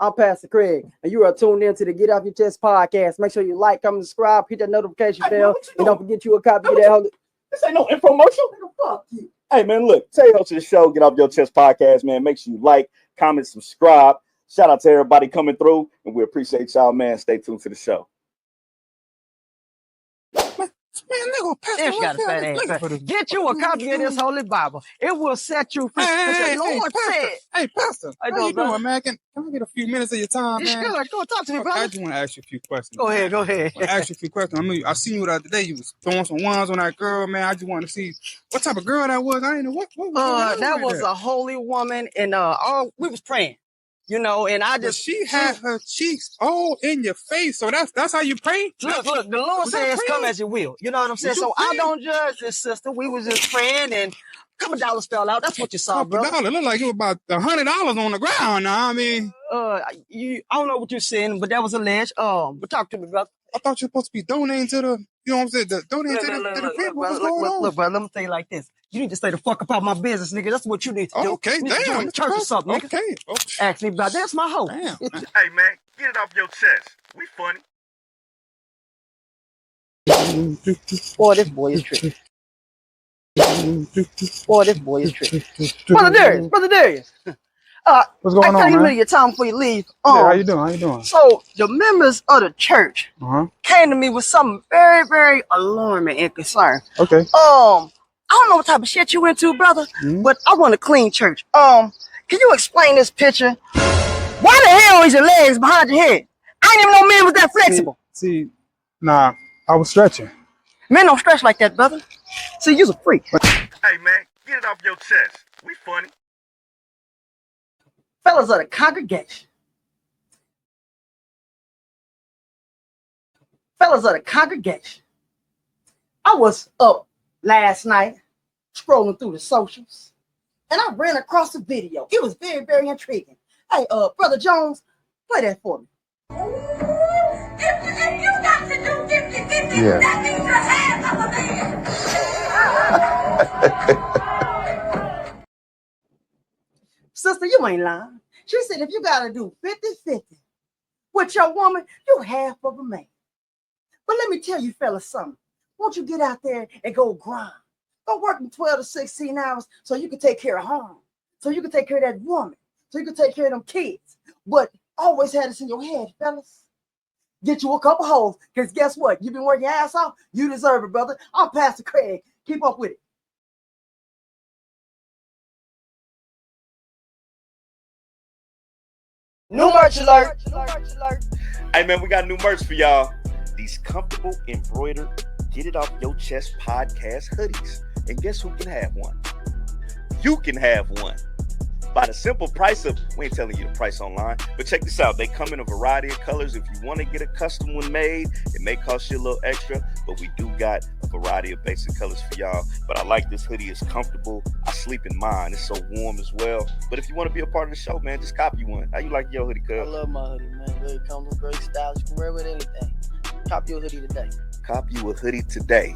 I'm Pastor Craig, and you are tuned in to the Get Off Your Chest podcast. Make sure you like, comment, subscribe, hit that notification bell, and don't forget you a copy of that whole. This ain't no infomercial. Fuck you. Hey, man, look, say hello to the show, Get Off Your Chest podcast, man. Make sure you like, comment, subscribe. Shout out to everybody coming through, and we appreciate y'all, man. Stay tuned to the show. Man, get you a copy of this Holy Bible. It will set you free. Hey, Lord said. Hey, Pastor. How you doing, man? Can I get a few minutes of your time, man? Sure, go talk to me, brother. I just want to ask you a few questions. Go ahead. I ask you a few questions. I mean, I seen you the other day. You was throwing some ones on that girl, man. I just want to see what type of girl that was. I didn't know what that was a holy woman, and we was praying. You know, and I just she had her cheeks all in your face. So that's how you pray? Look, the Lord says come as you will. You know what I'm saying? So I don't judge this sister. We was just praying and a couple dollars fell out. That's what you saw, bro. It looked like it was about $100 on the ground now. I mean, I don't know what you're saying, but that was alleged. But talk to me, brother. I thought you were supposed to be donating to the, you know what I'm saying? Donating to the people. Look, brother, let me tell you like this. You need to stay the fuck up out my business, nigga. That's what you need to do. Okay, you need damn. to join the church or something, nigga. Okay. Ask me about that's my hope. Damn. Hey, man, get it off your chest. We funny. Boy, this boy is tricky. Brother Darius. What's going on, man? I can't your time before you leave. Yeah, how you doing? So the members of the church came to me with something very, very alarming and concerned. Okay. I don't know what type of shit you into, brother, but I want a clean church. Can you explain this picture? Why the hell is your legs behind your head? I didn't even know men was that flexible. See, nah, I was stretching. Men don't stretch like that, brother. See, you's a freak. Hey, man, get it off your chest. We funny. Fellas of the congregation. I was up last night scrolling through the socials, and I ran across a video. It was very, very intriguing. Hey, Brother Jones, play that for me. If you got to do 50-50, that means you're half of a man. Sister, you ain't lying. She said if you got to do 50-50 with your woman, you half of a man. But let me tell you, fellas, something. Won't you get out there and go grind? Go work from 12 to 16 hours so you can take care of home, so you can take care of that woman, so you can take care of them kids. But always have this in your head, fellas. Get you a couple holes, because guess what? You've been working your ass off. You deserve it, brother. I'm Pastor Craig. Keep up with it. New merch alert. Hey, man, we got new merch for y'all. These comfortable embroidered Get It Off Your Chest podcast hoodies. And guess who can have one? You can have one. By the simple price of, we ain't telling you the price online, but check this out. They come in a variety of colors. If you want to get a custom one made, it may cost you a little extra, but we do got a variety of basic colors for y'all. But I like this hoodie. It's comfortable. I sleep in mine. It's so warm as well. But if you want to be a part of the show, man, just copy one. How you like your hoodie, cuz? I love my hoodie, man. Very comfortable, great stylish. You can wear it with anything. Copy your hoodie today. Copy you a hoodie today.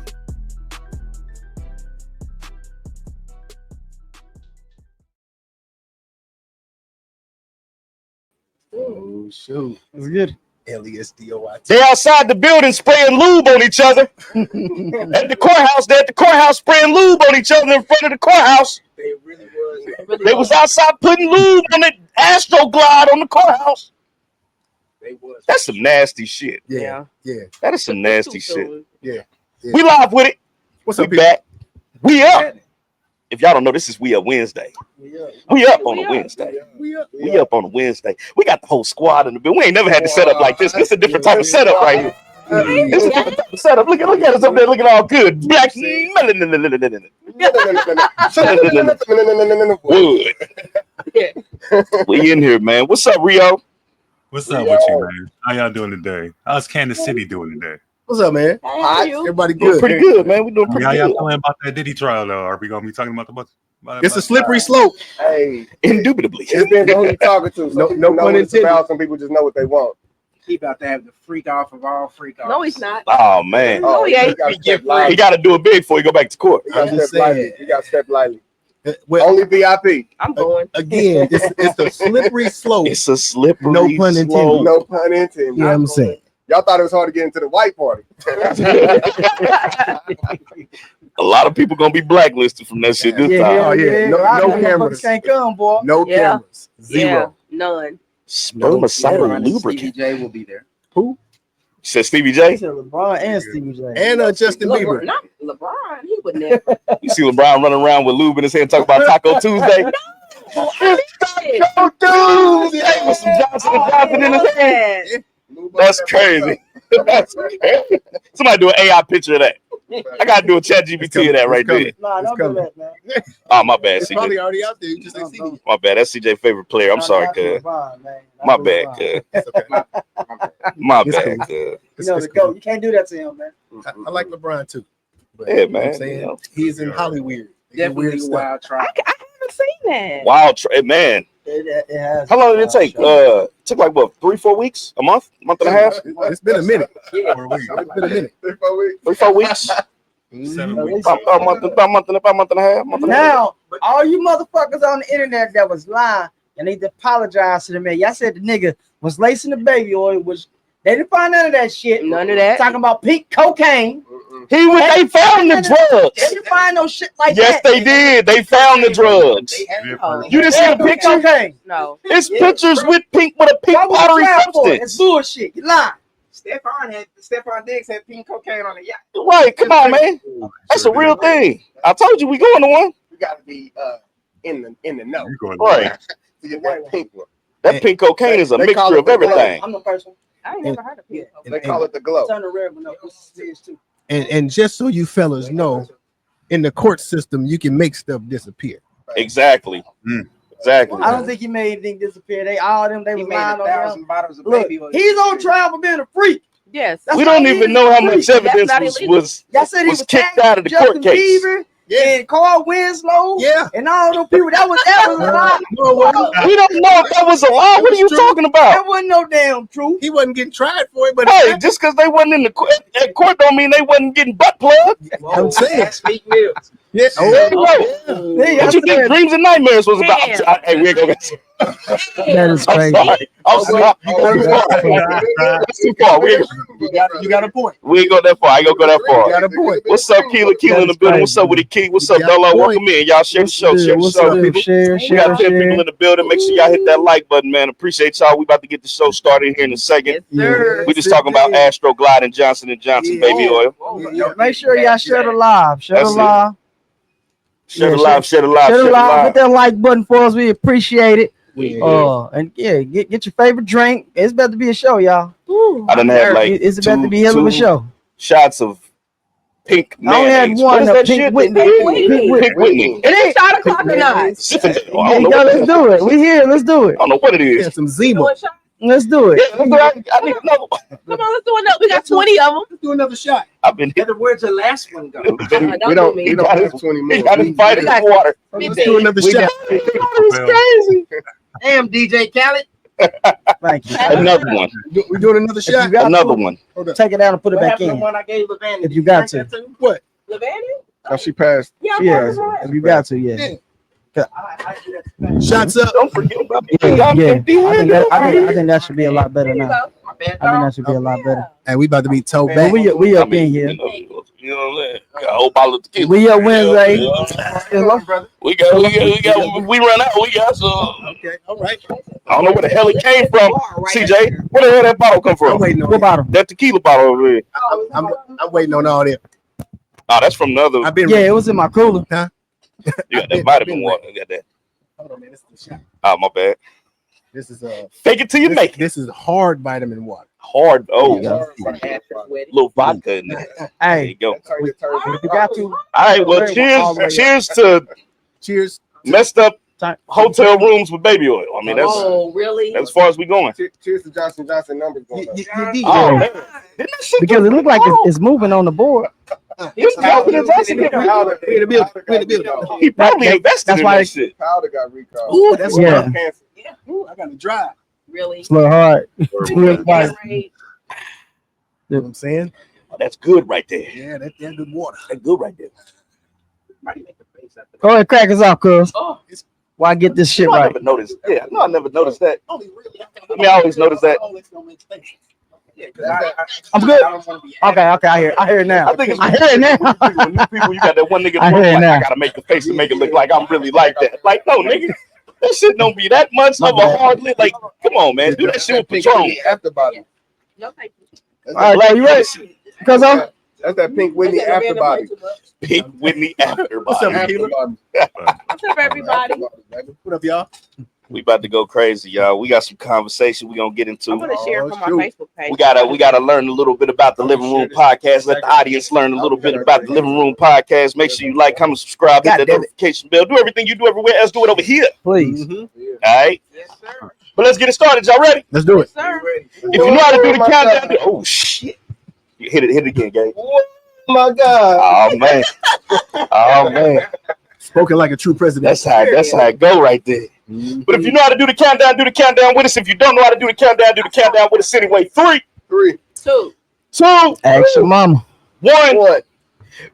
Oh, shoot. That's good. LESDOIT. They outside the building spraying lube on each other. At the courthouse, they're at the courthouse spraying lube on each other in front of the courthouse. They really was. They was outside putting lube on the Astroglide on the courthouse. They was. That's some nasty shit. Yeah. That is some nasty shit. Yeah. We live with it. What's We up, back. We up. If y'all don't know, this is We Up Wednesday. We up on a Wednesday. We up on a Wednesday. We got the whole squad in the building. We ain't never had the setup like this. This is a different type of setup right here. This is a different type of setup. Look at us up there looking all good. Black wood. We in here, man. What's up, Rio? What's up with you, man? How y'all doing today? How's Kansas City doing today? What's up, man? Hot. Everybody Doing good. pretty good, man. We doing pretty How y'all good. feeling about that Diddy trial, though? Are we gonna be talking about It's a slippery slope. Hey, Indubitably. it depends on who you're talking to. No Some people know pun what it's intended. about. Some people just know what they want. He about to have the freak off of all freak offs. No, he's not. Oh, man. Oh, he ain't. you gotta step He lightly. got to do it big before he go back to court. You gotta I'm just step lightly. saying. You gotta step lightly. Well, Only VIP. I'm going. again, it's a slippery slope. It's a slippery No pun intended. slope. No pun intended. You know what I'm saying? Y'all thought it was hard to get into the white party. A lot of people gonna be blacklisted from that shit this time. Oh, yeah. No cameras. Can't come, boy. No Yeah. cameras. Zero. None. Spermicidal LeBron and lubricant. Stevie J will be there. Who? Said Stevie He J. said LeBron and Stevie J. And Justin Bieber. Not LeBron. He would never. You see LeBron running around with lube in his hand talking about Taco Tuesday. Taco Tuesday with some Johnson and Johnson in his hand. That's crazy. That's crazy. Somebody do an AI picture of that. I gotta do a chat GPT of that right there. Nah, don't do that, man. Oh, my bad, It's probably CJ. already out there. You just ain't seen it. My bad. That's CJ's favorite player. I'm sorry, cuz. My bad, cuz. My bad, cuz. You know the goat. You can't do that to him, man. I like LeBron too. But, Yeah, you know what man. I'm saying? You know. He's in Hollywood. Definitely Weird a stuff. wild I try. haven't seen that. Wow, man. It has. How long did it take? Took like what, 3-4 weeks? A month and a half? It's been a minute. Yeah. It's been a minute. 3-4 weeks. 3-4 weeks? 7 weeks. About a month and a half? Month and a half? Now, all you motherfuckers on the internet that was lying, you need to apologize to the man. Y'all said the nigga was lacing the baby oil, which they didn't find none of that shit. None of that. Talking about pink cocaine. They found the They drugs. didn't find no shit like Yes, that. they did. They found the drugs. You didn't see the Pink picture? cocaine. No. It's pictures with a pink Why would you powdery try for it? It's substance. bullshit. You lying. Stephon Diggs had pink cocaine on the yacht. Right, come on, man. That's a real thing. I told you we going to one. You gotta be in the know. You going Right. To get that pink one. That pink cocaine is a They call mixture it of the everything. I'm the first one. I ain't never heard of pink cocaine. They call it the glow. Turn the red one up. This is too. And just so you fellas know, in the court system, you can make stuff disappear. Exactly. Exactly. I don't think he made anything disappear. They all them. They He was made lying on 1,000 him. bottles of Look, baby oil. he's on trial for being a freak. Yes. That's We all don't he even is, know a how freak. much That's evidence not was illegal. Y'all said he was was kicked tagging out of the Justin court case. Bieber Yeah. and Carl Winslow Yeah. and all them people. That was a lie. We don't know if that was a lie. What are you talking about? That wasn't no damn truth. He wasn't getting tried for it, but Hey, just because they wasn't in the court don't mean they wasn't getting butt plugged. I'm saying. Speak mills. Yeah. There you go. Hey, What you think Dreams and Nightmares was about? Damn. Hey, we ain't gonna. That is I'm sorry. I'm sorry. That's too far. You got a point. We ain't go that far. I ain't gonna go that You far. got a point. What's up, Keela in the building? What's up with it, Key? What's up, You got a Dolo? point. Welcome in. Y'all share the show. Share the What's show, up, people. Share, We share, got 10 people share. in the building. Make sure y'all hit that like button, man. Appreciate y'all. We about to get the show started here in a second. Yes, sir. We just talking about Astro Glide and Johnson & Johnson baby oil. Make sure y'all share the live. Share the That's it. live. Share the Yeah, live, share the live, Share share the the live. Hit live. that like button for us. We appreciate it. Yeah. And yeah, get your favorite drink. It's about to be a show, y'all. I done had like It's about to be a hell of a two show. shots of pink I only had mayonnaise. one What is of that Pink shit? Whitney. Pink Whitney. It ain't shot o'clock or not. I don't Yo, know what let's do it. We here. Let's do it. I don't know what it is. Yeah, some Zima. Let's do it. Yeah, I need another one. Come on, let's do another. We got 20 of them. Let's do another shot. I've been hit. Where's the last one go? We don't have 20 He minutes. got his fight in water. Let's do another shot. Crazy. Damn, DJ Khaled. Thank you. Another one. We're doing another If you shot. got Another to, one. take it down and put it What back happened to in. one I gave Levan? If you got to. What? Lavania? Oh, she passed. Yeah, Yeah, right. if you got to, yeah. Shots up. Don't forget about me. Yeah, I'm yeah. empty-handed. I think that should be a lot better There you now. go. My bad, I think dog. that should be a lot better. And we about to be towed But back. we I up in mean, here. you know what I'm saying? Got a whole bottle of tequila. We up Wednesday. We run out. We got some. Okay, all right. I don't know where the hell it came from. CJ, where the hell that bottle come I'm from? waiting on What it. bottom? That tequila bottle over there. I'm waiting on all that. Oh, that's from the other. I've been Yeah, it was in my cooler. You got that vitamin water. You got that. Hold on, man. This is the shot. Oh, my bad. This is Fake it till you make it. This is hard vitamin water. Hard. Oh, There little vodka in there. There Hey, you go. if you got to, All right. Well, cheers to Cheers. messed up hotel rooms with baby oil. I mean, that's Oh, really? as far as we going. Cheers to Johnson Johnson numbers going up. Oh, man. Didn't that shit because it looked like it's moving on the board. He probably invested in it. We're in the building. He probably invested That's in why that shit. Powder got recalled. Ooh, that's Yeah. Cancer. Ooh, I got to drive. Really? It's a little hard. Real quiet. Right. You know what I'm saying? Oh, that's good right there. Yeah, that's good water. That's good right there. Go ahead, crack us off, cuz. Oh. Why get this shit I right? never noticed. Yeah, no, I never noticed that. I mean, I always noticed that. I'm good. Okay, I hear it now. I think it's I hear it now. when new people, you got that one nigga I hear it like, now. I gotta make the face and make it look like I'm really like that. Like, no, nigga, that shit don't be that much of a hard lit. Like, come on, man, do that shit with Patron. After body. No, thank you. All right, you ready? Cuz That's that Pink Whitney after body. Pink Whitney after What's up, body. Tequila? What's up, everybody? What up, y'all? We about to go crazy, y'all. We got some conversation we gonna get into. I'm gonna share it from my Facebook page. We gotta learn a little bit about the Living Room Podcast. Let the audience learn a little bit about the Living Room Podcast. Make sure you like, comment, subscribe, hit that notification bell. Do everything you do everywhere else. Do it over here. Please. All right. Yes, sir. But let's get it started. Y'all ready? Let's do it. Yes, sir. If you know how to do the countdown, oh shit! You hit it again, Gabe. Oh my God. Oh man. Oh man. Spoken like a true president. That's how it go right there. But if you know how to do the countdown with us. If you don't know how to do the countdown with us anyway. 3, 2. 2, Ask your mama. 1.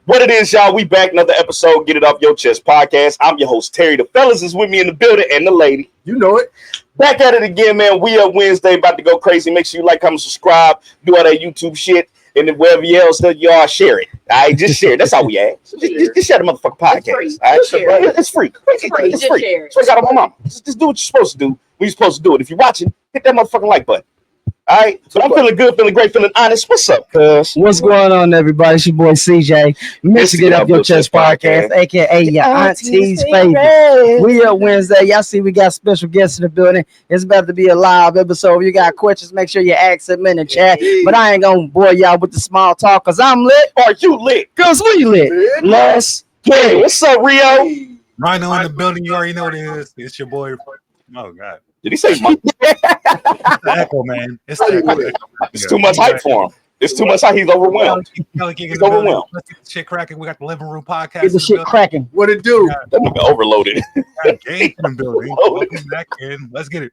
What it is, y'all? We back, another episode. Get It Off Your Chest podcast. I'm your host, Terry. The fellas is with me in the building, and the lady. You know it. Back at it again, man. We are Wednesday, about to go crazy. Make sure you like, comment, subscribe, do all that YouTube shit, and then wherever else that y'all share it. All right, just share it. That's all we ask. Just share the motherfucking podcast. All right, it's free. It's free. It's free. It's free. Got on my mom. Just do what you're supposed to do. When you're supposed to do it. If you're watching, hit that motherfucking like button. All right, so I'm feeling good, feeling great, feeling honest. What's up, cuz? What's going on, everybody? It's your boy CJ. Mr. Get Up Your Chest podcast, aka your auntie's favorite. We are Wednesday. Y'all see we got special guests in the building. It's about to be a live episode. If you got questions, make sure you ask them in the chat. But I ain't gonna bore y'all with the small talk, cause I'm lit. Are you lit? Cause we lit. Let's get it. What's up, Rio? Rhino in the building. You already know what it is. It's your boy. Oh God. Did he say Mike? It's the echo, man. It's the echo. It's too much hype for him. It's too much hype. He's overwhelmed. He's overwhelmed. Let's get the shit cracking. We got the Living Room podcast. Get the shit cracking. What it do? That nigga overloaded. Game in the building. Welcome back in. Let's get it.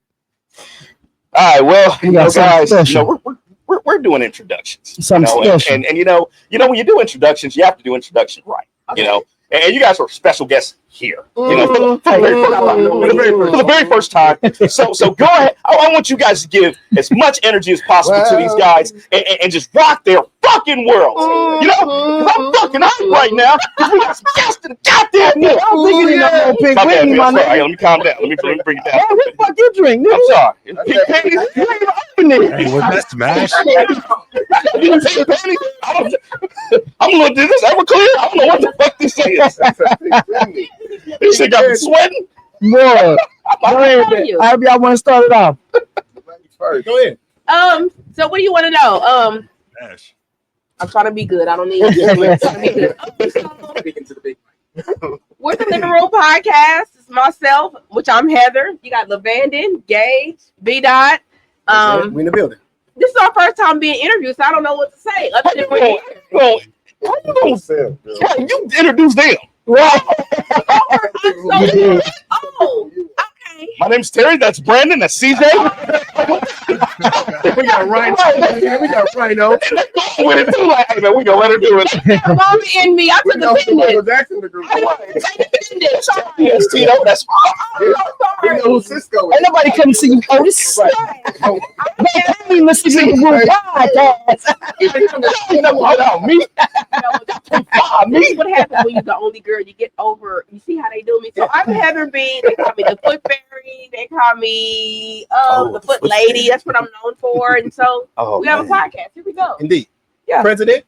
All right, well, We got guys, special. we're doing introductions. Something special. And you know when you do introductions, you have to do introduction right. Okay. You know, and you guys are special guests here. You know, for the very first time. So go ahead. I want you guys to give as much energy as possible to these guys and just rock their fucking worlds. You know, 'cause I'm fucking hyped right now. 'Cause we got some guests in the goddamn I don't think you need no more Pink My bad, Whitney, man. my I'm sorry. nigga. Let me calm down. Let me bring it down. Hey, what the fuck you drink, I'm nigga? sorry. Pink panties? You ain't even open it. Hey, was that smash? You didn't say panties? I'm gonna do this ever clear. I don't know what the fuck this is. This shit got me sweating. Boy, How are you? I hope y'all want to start it off. Go ahead. So what do you want to know? Smash. I'm trying to be good. I don't need to be good. We're the Living Room Podcast. It's myself, which I'm Heather. You got LaVandon, Gage, B Dot. We in the building. This is our first time being interviewed, so I don't know what to say. Other than we're here. You introduce them. Oh, okay. My name's Terry. That's Brandon. That's CJ. We got Rhino. We got Rhino. With it too. Like, hey man, we gonna let her do it. Mommy and me, I We took know Michael offended. Jackson in the group. I took offended. Sorry. Yes, Tito. That's We know who Cisco Ain't is. nobody come see you, Otis. Man, I ain't listen to the Room podcast. you know without me. Me? What happens when you're the only girl? You get over. You see how they do me. So I'm Heather B. They call me the Foot Fairy. They call me the Foot Lady. That's what I'm known for. And so we have a podcast. Here we go. Indeed. Yeah. President.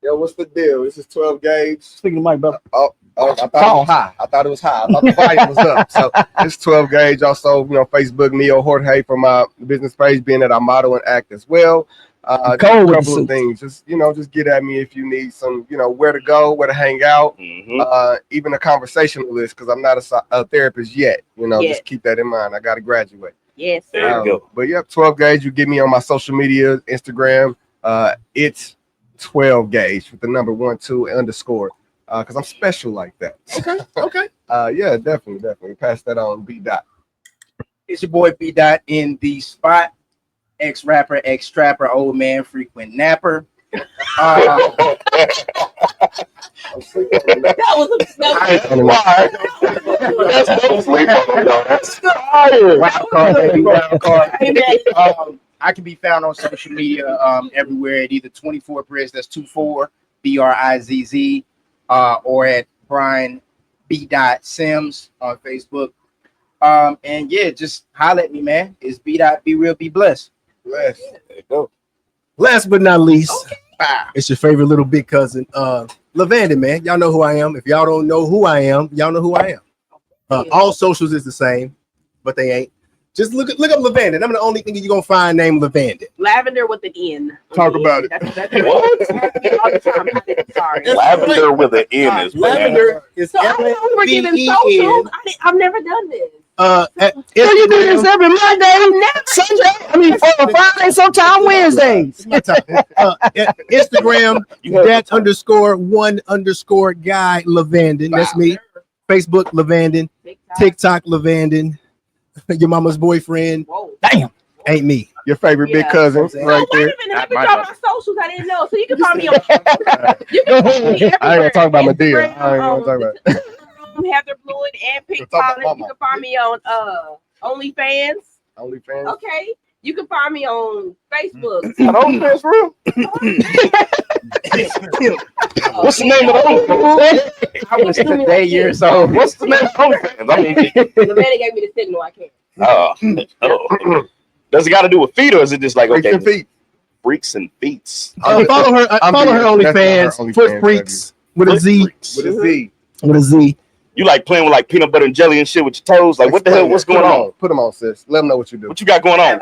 Yo, what's the deal? This is 12 gauge. Speaking to Mike, brother. I thought it was high. I thought the volume was up. So it's 12 gauge. Also, Facebook, Neo Jorge from my business page, being that I model and act as well. Just a couple of things. Just get at me if you need some, where to go, where to hang out, even a conversationalist, because I'm not a therapist yet. Just keep that in mind. I got to graduate. Yes. There you go. But yep, 12 gauge. You get me on my social media, Instagram. It's 12 gauge with the number 12 _ because I'm special like that. Okay. Yeah, definitely. Pass that on, B Dot. It's your boy B Dot in the spot. Ex-rapper, ex-trapper, old man, frequent napper. That was That's no sleep on, yo. That's fire. Wild card, baby, wild card. I can be found on social media everywhere at either 24 Briz, that's 24 BRIZZ, or at Brian B. Sims on Facebook. And yeah, just holler at me, man. It's B. Be real, be blessed. Bless. There you go. Last but not least, it's your favorite little big cousin, Lavandin, man. Y'all know who I am. If y'all don't know who I am, y'all know who I am. All socials is the same, but they ain't. Just look up Lavandin. I'm the only thing you're gonna find named Lavandin. Lavender with an N. Talk about it. That's all the time. Sorry. Lavender with an N is Lavender is So I know we were giving socials. I've never done this. You do this every Monday, Sunday. Friday, sometime Wednesdays. Instagram, that_1_guy Lavandin. That's me. Facebook Lavandin. TikTok Lavandin. Your mama's boyfriend. Whoa. Damn. Ain't me. Your favorite big cousin, So right wait there. a minute, let me drop my socials. I didn't know. So you can find me on. You can find me everywhere. I ain't gonna talk about my deal. I ain't Instagram, gonna talk about it. Heather Fluid and Pink Talk about Pollen. You mama. can find me on OnlyFans. OnlyFans. Okay. You can find me on Facebook. OnlyFans for real? What's the name of the OnlyFans? I was today years old. What's the name of OnlyFans? I mean, The man gave me the signal. I can't. Does it got to do with feet, or is it just like Freaks okay, and feet. freaks and feet? Follow her. Follow her That's OnlyFans. her Foot OnlyFans, Freaks with a Z. With a Z. With a Z. You like playing with like peanut butter and jelly and shit with your toes? Like what the hell? What's going on? Put them on, sis. Let them know what you do. What you got going on?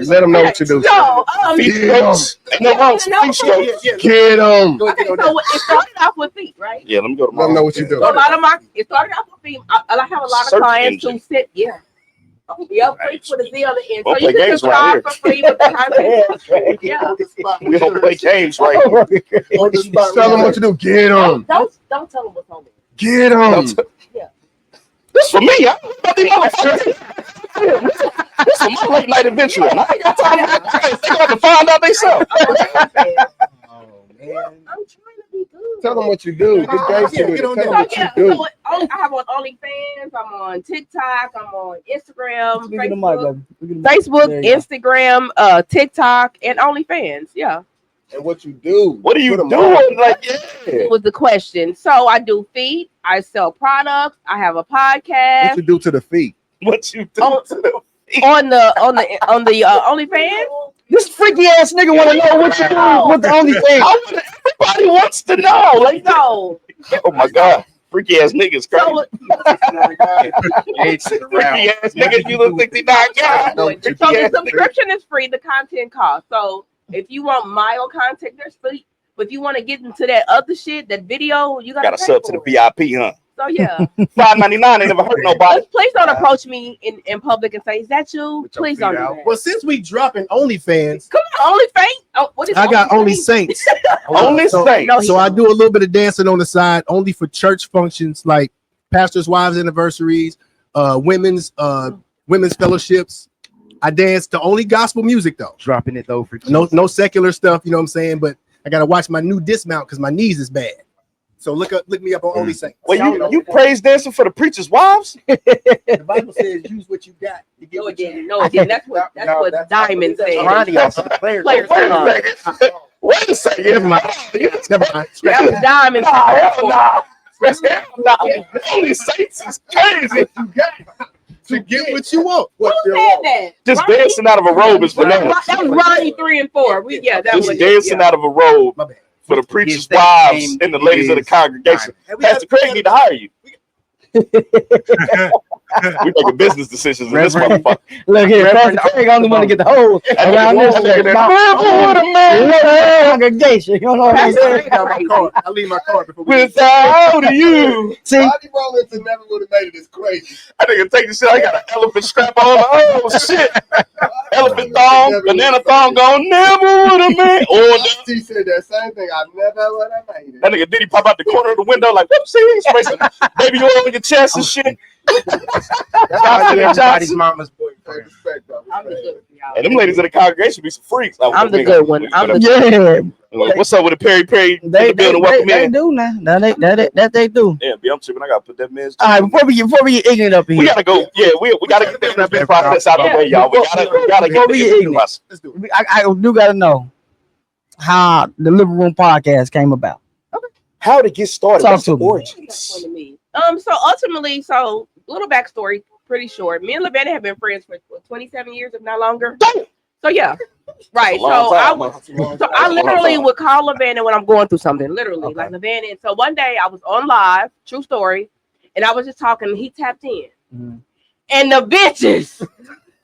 Let them know what you do. No, Feet strokes. Ain't no wrong with feet strokes. Get them. Okay, so it started off with feet, right? Yeah, let me go to Let them know what you do. So a lot of it started off with feet. I have a lot of Search clients engine. who sit, Yep, freaks with a Z on the end. We'll So you play can games subscribe right for free with the content. Yeah. We don't play games right here. Tell them what you do. Get them. Don't tell them what's on there. Get them. This for me. I don't know about these motherfuckers. This for my late night adventure. And I ain't got time. They got to find out themselves. I'm trying to be good. Tell them what you do. Good gangster with it. Tell them what you do. So I have on OnlyFans. I'm on TikTok. I'm on Instagram, Facebook, Instagram, TikTok, and OnlyFans. Yeah. And what you do. What are you Put 'em doing? on. Like, yeah. Was the question. So I do feet. I sell products. I have a What podcast you do to the feet? What you do? on the OnlyFans. This freaky ass nigga want to know what you do with the OnlyFans. Everybody wants to know. Like, No. oh my god, freaky ass niggas crazy. So, Freaky ass niggas, you look 69 guy. so the subscription is free. The content costs. So if you want mild content, there's free. But if you want to get into that other shit, that video, you Got to pay sub to the for it. VIP, huh? So yeah. $5.99 ain't never hurt nobody. Please don't approach me in public and say, "Is that you?" With your Please feet don't do out. that. Well, since we dropping OnlyFans, Come on, OnlyFans. Oh, what is I got OnlyFans? Only Saints. Only so, Saints. No, So I do a little bit of dancing on the side, only for church functions like pastors' wives' anniversaries, women's fellowships. I dance to only gospel music though. Dropping it though for No secular stuff, you know what I'm saying? But I gotta watch my new dismount because my knees is bad. So look me up on Only Saints. Well, you praise dancing for the preacher's wives? The Bible says use what you got. You get No, what it you didn't. No, it didn't. That's what Diamond said. Ronnie also players. Wait a second. Never mind. Never mind. That was Diamond. Only Saints is crazy. To get what you want. Who said that? Just dancing out of a robe is bananas. That was Ronnie 3 and 4. That Just was dancing out of a robe My bad. for the preacher's His wives name and the ladies of the is congregation. Pastor Craig need to hire you. We making business decisions in this motherfucker. Look here, Pastor Craig only want to get the whole around this congregation. You know what I'm saying? I leave my card before we Without you. See, Body rolling to never would have made it. It's crazy. I think take the shit. I got an elephant strap on. Oh shit. Elephant thong, banana thong gone. Never would have made. Or He said that same thing. I never would have made it. that nigga Diddy pop out the corner of the window like, whoopsie, spraying baby oil on your chest and shit. That's why everybody's mama's boyfriend. Respect, though. I'm the good one, y'all. And them ladies in the congregation be some freaks. I'm the good one. I'm the yeah. What's up with the Perry Perry in the building? Welcome They in. do now. That they do. Yeah, I'm tripping. I gotta put that man's. All right, before we get ignorant up here, We gotta go. Yeah, we gotta get this interview process out of the way, y'all. We gotta get the interview process. Let's do it. I do gotta know how the Living Room podcast came about. How to get started? Talk What's the to me. origins? So ultimately, little backstory, pretty short. Me and Lavanda have been friends for 27 years, if not longer. So yeah, right. So I literally would call Lavanda when I'm going through something, literally like Lavanda. And so one day I was on live, true story, and I was just talking. And he tapped in, and the bitches.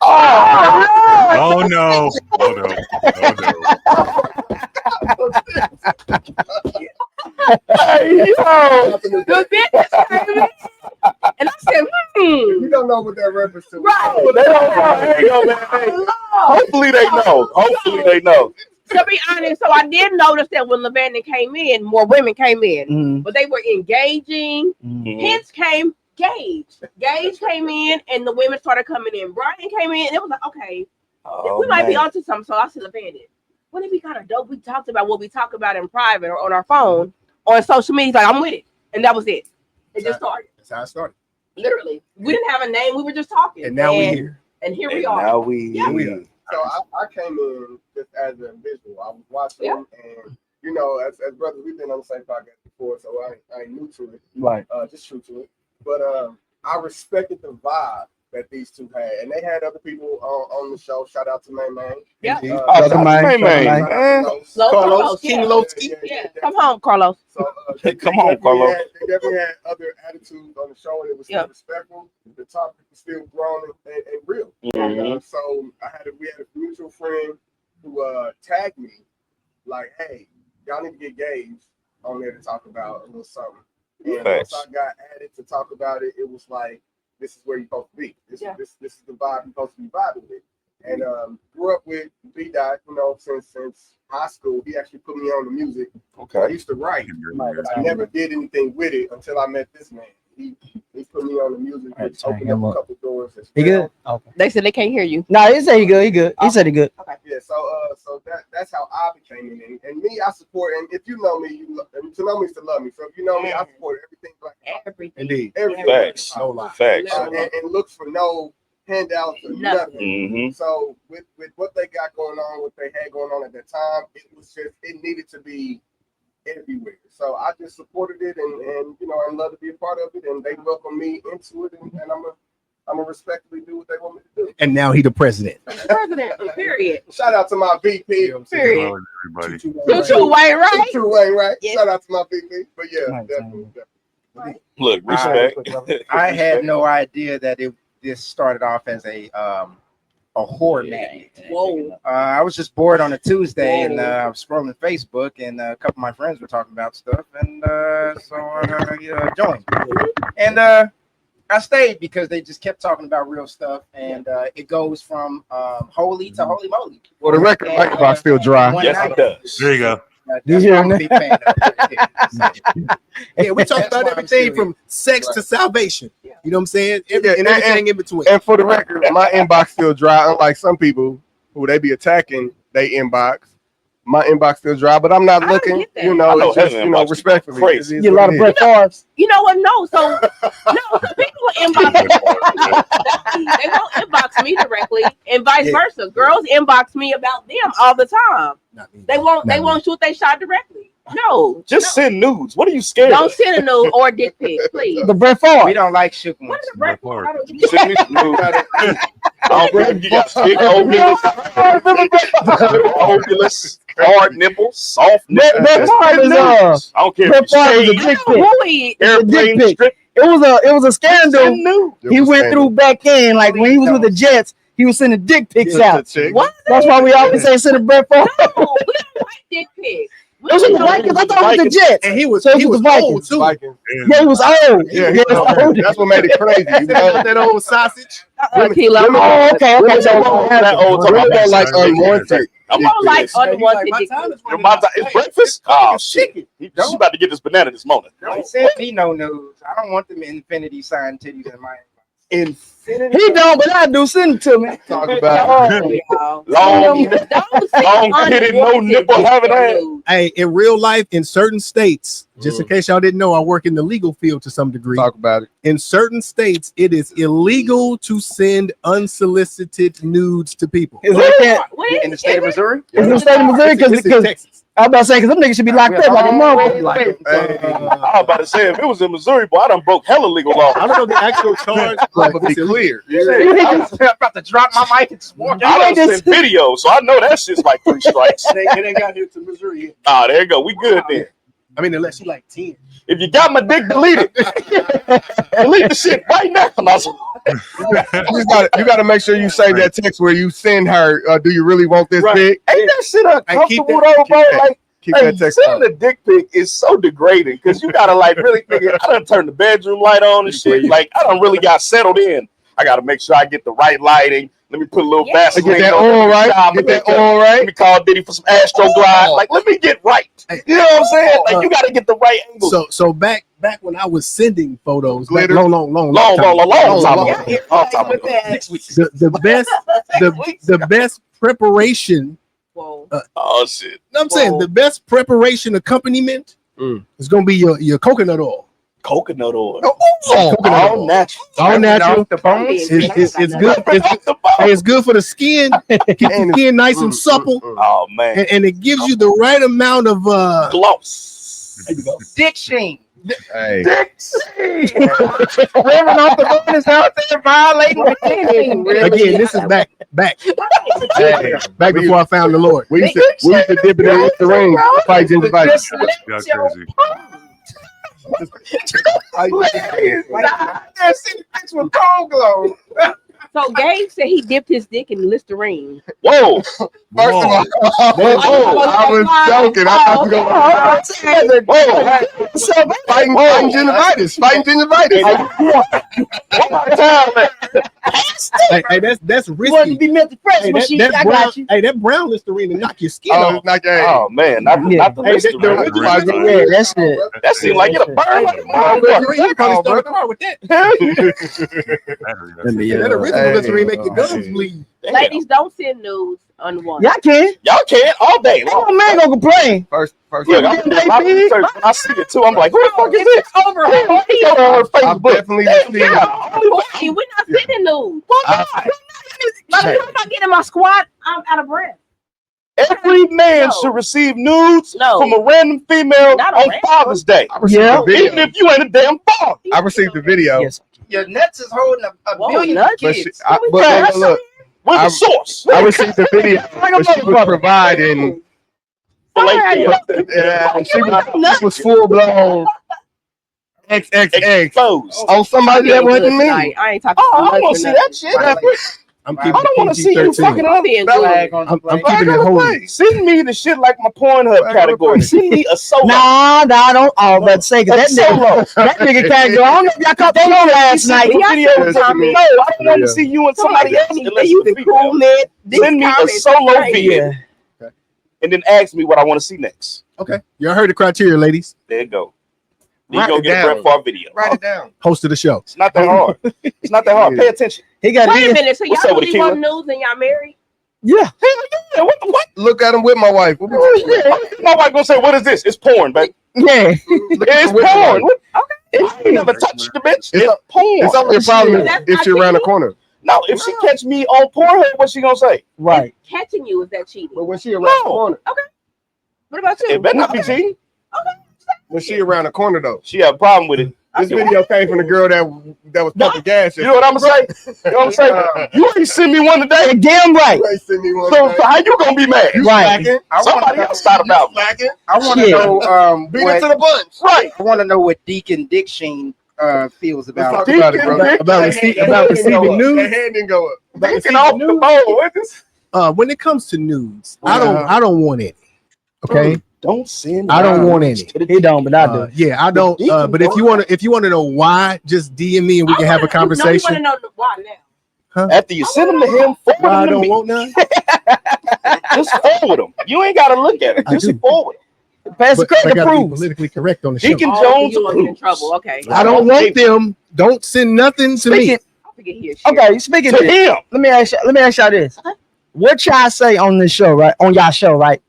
Oh no! Oh no! The bitches came in, and I said, You don't know what that reference to. Right. They don't know. There you go, man. Hey, hopefully they know. Hopefully they know. To be honest, so I did notice that when Lavanda came in, more women came in, but they were engaging. Hence came Gage. Gage came in, and the women started coming in. Brian came in, and it was like, okay, we might be onto something. So I said, Lavanda, wouldn't it be kind of dope? We talked about what we talk about in private or on our phone, on social media. Like, I'm with it, and that was it. It just started. That's how it started. Literally, we didn't have a name. We were just talking, And now we're here. And here we are. Now we. So I came in just as a visual. I was watching, and you know, as brothers, we've been on the same podcast before, so I ain't new to it. Right. Just true to it. But I respected the vibe that these two had, and they had other people on the show. Shout out to May May. Yeah. Shout out to May. Carlos, King Lowski. Yeah. Come home, Carlos. So come home, Carlos. They definitely had other attitudes on the show, and it was still respectful. The topic was still grown and real. So we had a mutual friend who tagged me, like, "Hey, y'all need to get Gage on there to talk about a little something." And once I got added to talk about it, it was like, this is where you're supposed to be. This is the vibe you're supposed to be vibing with. And grew up with B-Dot, you know, since high school. He actually put me on the music. Okay. I used to write, but I never did anything with it until I met this man. He put me on the music, which opened up a couple doors. He good? Okay. They said they can't hear you. No, he said he good. He good. He said he good. Okay. Yeah. So that's how I became in, and me, I support. And if you know me, to know me is to love me. So if you know me, I support everything. Everything. Indeed. Everything. Facts. No lie. Facts. And look for no handouts or nothing. So with what they got going on, what they had going on at that time, it needed to be everywhere. So I just supported it and you know, I love to be a part of it, and they welcome me into it, and I'm gonna respectfully do what they want me to do. And now he the president. President, period. Shout out to my VP. Period. Everybody. Tutu Wainwright. Tutu Wainwright. Shout out to my VP. But yeah, definitely. Look, respect. I had no idea that this started off as a horror magnet. Whoa. I was just bored on a Tuesday, and I was scrolling Facebook, and a couple of my friends were talking about stuff, and so I joined. And I stayed because they just kept talking about real stuff, and it goes from holy to holy moly. For the record, my box still dry. Yes, it does. There you go. That's what I'm a big fan of. Yeah, we talk about everything from sex to salvation. You know what I'm saying? And everything in between. And for the record, my inbox still dry. Unlike some people who they be attacking they inbox, my inbox still dry. But I'm not looking. You know, it's just, you know, respectfully. Crazy. You get a lot of Brett Favre's. You know what? No, so people will inbox me. They won't inbox me directly, and vice versa. Girls inbox me about them all the time. They won't shoot their shot directly. No, just send nudes. What are you scared? Don't send a nude or a dick pic, please. The Brett Favre. We don't like shook ones. What is a Brett Favre? Send me some nudes. I don't care if you got big ovulus, hard nipples, soft nipples. I don't care. Brett Favre is a dick pic. Airplane strip. It was a scandal. He went through back in, like when he was with the Jets, he was sending dick pics out. What? That's why we always say send a Brett Favre. No, we don't like dick pics. It was the Vikings. I thought it was the Jets. And he was the Vikings. Vikings. Yeah, he was old. Yeah, he was old. That's what made it crazy. You know? That old sausage. Kilo. Oh, okay. Women don't like unwanted. I'm gonna like unwanted dick pics. It's breakfast. Oh shit! She's about to get this banana this morning. Don't send me no news. I don't want them infinity sign titties in my Infinity. He don't, but I do. Send it to me. Talk about Long kitty, no nipple having ass. Hey, in real life, in certain states, just in case y'all didn't know, I work in the legal field to some degree. Talk about it. In certain states, it is illegal to send unsolicited nudes to people. Is that In the state of Missouri? Is it the state of Missouri? This is Because Texas. I was about to say, because them niggas should be locked up like a motherfucker. I was about to say, if it was in Missouri, boy, I done broke hella legal law. I don't know the actual charge, But but be it's illegal. clear. I was about to drop my mic and just walk I done sent video, so I know that shit's like 3 strikes. It ain't got here to Missouri yet. Ah, there you go. We good then. I mean, unless you like 10. If you got my dick, delete it. Delete the shit right now. You gotta make sure you save that text where you send her. Do you really want this big? Ain't that shit uncomfortable though, bro? Like, sending a dick pic is so degrading because you gotta like really think. I done turned the bedroom light on and shit. Like, I done really got settled in. I gotta make sure I get the right lighting. Let me put a little Vaseline. Get that oil right. Get that oil right. Let me call Diddy for some Astro Glide. Like, let me get right. You know what I'm saying? Like, you gotta get the right angle. So back when I was sending photos, Glitter. long long time ago. ago. The best preparation. Oh shit! No, I'm saying the best preparation accompaniment is gonna be your coconut oil. Coconut oil. All natural. All natural. The bones. It's good. It's good for the skin. Keep the skin nice and supple. Oh man! And it gives you the right amount of gloss. Dick sheen. Hey. Reverend off the moon is out there violating the again. This is back before I found the Lord. We used to dip it in with the ring. Fight in the fight. Y'all crazy. So Gabe said he dipped his dick in Listerine. Whoa! First of all, I was joking. I thought you were going fighting gingivitis. Fighting gingivitis. Hey, that's risky. You want to be mental fresh, Hey, machine? that I brown, got you. hey, that brown Listerine to knock your skin off. Oh man, not the Listerine. Yeah, that's it. That seemed like it a burn. Like You probably start a car with that. That original Listerine make your gums bleed. Ladies, don't send nudes unwanted. Y'all can. Y'all can all day. Ain't no man gonna complain. First. Look, I'm doing a lot of research. When I see it too, I'm like, who the fuck is this? Over Go to her I've Facebook. definitely received. Hey, we're not sending nudes. By the time I get in my squat, I'm out of breath. Every man should receive nudes from a random female on Father's Day. Yeah. Even if you ain't a damn father. I received the video. Yes. Your nuts is holding a billion But kids. look, With the source. I received the video. But she was providing. Yeah, she was full blown XXX Exposed. on somebody that wasn't me. I ain't talking. Oh, I want to see that shit. I'm I keeping don't want to see you fucking up. I'm keeping it holy. Send me the shit like my Pornhub category. Send me a solo. Nah, I don't. I was about to say, because that nigga can't go. I don't know if y'all caught that on last night. No, I don't want to see you and somebody else unless you cool, man. Send me a solo video. And then ask me what I want to see next. Okay. Y'all heard the criteria, ladies. There you go. Then you go get a Brett Favre video. Write it down. Host of the show. It's not that hard. It's not that hard. Pay attention. He got Wait a minute. So What's y'all up with really Akila? want nudes and y'all married? Yeah. Yeah, what? Look at him with my wife. My wife gonna say, "What is this? It's porn, baby. Yeah. It's porn. Okay. You never touched the bitch. It's porn. It's only a problem if you're around the corner. No, if she catch me on Pornhub, what's she gonna say? Right. Catching you, is that cheating? But when she around the corner, What about you? It better not be cheating. when she around the corner though. She had a problem with it. This video came from the girl that was pumping gas. You know what I'm gonna say? You know what I'm saying? You ain't send me one today. Damn right. You ain't send me one So today. how you gonna be mad? Right. Somebody else thought about it. I want to Shit. know Beat it to the bunch. Right. I want to know what Deacon Dick Sheen feels Let's talk about about it, bro. About receiving That news. hand didn't go up. Thinking off the bowl. What is When it comes to news, I don't want any. Okay. Don't send. I don't want any. He don't, but I do. Yeah, I don't. But if you want to know why, just DM me and we can have a You conversation. want to know why now? After you send them to him, forward Why I them to don't me. want none. Just forward them. You ain't gotta look at it. I Just do. forward. Pass the But I credit gotta be proof. politically correct on the show. Deacon Oh, Jones you gonna get in approves. trouble. Okay. I don't want them. Don't send nothing to me. forget here. Okay, speaking To of this, him. let me ask y'all this. Okay. What y'all say on this show, right? On y'all show, right?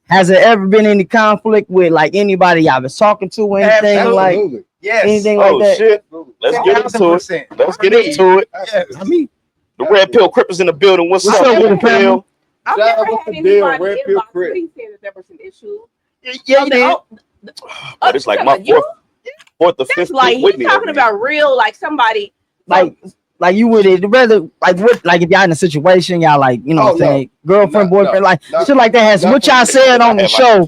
Has there ever been any conflict with like anybody y'all been talking to or anything Absolutely. like Yes. anything Oh like that? shit. Let's get into it. 1000%. Let's get into it. Yes. I mean, The Red Pill Crippers in the building. What's What's up, up with Red the family? Pill? I've John, never what's had the deal? anybody Red Pill inbox Crip. me saying that there was an issue. Yeah, you did. But it's like my you? fourth or That's fifth like pick with he's me. talking about real, like somebody. Like you would it rather like what like if y'all in a situation y'all like you know what I'm saying girlfriend boyfriend like shit like that has what y'all said on the show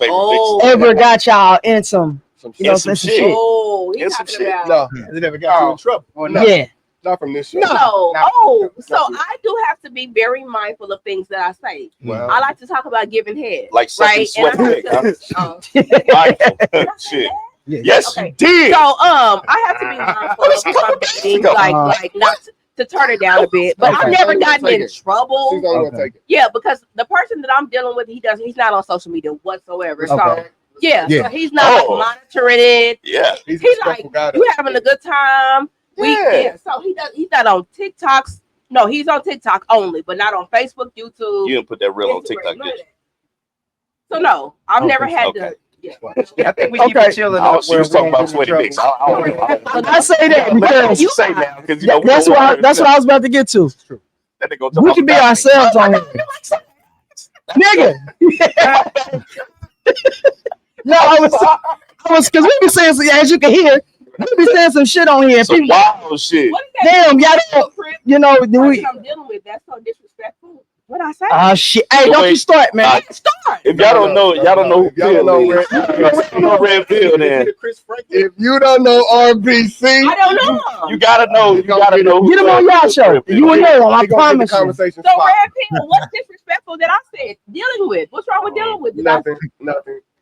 ever got y'all in some you know some shit. Oh, he's talking about. No, they never got you in trouble. Well, no. Yeah. not from this show. So, No. so I do have to be very mindful of things that I say. Wow. I like to talk about giving head, Like sucking right? sweat And I dick, have huh? to, Mindful. Did I say Shit. that? Yes, Okay. you did. So, I have to be mindful of my dating, like not to turn it down a bit. But I've never gotten in trouble. She's only gonna take it. Yeah, because the person that I'm dealing with, he's not on social media whatsoever. So Okay. yeah, Yeah. so he's not like monitoring it. Yeah. He's He's like, you having a good time? Yeah. So he's not on TikToks. No, he's on TikTok only, but not on Facebook, YouTube. You didn't put that real on Instagram, TikTok, none of did you? that. So no, I've never had Okay. to. Yeah. I think we keep it chilling. Oh, she was talking about sweaty dicks. I say that because You say now because you know that's what I was about to get to. That nigga We can be ourselves on here. Nigga. No, I was because we be saying as you can hear, we be saying some shit on here. Some wild shit. What is that? Damn, y'all don't, you know, do we I'm dealing with that's so disrespectful. What I say? oh shit. Hey, don't you start, man. Start. If y'all don't know, y'all don't know who If y'all don't Pill know is. You know Red Pill, then If you don't know RBC, I don't know. you gotta know. You gotta know. Get him on y'all show. You will know, I promise you. conversation. So Red Pill, what's disrespectful that I said? Dealing with. What's wrong with dealing with? Nothing.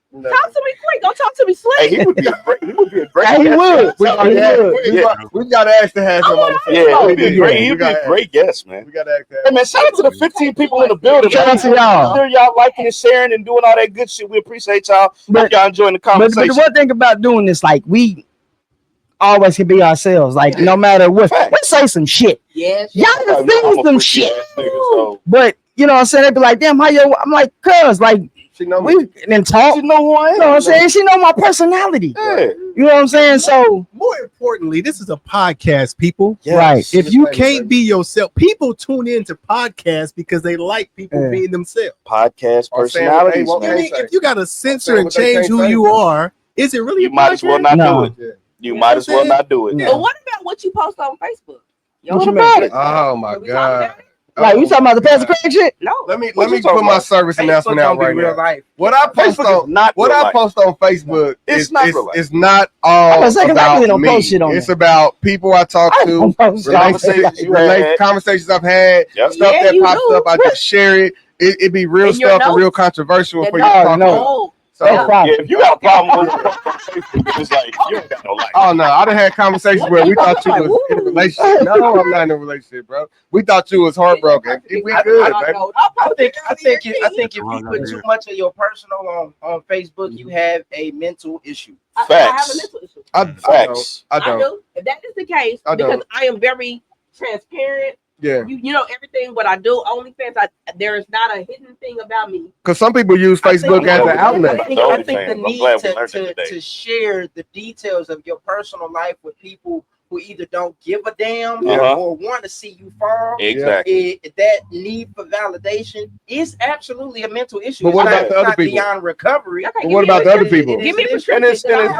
Talk to me quick. Don't talk to me slick. Hey, he would be a great. He would be a great. Yeah, he guest. would. We got to ask to have him on the Yeah, show. he'd be a great. He'd be a great guest, man. We got to ask to Hey have man, shout out to the 15 people in the building. Shout out to y'all. Sure y'all liking and sharing and doing all that good shit. We appreciate y'all. But- Hope y'all enjoying the But conversation. the one thing about doing this, like we always can be ourselves. Like no matter what, let's say some shit. Yes. Y'all I'm can a say some freaky shit. ass nigga, so But you know what I'm saying? They be like, damn, how you? I'm like, cuz, like She know me. we then talk. you know who I am. You know what I'm saying? She know my personality. Yeah. You know what I'm saying? So More importantly, this is a podcast, people. right. If you can't be yourself, people tune into podcasts because they like people Yeah. being themselves. Podcast Or saying what they personalities, want. I man. mean, if you got to censor saying and what they change can't who say. you are, is it really You a might as well podcast? not No. do it. You might as well saying? not do it. No. But what about what you post on Facebook? What you about mean? Oh my Can we talk God. about it? Like you talking about the Pastor Craig shit? No. Let me What you put talking my about? service announcement out right real now. life. What I post Facebook is on not what real I life. post on Facebook It's is not real life. it's not I all was saying, 'cause I about really don't me. post shit on It's there. about people I talk I to, don't post Conversations you had. conversations I've had, Yep. stuff Yeah, that you pops do. up. I just share it. It be real In your stuff and real notes? controversial The for you to talk no. about. Oh, So, No yeah. problem. Yeah, if you got a problem with Facebook, it's like you ain't got no life. oh no, I done had conversations where we thought you was in a relationship. No, I'm not in a relationship, bro. We thought you was heartbroken. We good, baby. I think if you Wrong put idea. too much of your personal on Facebook, you have a mental issue. I have Facts. a mental issue. I don't. Facts. I I don't. do. If that is the case, I because don't. I am very transparent. Yeah. You know everything what I do. OnlyFans, there is not a hidden thing about me. Because some people use Facebook as an outlet. I think the I'm need glad we learned that today. to share the details of your personal life with people who either don't give a damn Uh-huh. or want to see you fall. Exactly. That need for validation is absolutely a mental issue. But what It's about not- the other it's not people? beyond recovery. Okay, But give what me about a the other prescription. people? Give me a And prescription.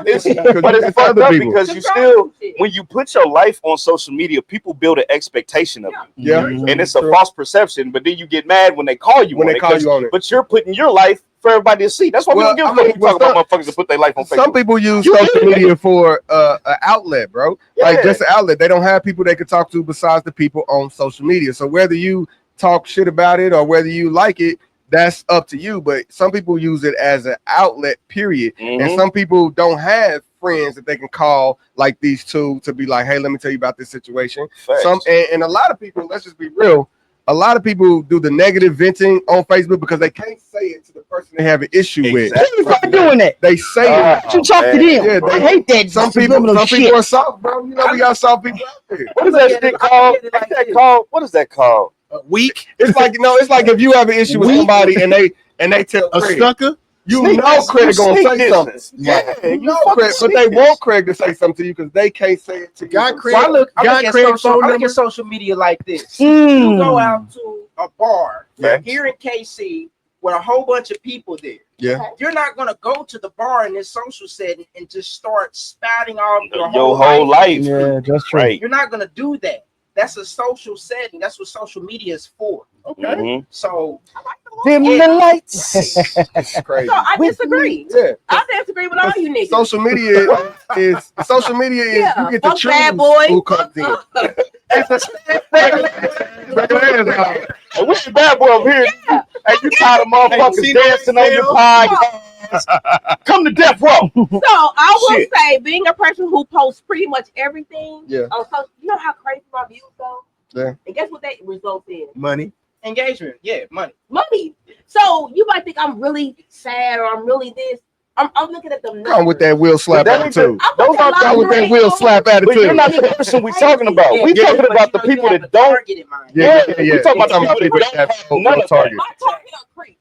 it's but it's It's fucked other up people. because you still, when you put your life on social media, people build an expectation of you, Yeah. and it's a True. false perception. But then you get mad when they call you When on they it, call you on it. But you're putting your life for everybody to see. That's why Well, we don't give a I fuck. mean, You talk about motherfuckers that put their life on Some Facebook. people use You social did. media for an outlet, bro. Like Yeah. just an outlet. They don't have people they could talk to besides the people on social media. So whether you talk shit about it or whether you like it, that's up to you. But some people use it as an outlet, period. And Mhm. some people don't have friends that they can call like these two to be like, hey, let me tell you about this situation. Facts. And a lot of people, let's just be real, a lot of people do the negative venting on Facebook because they can't say it to the person they have an issue with. Stop doing that. They say it. You talk to them. Yeah, I hate that. Some people are soft, bro. You know we got soft people out there. What is that shit called? What is that called? Weak. It's like it's like if you have an issue with somebody and they tell A Craig, sucker. you know Craig gonna say something. Yeah, You know Craig, but they want Craig to say something to you because they can't say it to you. Got Craig. So I look Got at Craig's phone I look number. at social media like this. Mm. You go out to a bar Yeah. here in KC with a whole bunch of people there. Yeah. You're not gonna go to the bar in this social setting and just start spouting off your whole life. Yeah, that's true. Right. You're not gonna do that. That's a social setting. That's what social media is for. Okay. Mhm. Dim So the lights. It's crazy. So I disagree. Yeah. I disagree with all you niggas. Social media is Yeah, you get to fuck choose bad boy. who comes in. Hey, what's the bad boy over here? Yeah. Hey, you tired of motherfuckers dancing on your podcast? Come to death row. So I will Shit. say, being a person who posts pretty much everything, Yeah. on social, you know how crazy my views go? Yeah. And guess what that results in? Money. engagement, yeah, money. Money. So you might think I'm really sad or I'm really this. I'm looking at them numbers. Come with that will slap That ain't attitude. Those aren't Come with that will slap But you're attitude. not the person we're talking about. Yeah, We're yeah, talking but about you the know, people you have that a don't. target in mind. Yeah. We're talking about the people that don't have none of that. My target are creeps.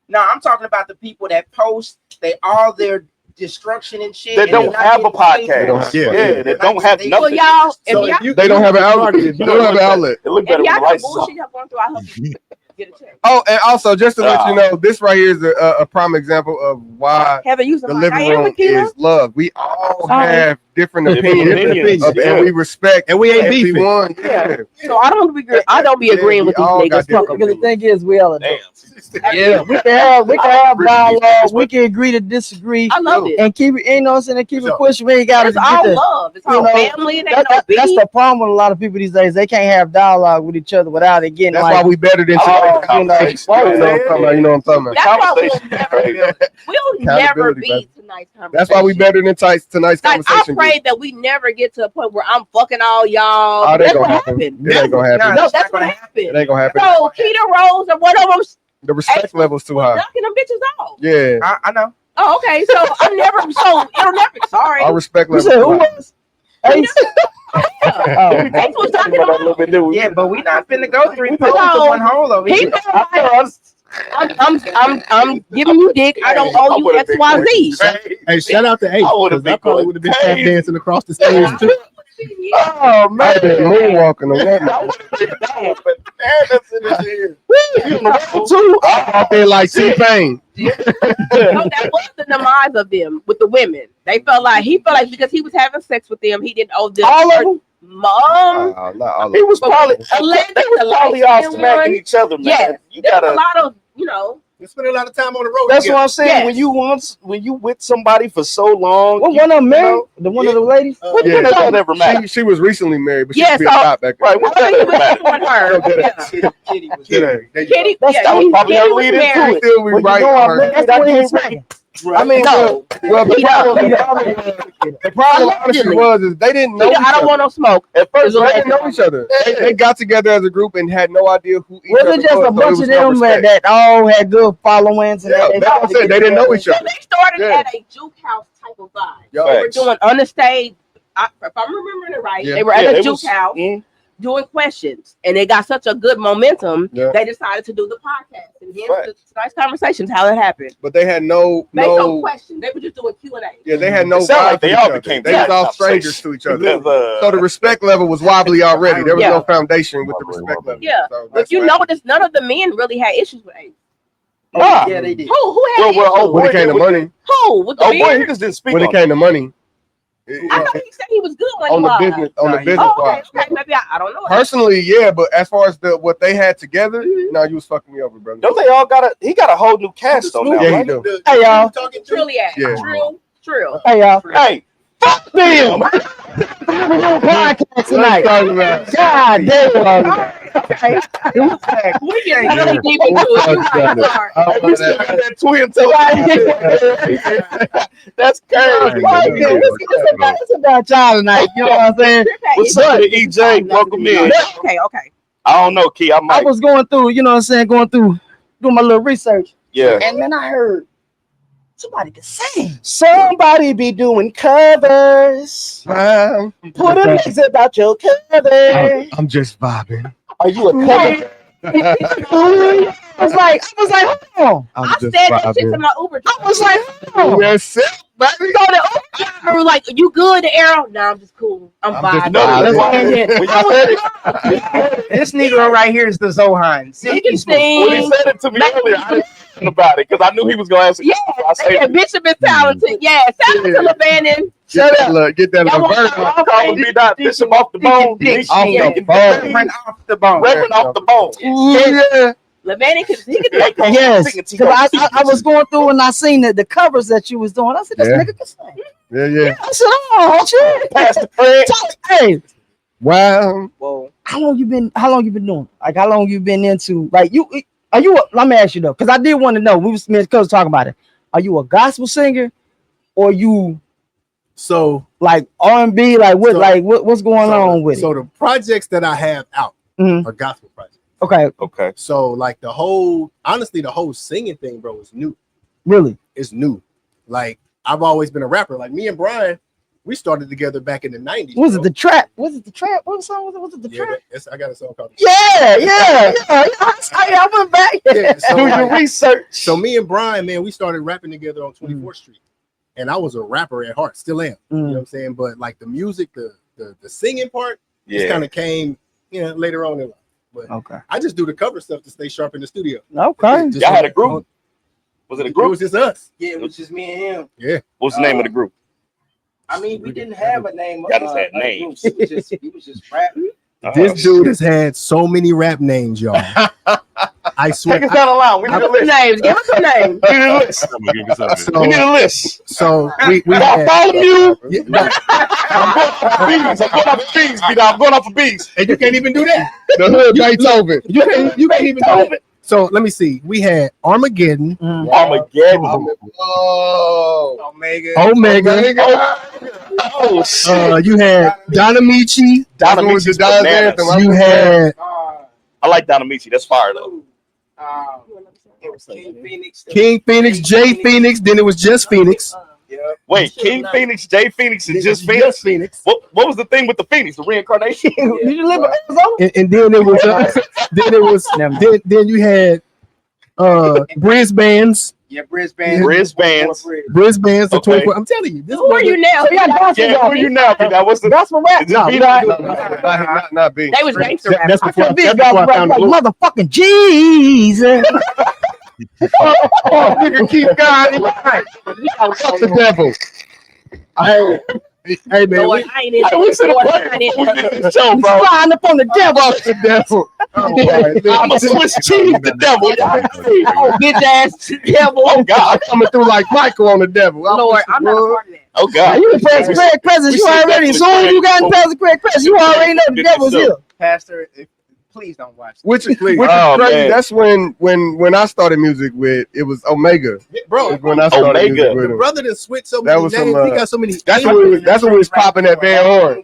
No, I'm talking about the people that post all their destruction and shit. That and don't they're not have a getting paid. podcast. Yeah. That don't have Well, nothing. y'all, So if y'all, They don't have an outlet. They don't have an outlet. It look if better with y'all the got lights bullshit on. y'all going through, I hope you get a check. Oh, and also just to let you know, this right here is a prime example of why Have a use of the my living room is love. We all have different opinions, and we respect. And we ain't beefing. everyone. Yeah. So I don't agree. I don't be agreeing with these niggas. Fuck 'em. Because the thing is, we all Damn. yeah, we can have dialogue. We can agree to disagree. I love it. And keep it, you know what I'm saying, and keep it pushing. We ain't got to It's all love. It's all family. It ain't no that's beef. the problem with a lot of people these days. They can't have dialogue with each other without it getting That's like. why we better than tonight's conversation. You know what I'm talking about. That's why we'll never be tonight's conversation. That's why we better than tonight's Like, I conversation. pray that we never get to a point where I'm fucking all y'all. Oh, that That's ain't what gonna happen. happened. It ain't gonna happen. No, that's what happened. It ain't gonna happen. So Keita Rose or one of them The respect level's too high. knocking them bitches off. Yeah, I know. Oh, okay. So I'm never. So it'll never. Sorry. our respect You level. said who too high. was? Ace? Oh. Ace was knocking them off. Yeah, but we not finna go three So, poles to one hole over He here. felt like I'm giving you dick. I don't owe you X, Y, Z. Hey, shout out to Ace. I would've 'cause I been probably going would have been tap crazy. dancing across the stage too. Oh man, I've been moonwalking on that. I would've been down, but man, that's in his ear. You on the road too? I'm out there like T-Pain. No, that was the demise of them with the women. He felt like because he was having sex with them, he didn't owe them. All of them? Mom, Not all of He was But probably allegedly they was the probably light all skinned smacking one. each other, man. yes, You there's gotta. a lot of We spent a lot of time on the road. That's together. what I'm saying. Yes. When you with somebody for so long, What, you- one of them you married? know, The one of the ladies? What Yeah. does that ever matter? She was recently married, but she Yeah, used to be a so- cop back then. Right? What I does think that he was matter? with her. Yeah. Kitty was Yeah. there. There you go. Kitty, That's yeah, that was he, probably Kitty her was lead into married. it. Still, we Well, you right know on I'm her. married. That's I what he can't was saying. I mean, No. the problem honestly was is they didn't know each I don't other. want no smoke. At They first, didn't know each other. They got together as a group and had no idea who each Was other it just a so bunch was of no them respect. that all had good followings? And Yeah, they that's what I said. They didn't know each So other. they started Yeah. at a juke house type of vibe. Yo, They were Facts. doing understage. If I'm remembering it right, Yeah. they were Yeah, at they a juke was- house mm. doing questions, and they got such a good momentum. Yeah. They decided to do the podcast, and hence Right. the tonight's conversations how it happened. But they had no Based on questions, they were just doing Q&A. Yeah, they had no It sound vibe like they for all each other. became They was bad all conversation. strangers to each other. Because, So the respect level was wobbly already. There was Yeah. no foundation with the respect level. Yeah, So but that's you what notice none of the men really had issues with Ace. Ah. Yeah, they did. Who had Well, issues? oh, when it came to money. Who with the oh boy, he beard? just didn't speak When it on came to money. I thought he said he was good On the money-wise. business, on the Nah, business Oh, okay, wise. okay, maybe I don't know. Personally, yeah, but as far as what they had together, no, you was fucking me over, brother. Don't they all he got a whole new cast on now, Yeah, he right? do. Hey, y'all. Truly ass. Yeah. True. Hey, y'all. Hey, fuck them! Podcast tonight. Talking about. God damn. Okay. We get Yeah. really deep into it. You're right, sorry. Hey, we still got that twin television. That's crazy. Fuck it. It's about y'all tonight. You know what I'm saying? What's up, EJ? Welcome in. Okay. I don't know, Key. I might. I was going through, you know what I'm saying, doing my little research. Yeah. And then I heard somebody can sing. Somebody be doing covers. Put a mix about your covers. I'm just vibing. Are you a cover? I was like, hold on. I said that shit to my Uber driver. I was like, hold on. That's it, baby. So the Uber driver was like, "You good, Arrow?" No, I'm just cool. I'm vibing. This nigga right here is the Zohan. He can When he sing. said it to me earlier, I didn't think about it because I knew he was gonna answer. Yeah, I said, Bishop is talented. Yeah, shout out to LeBannon. Get that look. Get that Y'all look. want to calling me not Bishop off the bone. Reverend off the bone. Reverend off the bone. Yeah. LeBannon can Yes, because I was going through and I seen the covers that you was doing. I said, this nigga can sing. Yeah. I said, oh shit. Pastor Fred. Hey, Wow. Whoa. how long you been doing? Like how long you been into like let me ask you though, because I did want to know. We was talking about it. Are you a gospel singer or you So like R&B? Like what's going on with so it? the projects that I have out are gospel projects. Okay. So like the whole singing thing, bro, is new. Really? It's new. Like I've always been a rapper. Like me and Brian, we started together back in the 90s. Was it the trap? Was it the trap? What song was it? Was it the trap? I got a song called Yeah. I went back. Yeah, so, Do your like, research. So me and Brian, man, we started rapping together on 24th Street. And I was a rapper at heart, still am. You know what I'm saying? But like the music, the singing part, just kind of came, later on in life. But okay. I just do the cover stuff to stay sharp in the studio. Okay. Y'all had a group. Was it a group? It was just us. Yeah, it was just me and him. Yeah. What's the name of the group? I mean, we didn't have a name. Y'all just had names. He was just rapping. This dude has had so many rap names, y'all. I swear. Take us down the line. We need a list. Names. Give us a name. We need a list. We need a list. So we Y'all follow you. Yeah, no. I'm going off of bees, Peter. I'm going off of bees. And you can't even do that. the hood Beethoven. You can't even do that. So let me see. We had Armageddon. Armageddon. Oh. Omega. Oh shit. You had Donamichi. Donamici's bananas. You had I like Donamici. That's fire though. It was King Phoenix. King Phoenix, Jay Phoenix. Then it was just Phoenix. Wait, King Phoenix, Jay Phoenix, and just Phoenix. What was the thing with the Phoenix? The reincarnation? Did you live in Arizona? And then it was then you had Brisbane's. Yeah, Brisbane. Brisbane's. The Okay. 24. I'm telling you, this Who are you now? Yeah, who you now, Peter? What's the Gospel rap. Is it Peter? Not B. They was gangster rap. That's I before could be that's before I found like the book. motherfucking Jesus. Nigga, keep God. Fuck the devil. Hey man, Lord, I ain't in I wish it Lord, was I ain't in the show, bro. Flying up on the devil. Fuck the devil. I'm a Swiss cheese, the devil. Oh, bitch ass devil. Oh God. Coming through like Michael on the devil. Lord, I'm not a part of that. Oh God. You in Pastor Craig presence. You already. As soon as you got in Pastor Craig presence, you already know the devil's here. Pastor, please don't watch that. Which is crazy. man. That's when I started music with it was Omega. bro. When I started Omega. music with The him. brother that switched so That many was names. some, He got so many. That's when we was popping that Van Horn.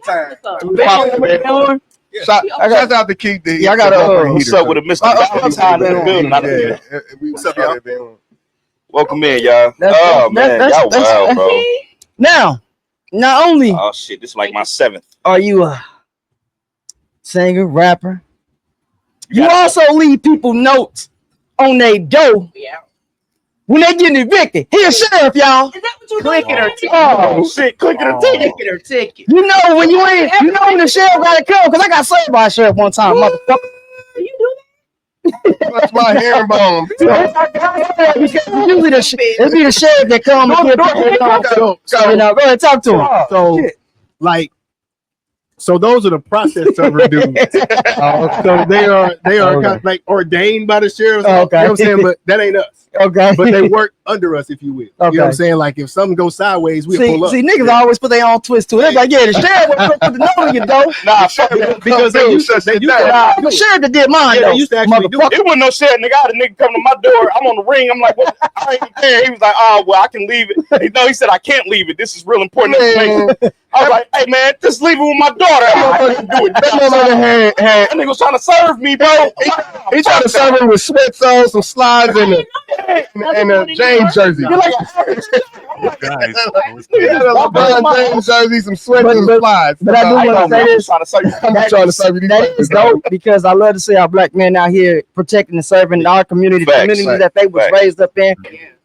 Shout out to Keith. Yeah, I got a What's up with a Mr. Valentine in the building? Yeah, what's up with Van Horn? Welcome in, y'all. That's- Oh man, that's- y'all wild, bro. Now, not only Oh shit, this is like my 7th. are you a singer, rapper, you also leave people notes on their door Yeah. when they getting evicted. Here's sheriff, y'all. Is that what you Click it or doing? Oh shit, click it or take it. Ticket or ticket. You know when you ain't, you know when the sheriff gotta come, because I got served by a sheriff one time, motherfucker. Do you do That's my herringbone. Usually it'll be the sheriff that come and get people. So, go ahead, talk to him. So, like, so those are the process server dudes. So they are kind of like ordained by the sheriff. Okay. You know what I'm saying? But that ain't us. Okay. but they work under us, if you will. You know what I'm saying? Like if something goes sideways, we pull up. See, niggas always put their own twist to it. They're like, yeah, the sheriff will put the note on your door. Nah, sheriff, because they used to the sheriff that did mine though. They used to actually do it. It wasn't no sheriff, nigga. I had a nigga come to my door. I'm on the ring. I'm like, well, I ain't there. He was like, oh, well, I can leave it. He said I can't leave it. This is real important information. I was like, hey man, just leave it with my daughter. I can do it. That nigga was trying to serve me, bro. He tried to serve me with sweats on, some slides, and a James jersey. Guys, LeBron James jersey, some sweats and slides. But I do want to say this. I'm trying to serve you. That is dope because I love to see our black men out here protecting and serving our community, the community that they was raised up in.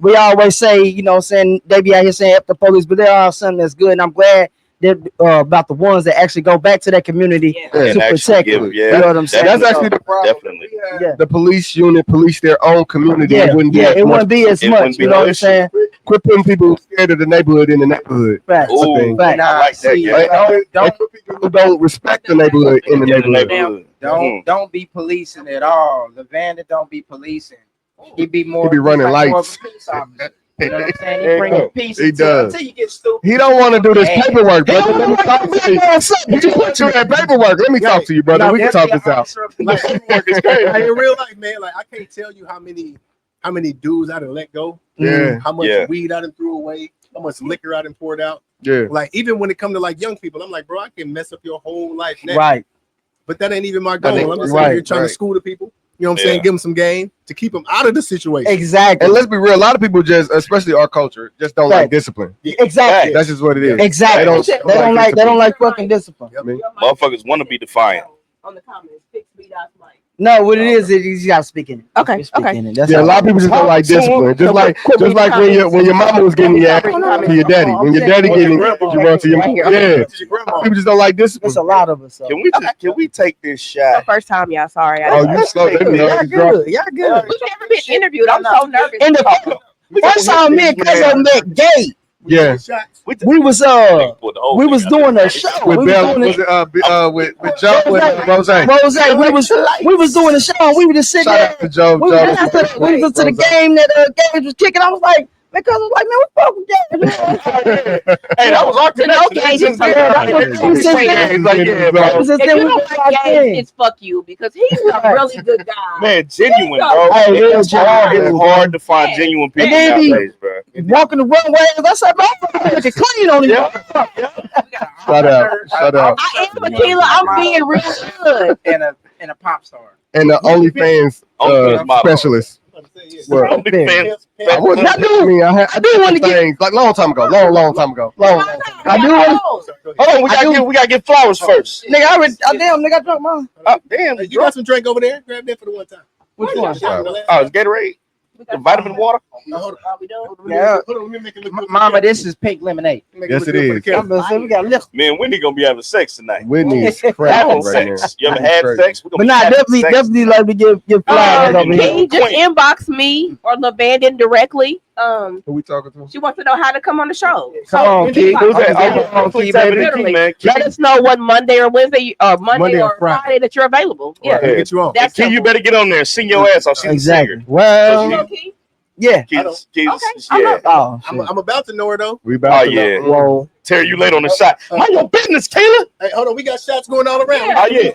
We always say, you know, saying they be out here saying F the police, but there are something that's good, and I'm glad that about the ones that actually go back to that community to protect it. You know what I'm saying? That's actually the problem. Definitely. The police unit police their own community. Yeah, it wouldn't be as much. You know what I'm saying? Quit putting people scared of the neighborhood in the neighborhood. Facts. Ooh, I like that. Don't put people who don't respect the neighborhood in the neighborhood. Don't be policing at all. Levander don't be policing. He be running lights. You know what I'm saying? He bring peace until you get stupid. He don't want to do this paperwork, brother. Let me talk to you. You put you that paperwork. Let me talk to you, brother. We can talk this out. Like, in real life, man, like I can't tell you how many dudes I done let go. Yeah. How much weed I done threw away. How much liquor I done poured out. Yeah. Like even when it come to like young people, I'm like, bro, I can mess up your whole life now. Right. But that ain't even my goal. I'm just here trying to school the people. You know what I'm saying? Give them some game to keep them out of the situation. Exactly. And let's be real. A lot of people just, especially our culture, just don't like discipline. Exactly. That's just what it is. Exactly. They don't like fucking discipline. Motherfuckers want to be defiant. On the comments, fix beat out like. No, what it is you gotta speak in it. Okay. A lot of people just don't like discipline. Just like when your mama was getting your ass to your daddy. When your daddy getting you run to your mom. Yeah. People just don't like discipline. It's a lot of us. Can we take this shot? First time, y'all. Sorry. You slow. Y'all good. We've never been interviewed. I'm so nervous. In the first time me and Cuzzo met Gay. Yeah. We was doing a show with Joe with Rose. We was doing a show and we were just sitting there. We was to the game that Gage was kicking. I was like, man, Cuz was like, man, what fuck with Gage? Hey, that was our connection. It's fuck you because he's a really good guy. Man, genuine, bro. It's hard to find genuine people nowadays, bro. Walking the runways, I said, man, I'm looking clean on him. Shut up. I am Tequila. I'm being real good. And a pop star. And the OnlyFans specialist. I do want to get like long time ago. I do want to. Hold on, we gotta get flowers first. Nigga, I drunk mine. Damn, you got some drink over there? Grab that for the one time. Which one? Oh, it's Gatorade. The vitamin water. Yeah. Mama, this is pink lemonade. Yes, it is. We got lift. Me and Whitney gonna be having sex tonight. Whitney is crazy right now. You ever had sex? But not definitely like to give flowers over Can here. you just inbox me or Levander directly? Who we talking to? She wants to know how to come on the show. Come on, Key. Let us know what Monday or Wednesday or Monday or Friday that you're available. Yeah, get you on. That's Key, you better get on there. Sing your ass off. She's Exactly. Well, yeah. I'm about to know her though. We about to yeah. know. Terry, you late on the shot. Mind your business, Kayla. Hey, hold on. We got shots going all around. Yeah.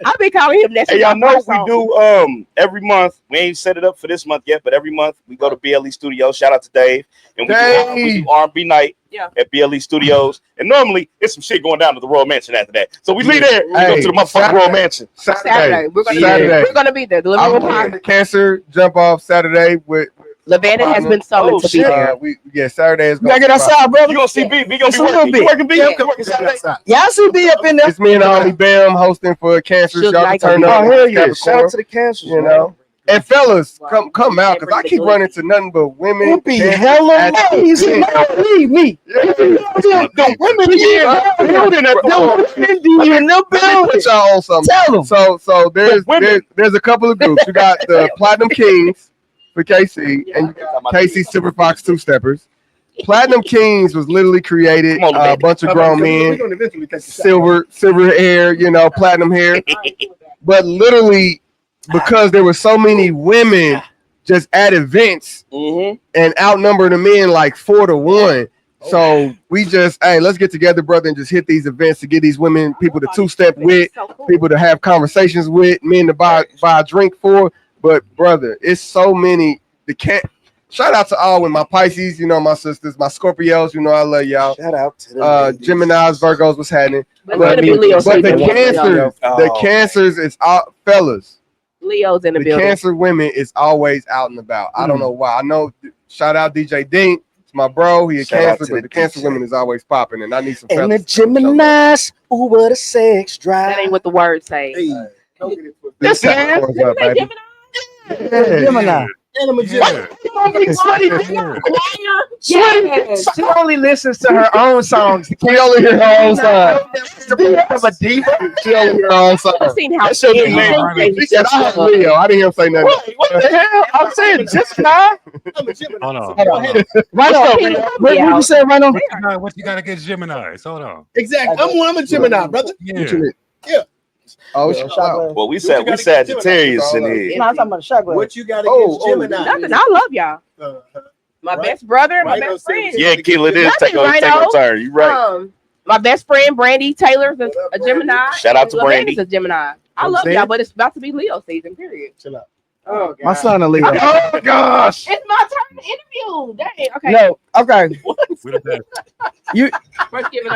I've been calling him that. Hey, y'all know we do every month. We ain't set it up for this month yet, but every month we go to BLE Studios. Shout out to Dave. And we do R&B night at BLE Studios. And normally it's some shit going down to the Royal Mansion after that. So we leave there. We go to the motherfucking Royal Mansion. Saturday. We're gonna be there. Cancer jump off Saturday with. Levander has been summoned to be there. Saturday is. We gotta get outside, brother. You gonna see B? B gonna be working. You working B? Y'all see B up in there. It's me and Holly Bam hosting for Cancer. Y'all can turn up. Oh hell yeah! Shout out to the Cancer. You know. And fellas, come out because I keep running to nothing but women. It be hella ladies. Leave me. The women in the building. Put y'all on something. Tell them. So there's a couple of groups. You got the Platinum Kings for KC and you got KC Silver Fox Two Steppers. Platinum Kings was literally created a bunch of grown men, silver hair, platinum hair, but literally because there were so many women just at events and outnumber the men like 4-1. So we just, hey, let's get together, brother, and just hit these events to get these women, people to two-step with, people to have conversations with, men to buy a drink for. But brother, it's so many. Shout out to all with my Pisces, you know, my sisters, my Scorpios, you know, I love y'all. Shout out to Geminis, Virgos, what's happening? But But the cancers is all fellas. Leo's in the building. Cancer women is always out and about. I don't know why. I know. Shout out DJ Dink. It's my bro. He a cancer, but the cancer women is always popping, and I need some. And the Geminis, ooh, what a sex drive. That ain't what the words say. This Gemini. She only listens to her own songs. She only hear her own songs. Of a diva. She only hear her own songs. I've seen how He said, I have Leo. I didn't hear him say nothing. Wait, what the hell? I'm saying Gemini. Hold on. Right on. What you say, right on? What you got against Gemini? Hold on. Exactly. I'm a Gemini, brother. Yeah. Oh, well, we Sagittarius in here. No, I'm talking about chocolate. What you got against Gemini? Nothing. I love y'all. My best brother, my best friend. Yeah, Keela, it is. Take a turn. You right. My best friend, Brandy Taylor's a Gemini. Shout out to Brandy. Is a Gemini. I love y'all, but it's about to be Leo season, period. Chill out. Oh, God. My son a Leo. Oh, gosh. It's my turn to interview. Dang. Okay. No, okay. You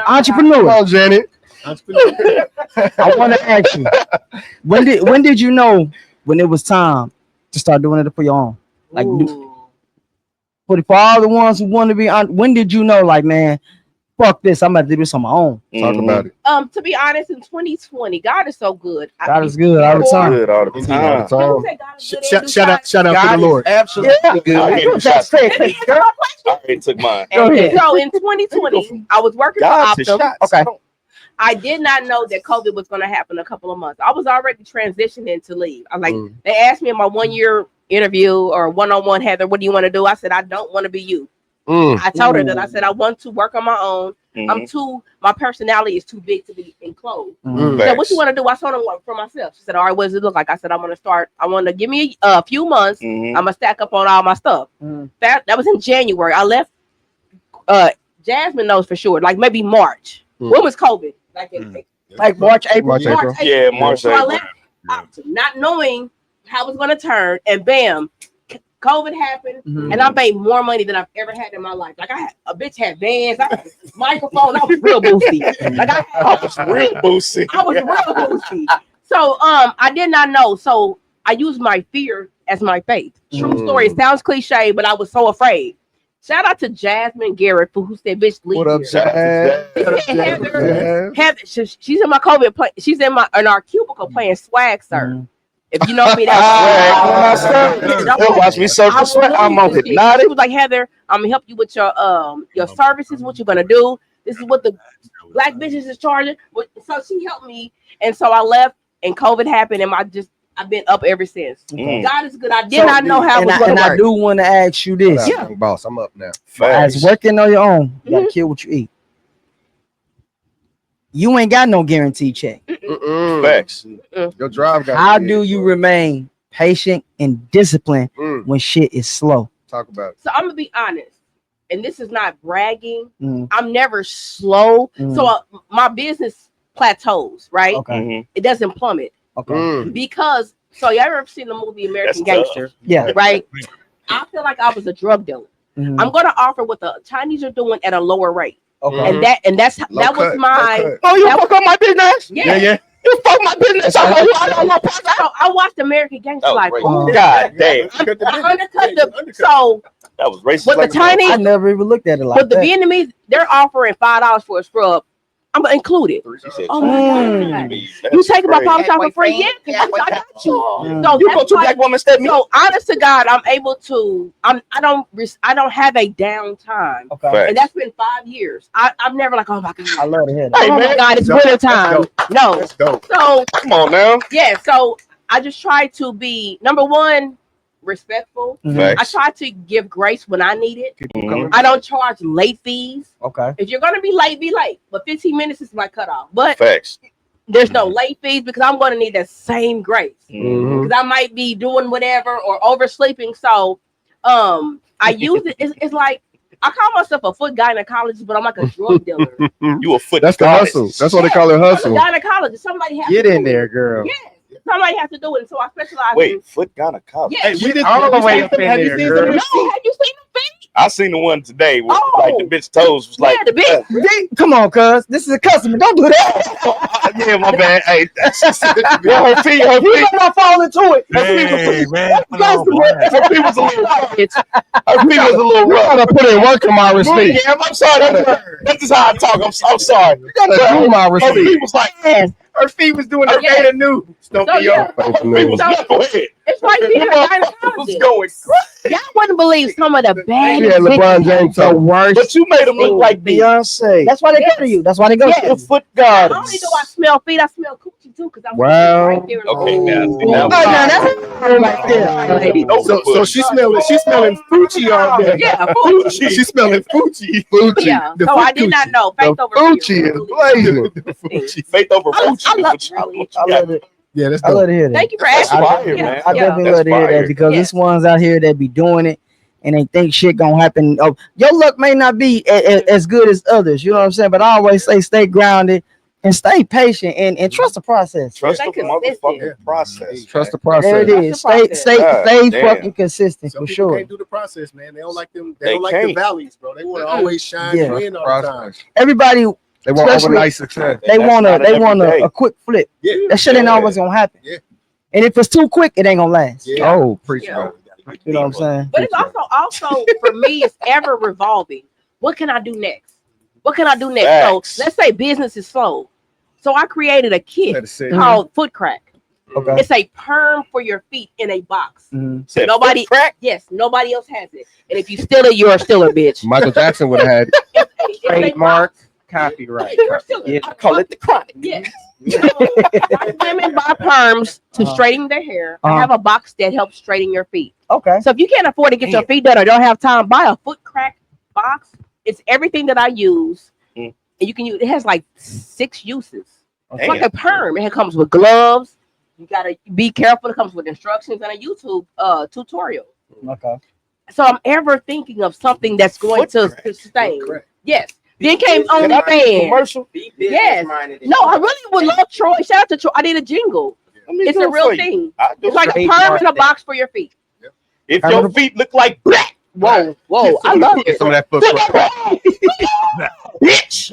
entrepreneur. Come on, Janet. I want to ask you, when did you know when it was time to start doing it for your own? Like, for all the ones who want to be on, when did you know, like, man, fuck this, I'm about to do this on my own? Talk about it. To be honest, in 2020, God is so good. God is good all the time. Good all the time. Shout out to the Lord. Absolutely good. I already took mine. So in 2020, I was working for Optum. Okay. I did not know that COVID was going to happen a couple of months. I was already transitioning to leave. I'm like, they asked me in my 1-year interview or one-on-one, Heather, what do you want to do? I said, I don't want to be you. I told her that. I said, I want to work on my own. My personality is too big to be enclosed. So what you want to do? I told her for myself. She said, all right, what does it look like? I said, I want to give me a few months. I'm going to stack up on all my stuff. That was in January. I left. Jasmine knows for sure, like maybe March. When was COVID? Like March, April. Yeah, March, so April. I left not knowing how it was going to turn, and bam, COVID happened, and I made more money than I've ever had in my life. Like a bitch had vans, I had a microphone, I was real boosty. I was real boosty. So I did not know. So I used my fear as my faith. True story. It sounds cliche, but I was so afraid. Shout out to Jasmine Garrett who said, "Bitch, leave." What up, Heather, she's in my COVID play. She's in our cubicle playing Swag Sir. If you know me, that's watch me circle sweat. I'm on it. She was like, Heather, I'm gonna help you with your services. What you're gonna do? This is what the black bitches is charging. So she helped me, and so I left, and COVID happened, and I've been up ever since. God is good. I did not know how it was going to work. I do want to ask you this. Boss, I'm up now. As working on your own, you gotta kill what you eat. You ain't got no guaranteed check. Facts. Your drive got. How do you remain patient and disciplined when shit is slow? Talk about it. So I'm gonna be honest, and this is not bragging. I'm never slow. So my business plateaus, right? Okay. It doesn't plummet. Okay. Because y'all ever seen the movie American Gangster? Yeah. Right. I feel like I was a drug dealer. I'm going to offer what the Chinese are doing at a lower rate. Okay. And that was my. Oh, you fuck up my business? Yeah. You fuck my business. So I watched American Gangster like, God damn. So that was racist. With the Chinese, I never even looked at it like that. But the Vietnamese, they're offering $5 for a scrub. I'm gonna include it. Oh my God. You taking my problem shop for free? Yeah, I got you. So you go to black woman step. So honest to God, I'm able to. I don't have a downtime. Okay. And that's been 5 years. I'm never like, oh my God. I love to hear that. Oh my God, it's winter time. No. So come on now. Yeah. So I just try to be number one, respectful. I try to give grace when I need it. I don't charge late fees. Okay. If you're gonna be late, be late. But 15 minutes is my cutoff. But facts. There's no late fees because I'm going to need that same grace because I might be doing whatever or oversleeping. So, I use it. It's like I call myself a foot gynecologist, but I'm like a drug dealer. You a foot? That's the goddess. hustle. That's what they call it, hustle. I'm a gynecologist. Somebody has Get to in do there, it. girl. Yes, somebody has to do it. And so I specialize. Wait, foot gynecologist. Yes. We did all the way up in there, girl. No, have you seen the feet? I seen the one today where like the bitch toes was like, the bitch. Come on, cuz. This is a customer. Don't do that. yeah, my bad. Hey, Well, her feet. You better not fall into it. Hey, man. her feet was a little rough. Her feet was a little You rough. gotta put in work on my receipt. Yeah, I'm sorry. That's just how I talk. I'm sorry. You gotta do my Her receipt. feet was like, Her feet was doing the data new. Don't So, be yeah. her feet was go ahead. It's like being a Was gynecologist. going crazy. Y'all wouldn't believe some of the bad. Yeah, LeBron James. The worst. But you made him look like Beyonce. That's why they go to you. That's why they go Yes. to The you. foot Not goddess. only do I smell feet, I smell coochie too because I'm Wow. right there. Okay, now Oh, now that's right there. So she's smelling Fucci all day. Yeah, She's smelling Fucci. yeah. The So I foot did not coochie. know. Faith over Fucci is blazing. Faith over I Fucci. love What you- really. what you I got? love it. Yeah, that's I love dope. to hear that. Thank you for That's asking. fire, Yeah, man. I yeah. definitely That's love to hear fire. that because Yes. there's ones out here that be doing it and they think shit gonna happen. Oh, your luck may not be as good as others, you know what I'm saying? But I always say stay grounded and stay patient and trust the process. Trust Stay the consistent. motherfucking process. Trust the There it process. is. Trust the Stay process. stay God fucking damn. consistent Some for people sure. can't do the process, man. They don't like them. They They don't like the can't. valleys, bro. They want to always shine Yeah. and win all the time. Everybody They want Especially- overnight success. they That's want not an everyday. a quick flip. Yeah. That shit ain't Yeah. always gonna happen. Yeah. And if it's too quick, it ain't gonna last. Yeah. Oh, preach, Yeah. bro. You know what I'm saying? But it's also for me, it's ever revolving. What can I do next? What can I do next? Facts. So let's say business is slow. So I created a kit Better say it. called Foot Crack. Okay. It's a perm for your feet in a box. Mhm. Said Nobody, foot crack. yes, nobody else has it. And if you steal it, you're still a bitch. Michael Jackson would have had it. It's a Trademark, box. copyright. You're still Yeah. I call it the chronic. Yes. White women buy perms to straighten their hair. I have a box that helps straighten your feet. Okay. So if you can't afford to get your feet done or don't have time, buy a Foot Crack box. It's everything that I use. Mm. And you can use it has like 6 uses. It's Damn. like a perm. It comes with gloves. You gotta be careful. It comes with instructions and a YouTube tutorial. Okay. So I'm ever thinking of something that's going Foot to crack. sustain. Correct. Yes. Then came Can I make a OnlyFans. commercial? Yes. No, I really would love Troy. Shout out to Troy. I need a jingle. Let me It's do a it real for you. thing. I do It's like a Trademark perm in a that. box for your feet. If your feet look like black, Whoa, whoa. I love it. Some of that foot crack. bitch.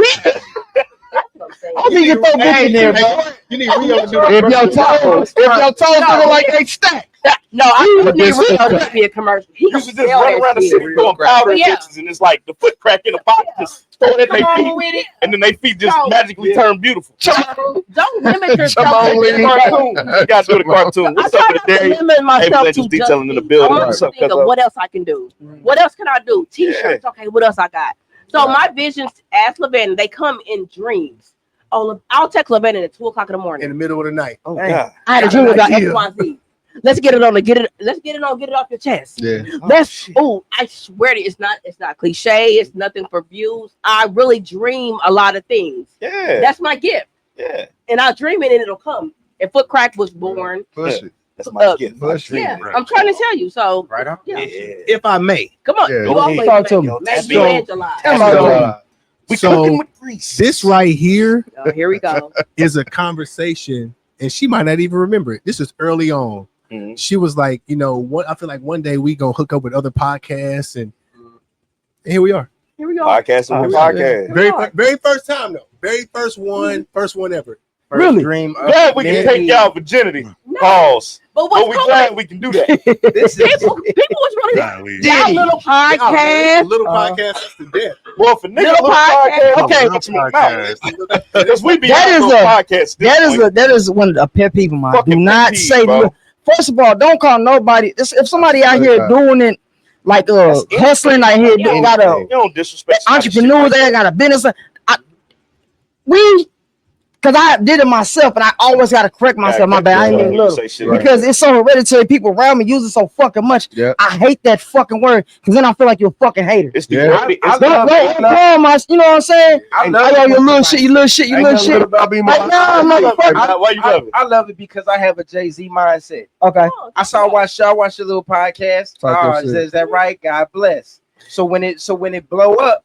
I think you throw bitch in there, bro. You need Rio to do If that. your toes looking like they stack. No, I But need this- Rio to be a commercial. He You gonna should just sell run that around the shit. city throwing powder at Yeah. bitches, and it's like the foot crack in a box, just throwing at Come their on feet, with it. and then their feet just No. magically turn beautiful. Don't limit yourself. Come on, to Lee. Cartoon. You guys do the cartoon. I What's try up with not the to Darius? limit myself Hey, to Legends detailing in the just building. I want What's to up, think cuz? of what else I can do. What else can I do? T-shirts. Okay, what else I got? So my visions, ask Levin, they come in dreams. Oh, I'll text Levin at 2:00 in the morning. In the middle of the night. Oh, Hey. God. I had a Got dream an about idea. XYZ. Let's get it on. Get it off your chest. Yeah. Let's. Oh, I swear to you, it's not cliche. It's nothing for views. I really dream a lot of things. Yeah. That's my gift, Yeah. and I'll dream it, and it'll come. And Foot Crack was born. Push it. That's my gift. Push it. Yeah, I'm trying to tell you. So Right on. yeah, If I may. come on. Yeah. You always Talk to me. make So- you Angela. We So, cooking with grease. This right here Oh, here we go. is a conversation, and she might not even remember it. This is early on. Mhm. She was like, I feel like one day we gonna hook up with other podcasts, and here we are. Here we go. Podcasting with podcast. Very first time though. Very first one ever. First Really? dream of Glad we can many. take y'all virginity. No. Pause. But But what's we cool? glad we can do that. This is People was really Golly. that little podcast. Little podcast is to death. Well, for niggas, Little little podcast, podcast. okay, Little podcast. because we be That on is little a- podcast. That is one of the pet people, man. Fucking Do not pet peeve, say. bro. First of all, don't call nobody. If somebody out here doing it, like hustling, like here, Yeah. got a You don't disrespect somebody's entrepreneur, shit they like got a business. We because I did it myself, and I always got to correct myself. My bad, I ain't even little. Because it's so hereditary. People around me use it so fucking much. Yeah. I hate that fucking word because then I feel like you're a fucking hater. It's you know what I'm saying? I love your little shit, you little shit, you little shit. About me, Like, nah, motherfucker. Why you love it? I love it because I have a Jay-Z mindset. Okay. I watched your little podcast. Is that right? God bless. So when it blow up,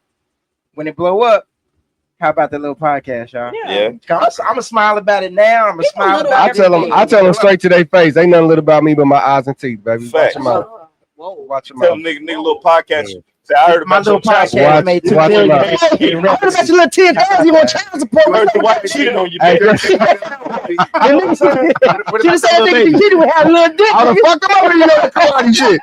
how about the little podcast, y'all? Yeah. I'm gonna smile about it now. I'm gonna smile about it. I tell them straight to their face. Ain't nothing little about me but my eyes and teeth, baby. Facts. Watch your mouth. Watch your Tell mouth. them nigga little podcast. Say, I heard My about little your child podcast support. made $2 watch billion. your I heard about your little 10,000 you want child support. I heard the wife cheated on you. Hey, Nigga. Should have said they cheated with having a little dick. I would have fucked him up if you know that karate shit.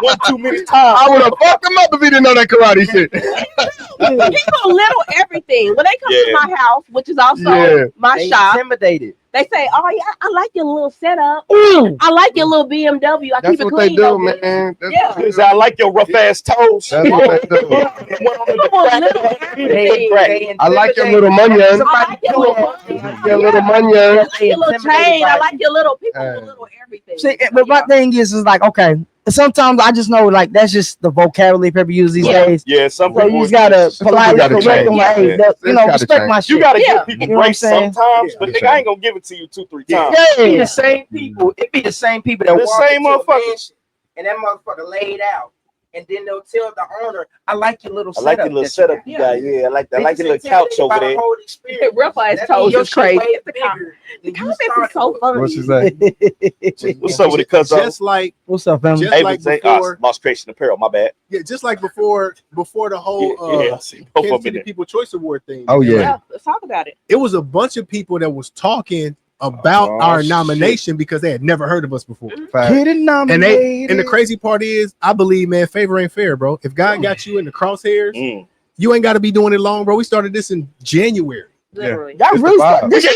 1 too many times. I would have fucked him up if he didn't know that karate shit. People little everything. When they come to my house, which is also my They shop, intimidated. they say, "Oh yeah, I like your little setup. Ooh. I like your little BMW. I That's keep it what they clean." do, though, man. That's Yeah. what they Say, I like your rough ass toes. That's what they do. I like your little munion. I like your little Your little munion. I like your little chain. I like your little people, little everything. See, but my thing is like, okay, sometimes I just know like that's just the vocabulary people use these days. Yeah, some So people you just gotta politely gotta correct them, change. like, hey, Yeah. you know, Gotta respect change. my shit. You gotta Yeah. give people You know what I'm grace saying? sometimes, but nigga, I ain't gonna give it to you 2-3 times. It be the same people. It be the same people that The walk same into a motherfuckers. mansion and that motherfucker laid out, and then they'll tell the owner, "I like your little I like setup. your little that setup you you got." got. Yeah, I like that. I They like your just little couch intimidated by over the there. whole experience. Rough ass That toes means your is crazy. shit way It's the bigger The than you comments started is so with. funny. What she say? What's up with it, cuz? Just like What's up, family? just Hey, like say, before, Lost Creation Apparel. My bad. just like before the whole Yeah, I see both Kansas of them in City there. People Choice Award thing. Oh, yeah. Yeah, let's talk about it. It was a bunch of people that was talking about Oh, our shit. nomination because they had never heard of us before. Fact. Get it nominated. And the crazy part is, I believe, man, favor ain't fair, bro. If God got you in the crosshairs, Mm. you ain't got to be doing it long, bro. We started this in January. Literally. Y'all It's the really vibe. this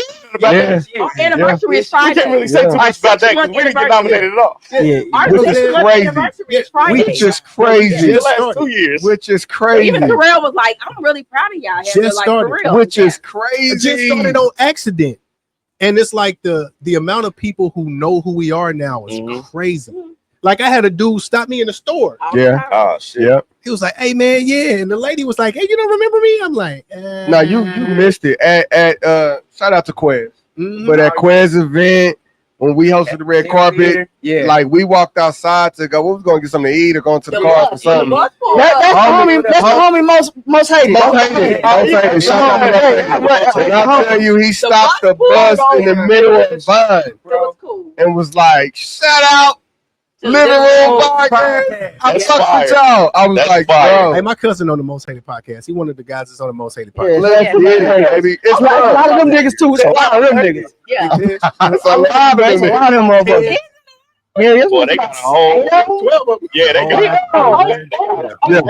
Our anniversary is We Friday. can't really say too much about that because we didn't get nominated at all. yeah. Our Which is 6th crazy. anniversary is Yeah, Friday. Which is crazy. The last 2 years. Which is crazy. Even Terrell was like, "I'm really proud of y'all." Having, Just like, started. for real. Which is It crazy. just started on accident. And it's like the amount of people who know who we are now is Mhm. crazy. Like I had a dude stop me in the store. All the Yeah. time. Oh shit. Yep. He was like, "Hey man, yeah," and the lady was like, "Hey, you don't remember me?" I'm like, No, you missed it. At shout out to Quez. But at Quez event, when we hosted the red carpet, Yeah. like we walked outside to go, we was gonna get something to eat or going to the The car bus, for the something. bus pulled That's up. the homie. That's the homie most hated. Most hated. Most hated. Shout out to Most hated. And I tell you, he stopped the bus in the middle of Vine It was cool. and was like, "Shout out, Living Room Podcast." I That's fucked fire. with y'all. I was That's like, fire. bro, Hey, my cousin on the Most Hated podcast. He one of the guys that's on the Most Hated Yeah, podcast. let's yeah. get it, baby. It's A lot of them niggas too. It's a lot of them niggas. Yeah. It's a lot of It's a them. lot of them motherfuckers. Yeah, this Boy, was they got a like whole. 12 of them. Yeah, they got Yeah.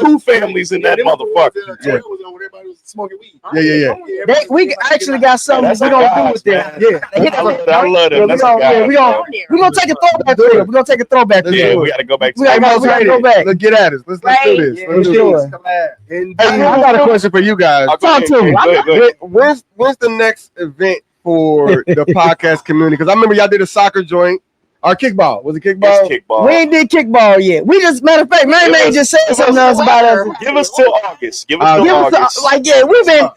2 families in that them was, motherfucker. 12 was on where everybody was smoking weed. Yeah. we actually got something That's we the gonna do guys, with them. man. Yeah. I love them. Yeah, That's the guys. we gonna take a throwback to it. We're gonna take a throwback to Yeah, it. we gotta go back to We Hey, gotta that. Most Hated. go back. Let's get at us. Let's do this. Yeah, Let's do sure. this. And Hey, I got a question for you guys. Talk to me. Go ahead. When's the next event for the podcast community? Because I remember y'all did a soccer joint. Or kickball. Was it kickball? It's kickball. We ain't did kickball yet. We just matter of fact, man just said something else about us. Give us till August. Give us till Give us August. like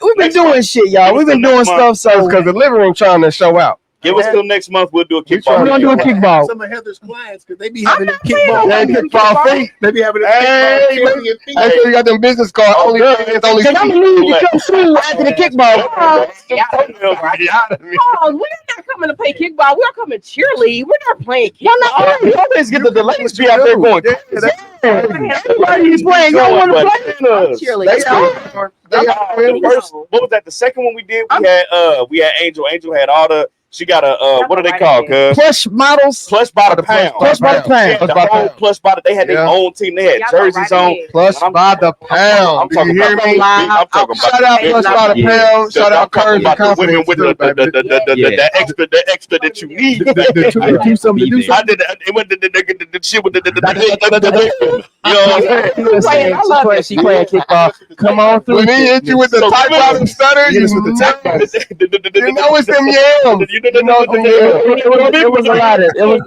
we've been doing shit, y'all. We've been doing stuff. So Because the living room trying to show out. Give us till next month. We'll do a kickball. we're gonna do a kickball. some of Heather's clients, because they be having them kickball. Yeah, kickball feet. They be having them Hey, kickball champion feet. I think you got them business cards. Only fans, only Cause I'm gonna need you to come through after the kickball. Oh, we're not coming to play kickball. We're coming cheerlead. We're not playing kickball. You always get the ladies be out there going. Everybody's playing. Y'all want to play? Cheerlead. What was that? The second one we did, we had Angel. Angel had all the. She got a what are they called? Cuz Plush models. Plush by the pound. Plush by the She pound. had the whole plush by the. They had their own team. They had jerseys on. Plus by the pound. I'm Do talking you hear about. me? I'm talking about. Shout out Plus by the pound. Shout out Courage and the women Confidence. with the extra that you need. The two something to do I did it went the shit with the You know what I'm saying? She playing kickball. Come on through. When he hit you with the So type out and stutter, you Hit us with the type know, out. you know it's them yams. You know it's them yams. It was a lot of. It was.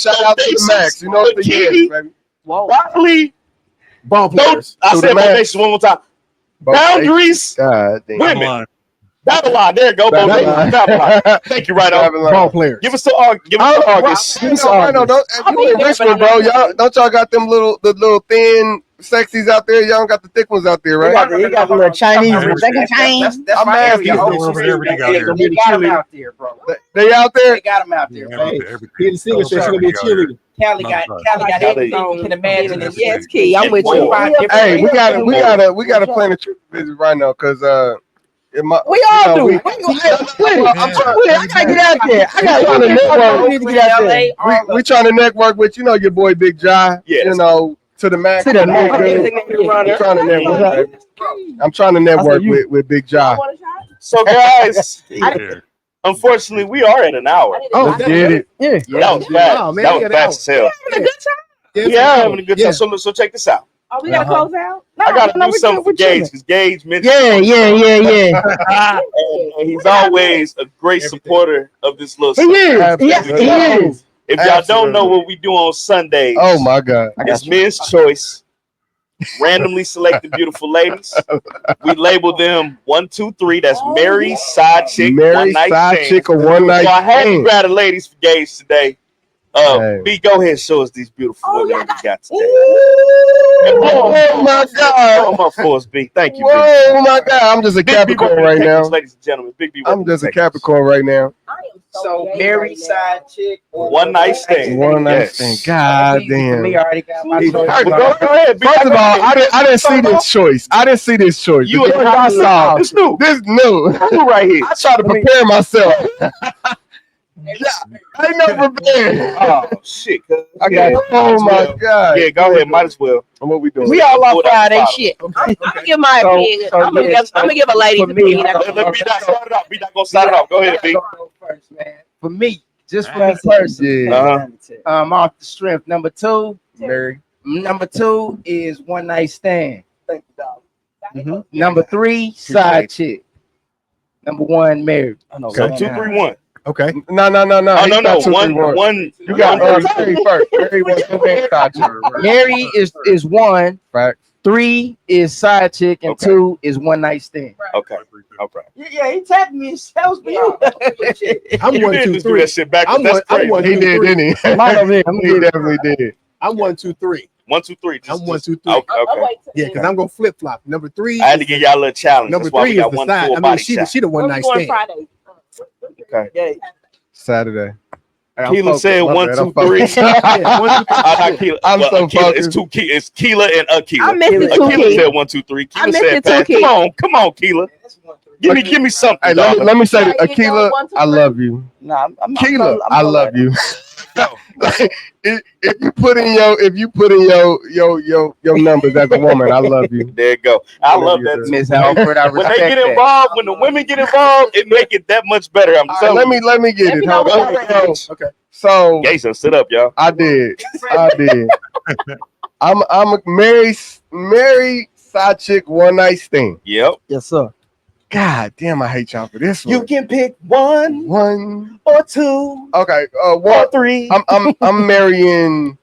Shout out to the Max. You know it's the yams, baby. Broccoli. Ball Don't, players. I To the said max. foundations one more time. Boundaries. God damn. Women. Babylon. There you go. Babylon. Babylon. Thank you, right on. Ball players. Give us the August. You in Richmond, bro. Y'all don't y'all got them the little thin sexies out there? Y'all don't got the thick ones out there, He right? got the little Chinese. That's I'm my asking. area. Everything out here. They got them out there, bro. They out there? They got them out there, bro. He the singer said she's gonna be a cheerleader. Cali got everything you can imagine. And Yes, Key. I'm with you. Hey, we gotta plan a trip visit right now, cause We all do. I gotta get out there. I gotta run a network. We need to get out there. we trying to network with your boy Big Jai. Yes. You know, to the max. To the max. I'm trying to network. I'm trying to network with Big Jai. So, guys, unfortunately, we are at an hour. Let's get it. Yeah. That was fast. Oh, man, That we was got an fast as hell. Yeah, Having a good time. So check this out. Oh, we gotta close out. I gotta do something for Gage because Gage mentioned. Yeah. And he's always a great supporter of this little. He is. Yes, he is. If y'all don't know what we do on Sundays, Oh my God. it's Men's Choice. Randomly selected beautiful ladies. We label them 1, 2, 3. That's Mary, side chick, Mary, one night side stand. chick, or one night So I had to stand. grab the ladies for Gage today. Hey. B, go ahead and show us these beautiful women we got today. Oh my God. Throw them up for us, B. Thank you, B. Oh my God. I'm just a Big B, Capricorn right now. ladies and gentlemen. Big B, I'm just a Capricorn right now. So Mary side chick. One night stand. One night Yes. stand. God damn. Me already got my Hey, choice. Go ahead, B. First of all, I didn't see this choice. I didn't see this choice. You The choice I saw. It's new. This new. New right here. I tried to prepare myself. I ain't never prepared. Oh shit! I got. Oh my God. Yeah, go ahead. Might as well. And what we doing? We all on Friday Bottom. shit. I'm gonna give my opinion. I'm gonna give a lady's for me, opinion. Let B not start it off. B not gonna start it off. Go ahead, B. Go first, man. For me, just for me personally, Yeah. off the strength. Number two Mary. is one night stand. Thank you, dog. Number 3, side chick. Number 1, married. Okay. 2, 3, 1. Okay. No. Oh no, no. He got 2, 3, 1. One. You got Mary first. Mary was the side chick. Mary is 1, Facts. 3 is side chick, and Okay. 2 is one night stand. Okay. Okay. Yeah, he tapped me. That was for you. I'm You 1, did 2, just do 3. that shit backwards. I'm That's one- I'm crazy. one- He did, didn't he? He definitely did. I'm 1, 2, 3. 1, 2, 3. I'm 1, 2, 3. Okay. Yeah, because I'm gonna flip flop. Number 3. I had to give y'all a little challenge. Number That's why 3 we is got the one side. full I mean, body she shot. the one night Going stand. Friday. Okay. Yeah. Saturday. Keela said 1, 2, 3. Yeah, 1, 2, 3. Not Keela. I'm Well, so Keela, it's focused. two Keela. It's Keela and Akila. I missed it too, Akila Keela. said 1, 2, 3. I Keela missed said it too, pass. Keela. Come on, Keela. Give me something. Hey, dog. let me say, There you go, Akila, 1, 2, I 3. love you. Nah, I'm Keela, I love you. No. Like, if you put in your numbers as a woman, I love you. There you go. I love that too. Miss Alfred, I When respect they get that. involved, when the women get involved, it make it that much better. I'm All right, telling you. let me get Let it. me know Hold what on. y'all So, so Jason, sit up, y'all. I did. I'm a married side chick one night stand. Yep. Yes, sir. God damn, I hate y'all for this one. You can pick 1 One. or 2 Okay. or One. 3. I'm marrying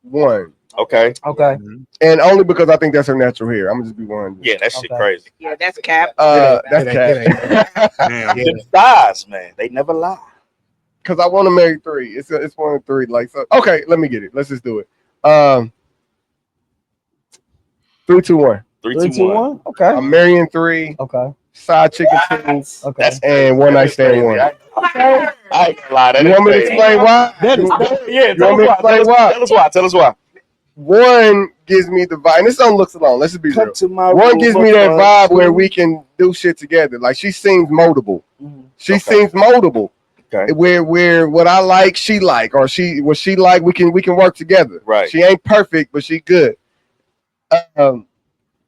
one, Okay. Okay. and only because I think that's her natural hair. I'm gonna just be one. Yeah, that shit Okay. crazy. Yeah, that's cap. That's It cat. Damn. Them thighs, man, they never lie. Because I want to marry 3. It's 1 and 3. Like so. Okay, let me get it. Let's just do it. 3, 2, 1. 3, 3, 2, 2, 1. 1. Okay. I'm marrying 3. Okay. Side chicken 2. Okay. That's And one night stand crazy. 1. Okay. I ain't gonna lie. That You want me to is crazy. explain why? Yeah, You tell want me to us why. explain why? Tell us why. Tell us why. One gives me the vibe. And this on looks alone. Let's just be real. to my One room gives of me that fun. vibe where we can do shit together. Like she seems moldable. She Okay. seems moldable. Okay. Where what I like, she like, or what she like, we can work together. Right. She ain't perfect, but she good.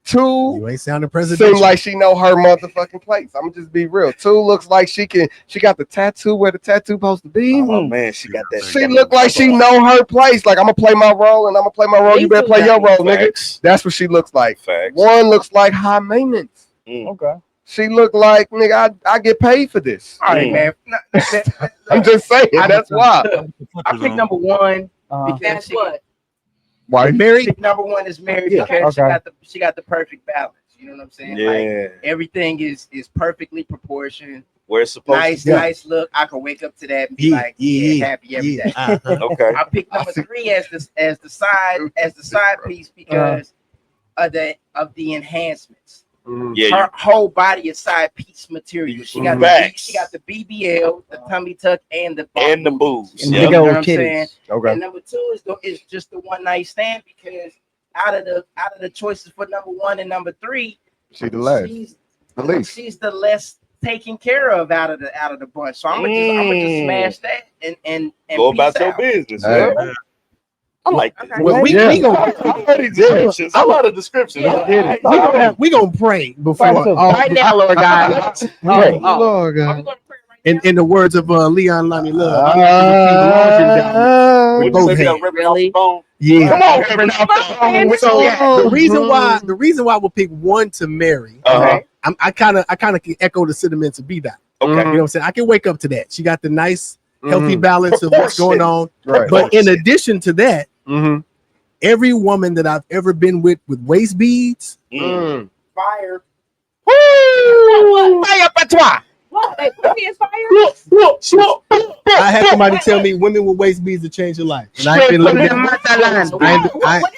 Two You ain't sounding presidential. seems like she know her motherfucking place. I'm gonna just be real. Two looks like she got the tattoo where the tattoo supposed to be. Oh man, she got that. She look like she know her place. Like I'm gonna play my role and I'm gonna play my role. Me You better too, play your role, Facts. nigga. That's what she looks like. Facts. One looks like high maintenance. Okay. She look like nigga. I get paid for this. All right, man. I'm just saying. That's why. I picked number one because That's what. Why married? Number one is married Yeah, because okay. she got the perfect balance. You know what I'm saying? Yeah. Like everything is perfectly proportioned. Where it's supposed Nice, to be. nice look. I can wake up to that and be happy every day. Okay. I picked number three as the side piece because of the enhancements. Yeah. Her whole body is side piece material. She got the BBL, the tummy tuck, and the boobs. And Yeah. big You know old what I'm kitties. saying? Okay. And number two is just the one night stand because out of the choices for number one and number three, She the last. The least. she's the less taken care of out of the bunch. So I'm gonna just smash that and Go peace about your out. business. Hey. Yeah. I like this. Well, we gonna descriptions. I love the descriptions. we gonna pray before Right now, Lord God. Pray. Lord God. In the words of Leon Lonnie Love, with both hands. Really? Yeah. Come on, Reverend. So the reason why we'll pick one to marry, I kind of can echo the sentiments of B-Dot. Okay. You know what I'm saying? I can wake up to that. She got the nice, healthy balance of what's going on. Right. But in addition to that, every woman that I've ever been with waist beads, Fire. Fire patois. What? They pussy is fire? I had somebody tell me women with waist beads to change your life. And I've been looking at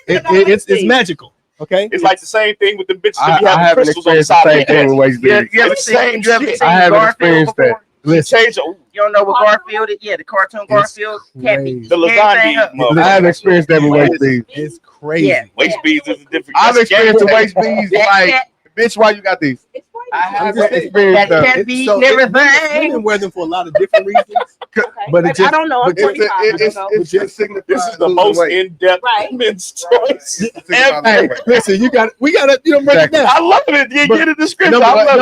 it's magical. Okay, It's like the same thing with the bitches I that be having haven't crystals on the experienced the side of same their thing head. with waist beads. You ever It's the same seen shit. I haven't Garfield experienced that. before? listen, Change the, You don't know what Garfield is? Yeah, the cartoon Garfield. Can't be crazy. the everything lasagna. up. motherfucker. I haven't experienced that with waist beads. It's crazy. Yeah. Waist beads is a different. I've that's experienced the gay. waist beads like, bitch, why you got these? It's fire. I I'm have just experienced that that. can't be So everything. women wear them for a lot of different reasons. Okay. But it just, I don't know. I'm It's 45. I don't know. it just signifies This is the losing most weight. in-depth Right. men's choice ever. hey, listen, we gotta break it down. I love it. You But get a description. I love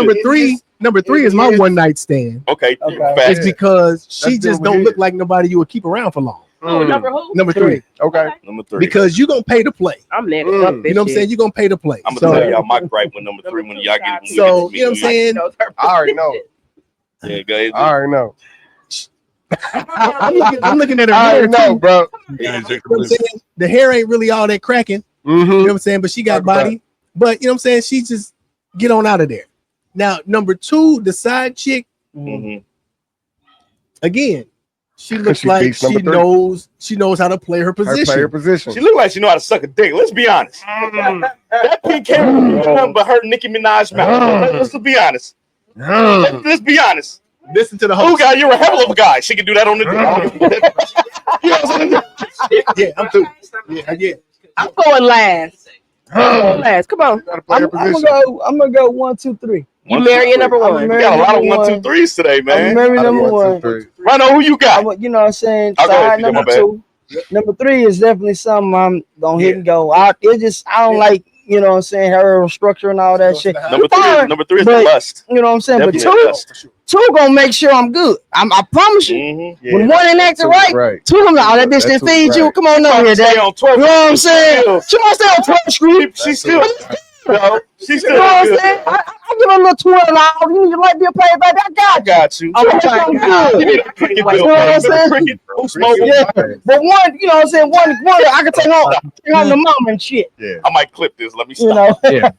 Number it. three is my one night stand. Okay. Okay. Facts. It's because she Let's do just it don't here. look like nobody you would keep around for long. Oh, number who? Number three, Okay. Number three. because you're gonna pay to play. I'm next Mm. up. You know what I'm saying? You're gonna pay to play. I'm So, gonna tell y'all my gripe with number three when y'all get it. so you know what I'm saying? I already know. Yeah, guys. I already know. I'm looking at her I hair already know, too. bro. You know what I'm saying? The hair ain't really all that cracking. You know what I'm saying? But she got Talk about body. But you know what I'm saying? She just get on out of there. Now, number two, the side chick, Mhm. again, she looks she like beats number she knows how to play her Her position. player position. She look like she know how to suck a dick. Let's be honest. That pink hair ain't nothing but her Nicki Minaj mouth. Let's be honest. Let's be honest. Listen to the Oh host. God, you're a hell of a guy. She can do that on the You know what I'm saying? Yeah, I'm through. Yeah. I'm going last. Last. Come on. Gotta play her I'm position. gonna go 1, 2, 3. You marrying number I'm one. We got a lot of Number 1, 2, one. 3s today, I'm man. married I don't number want one. 2, 3. Rhino, who you got? You know what I'm saying? I'll go ahead, Side you got number my bad. 2. Number 3 is definitely something I'm gonna hit and go. I don't like, you know what I'm saying, her structure and all that shit. Number three is the But- lust. You know what I'm saying? Definitely But lust. two gonna make sure I'm good. I promise you. Mm-hmm. When one ain't acting right, two gonna oh, that bitch That's didn't feed right. you. Come on over here, Stay Dad. on 12. You know what I'm saying? She wants to stay on 12 screw. She's still, no, she's You know what I'm still saying? good. I give her a little 12 hours. You might be a player, baby. I got you. I got you. I'm You good. need a cricket You bill, know what I'm man. saying? Cricket. Who's smoking? Yeah. But one, you know what I'm saying? One I can take home to mom and shit. Yeah. I might clip this. Let me You stop. know? Yeah.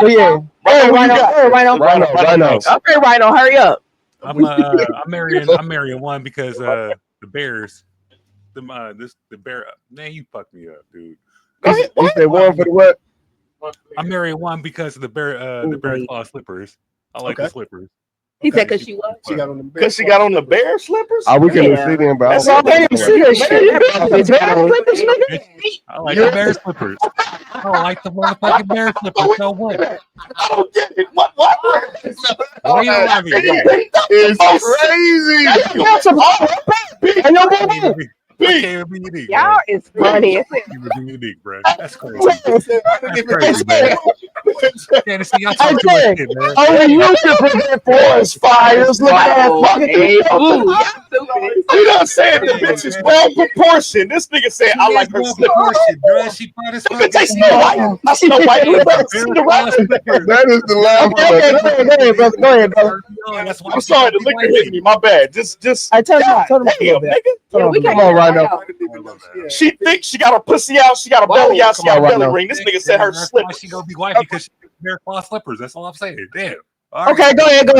But yeah. Rhino. Okay, Rhino, hurry up. I'm marrying one because the Bears, the bear. Man, you fucked me up, dude. You said one for the what? I'm marrying one because of the bear claw slippers. I like the slippers. He said because she was. Because she got on the bear slippers? Oh, we couldn't see them, but That's I all don't they know. see that shit. I like the bear slippers. I don't like the motherfucking bear slippers. So what? I don't get it. What? Why you don't have it? It's crazy. And no baby. I can't even be unique. Y'all is funny. Can't even be unique, bro. That's crazy. That's crazy, man. Can't see y'all talking too much shit, man. Only you can prevent forest fires. Look at that fucking Hey, thing. ooh, y'all stupid. You done said the bitch is well proportioned. This nigga said I like her slipper. She fine as fuck. Bitch, they Snow White. I Snow White with her Cinderella. That is the line. Okay, go ahead, brother. Go ahead, brother. I'm sorry, the liquor hit me. My bad. Just. I tell God him, damn, nigga. Yeah, we Come can't on, right hear now. y'all. She thinks she got her pussy out. She got her belly out. She Come on, got a right belly now. ring. This nigga said her That's why slipper. she gonna be white because she wear cloth slippers. That's all I'm saying. Damn. All Okay, right. go ahead. Go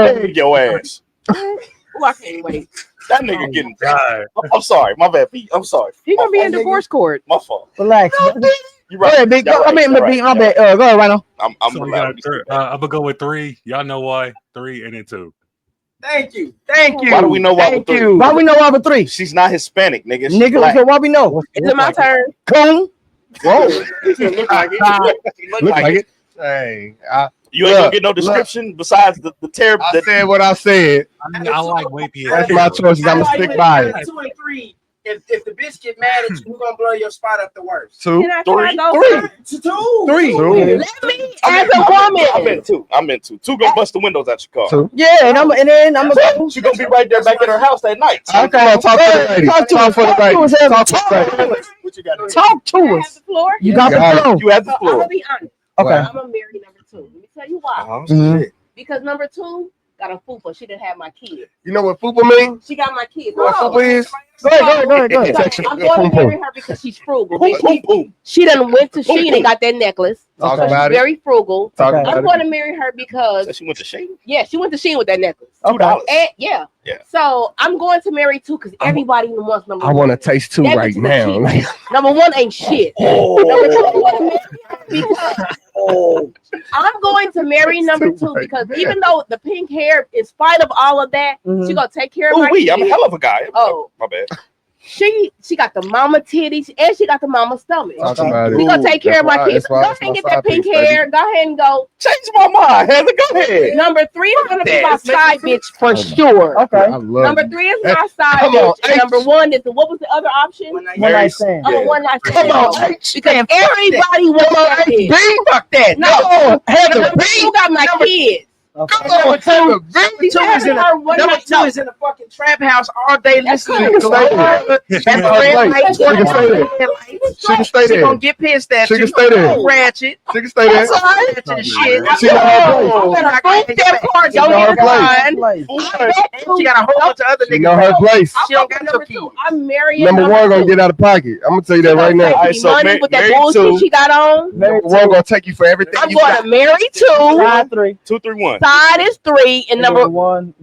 ahead. Your ass. Ooh, I can't wait. That nigga getting. God. I'm sorry. My bad, Pete. I'm sorry. He gonna be in My fault. divorce court. My fault. Relax. You Go right. ahead, big. Y'all I mean, y'all my y'all bad. Go ahead, Rhino. I'm So we allowed got, I'm gonna go with 3. Y'all know why? 3 and then 2. Thank you. Why do we know why with 3? Why we know why with 3? She's not Hispanic, nigga. She's Nigga, black. so why we know? Is it my turn? Coon. Whoa. Look like it. Look like it. Hey, You ain't gonna get no description besides the terrible. I said what I said. I mean, I like wapy. That's my choice. I'm gonna stick by it. 2 and 3. If the bitch get mad at you, we're gonna blow your spot up the worst. 2, Can I 3, go 3, first? 2. 3. Let me as a I'm woman. in 2. I'm in 2. 2 gonna bust the windows out your car. 2. Yeah, and then I'm gonna She gonna be right there back at her house that night. Come on, talk to the lady. Talk for the lady. Talk for the lady. What you got to talk to I have us. the floor. You got the flow. You have the So I'm floor. gonna be honest. Okay. I'm gonna marry number 2. Let me tell you why. Oh, Mhm. shit. Because number 2 got a fupa. She didn't have my kids. You know what fupa means? She got my kids. What Hold fupa on. is? Go ahead. So I'm going to marry her because she's frugal. Boom, boom, boom. She done went to Shein and got that necklace. Talk So she's about it. very frugal. Talk Okay. about I'm it. going to marry her because So she went to Shane. yeah, she went to Shein with that necklace. $2. And yeah. Yeah. So I'm going to marry 2 because everybody wants number I 1. want to taste 2 That right bitch is a now. cheat. Number 1 ain't shit. Number 2, I'm going to marry her because I'm going to marry number 2 right because there. even though the pink hair, in spite of all of that, she gonna take care of Oh, my I'm a kids. hell of a guy. Oh. My bad. She got the mama titties and she got the mama stomach. Talk about She it. gonna take care of my That's why- kids. that's why Go it's ahead and my get that side pink piece, hair. Go ahead and go. Change my mind, Heather. Go ahead. Number 3 is gonna be my Let's make side it bitch for sure. Okay. I love Number you. 3 is my side Come on, bitch. And H. number 1 is what was the other option? One night One night stand. stand. I'm a one night stand. Come on, H. Because everybody wants that bitch. B. Fuck that. No, Heather number 2 got my kids. Okay. Come on, Heather B. She's having her one Number night. 2 is in a fucking trap house all day listening She to can stay there. That's She the can red stay lights. there. She can stay there. She can stay She there. gonna get pissed at She you. can stay there. Ratchet. She can stay there. That's all right. Ratchet and shit. She know her place. I'm gonna prove that part. She know her place. She got a whole bunch of other She niggas. know her place. She don't got number your 2. I'm marrying Number 1 gonna 2. get out of pocket. I'm gonna tell you that right now. Take All right, me so money with that married bullshit 2. she got on. Number 1 gonna take you for everything I'm you going got. to marry 2. Side 3. 2, 3, 1. Side is 3, and number 1.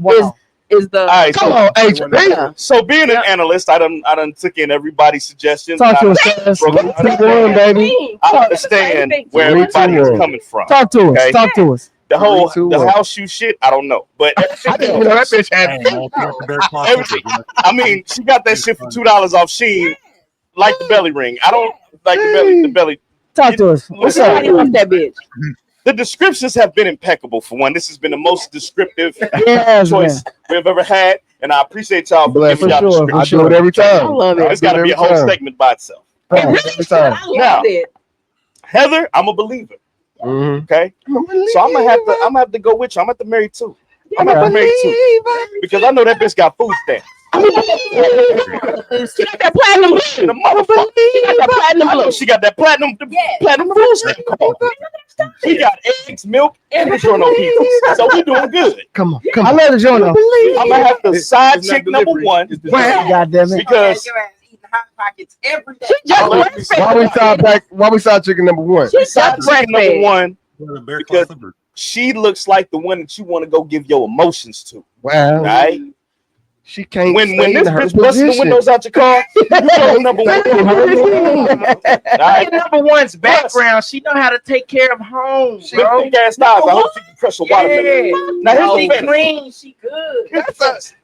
is the. All right, Come so, on, H. Yeah. so being an analyst, I done took in everybody's suggestions. Talk to I us, done Stas. broke it down. 3, 1, baby. I understand where Three, everybody two, is one. coming from. Talk to us. Okay. Talk to us. The whole 3, 2, the 1. house shoe shit, I don't know, but I didn't even know that bitch had. Dang, man, she got the bare cloth everything. slippers, I mean, she got that shit for $2 off Shein, like the belly ring. I don't like the belly. Talk to us. What's up? Everybody wants that bitch. The descriptions have been impeccable. For one, this has been the most descriptive Yes, man. choice we've ever had, and I appreciate y'all for Bless giving for y'all sure, descriptions. I do it every I time. love it. It's got to be a whole segment by itself. It really Every should. time. I Now- love it. Heather, I'm a believer. Mm-hmm. Okay, so I'm gonna have to go with you. I'm gonna have to marry 2. I'm gonna have to marry 2 because I know that bitch got food stamps. She got that platinum blue. The motherfucker. She got that platinum I know blue. she got that platinum food stamp. Come on. She got eggs, milk, and DiGiorno pizzas. So we doing good. Come on. I love the joint. I'm gonna have to side chick number 1 God damn it. because Your ass eating Hot Pockets every day. She just breastfed. Why we side chicken number 1? She side just chick number breastfed. 1 the bare Because- cloth slippers. she looks like the one that you want to go give your emotions to. Wow. Right? She can't. When stay this in her bitch busting the position. windows out your car, you know number 1. Right? In number 1's background, she know how to take care of home, Them bro. big ass thighs. I hope she can crush a watermelon. Now here's She the fantasy. clean, she good.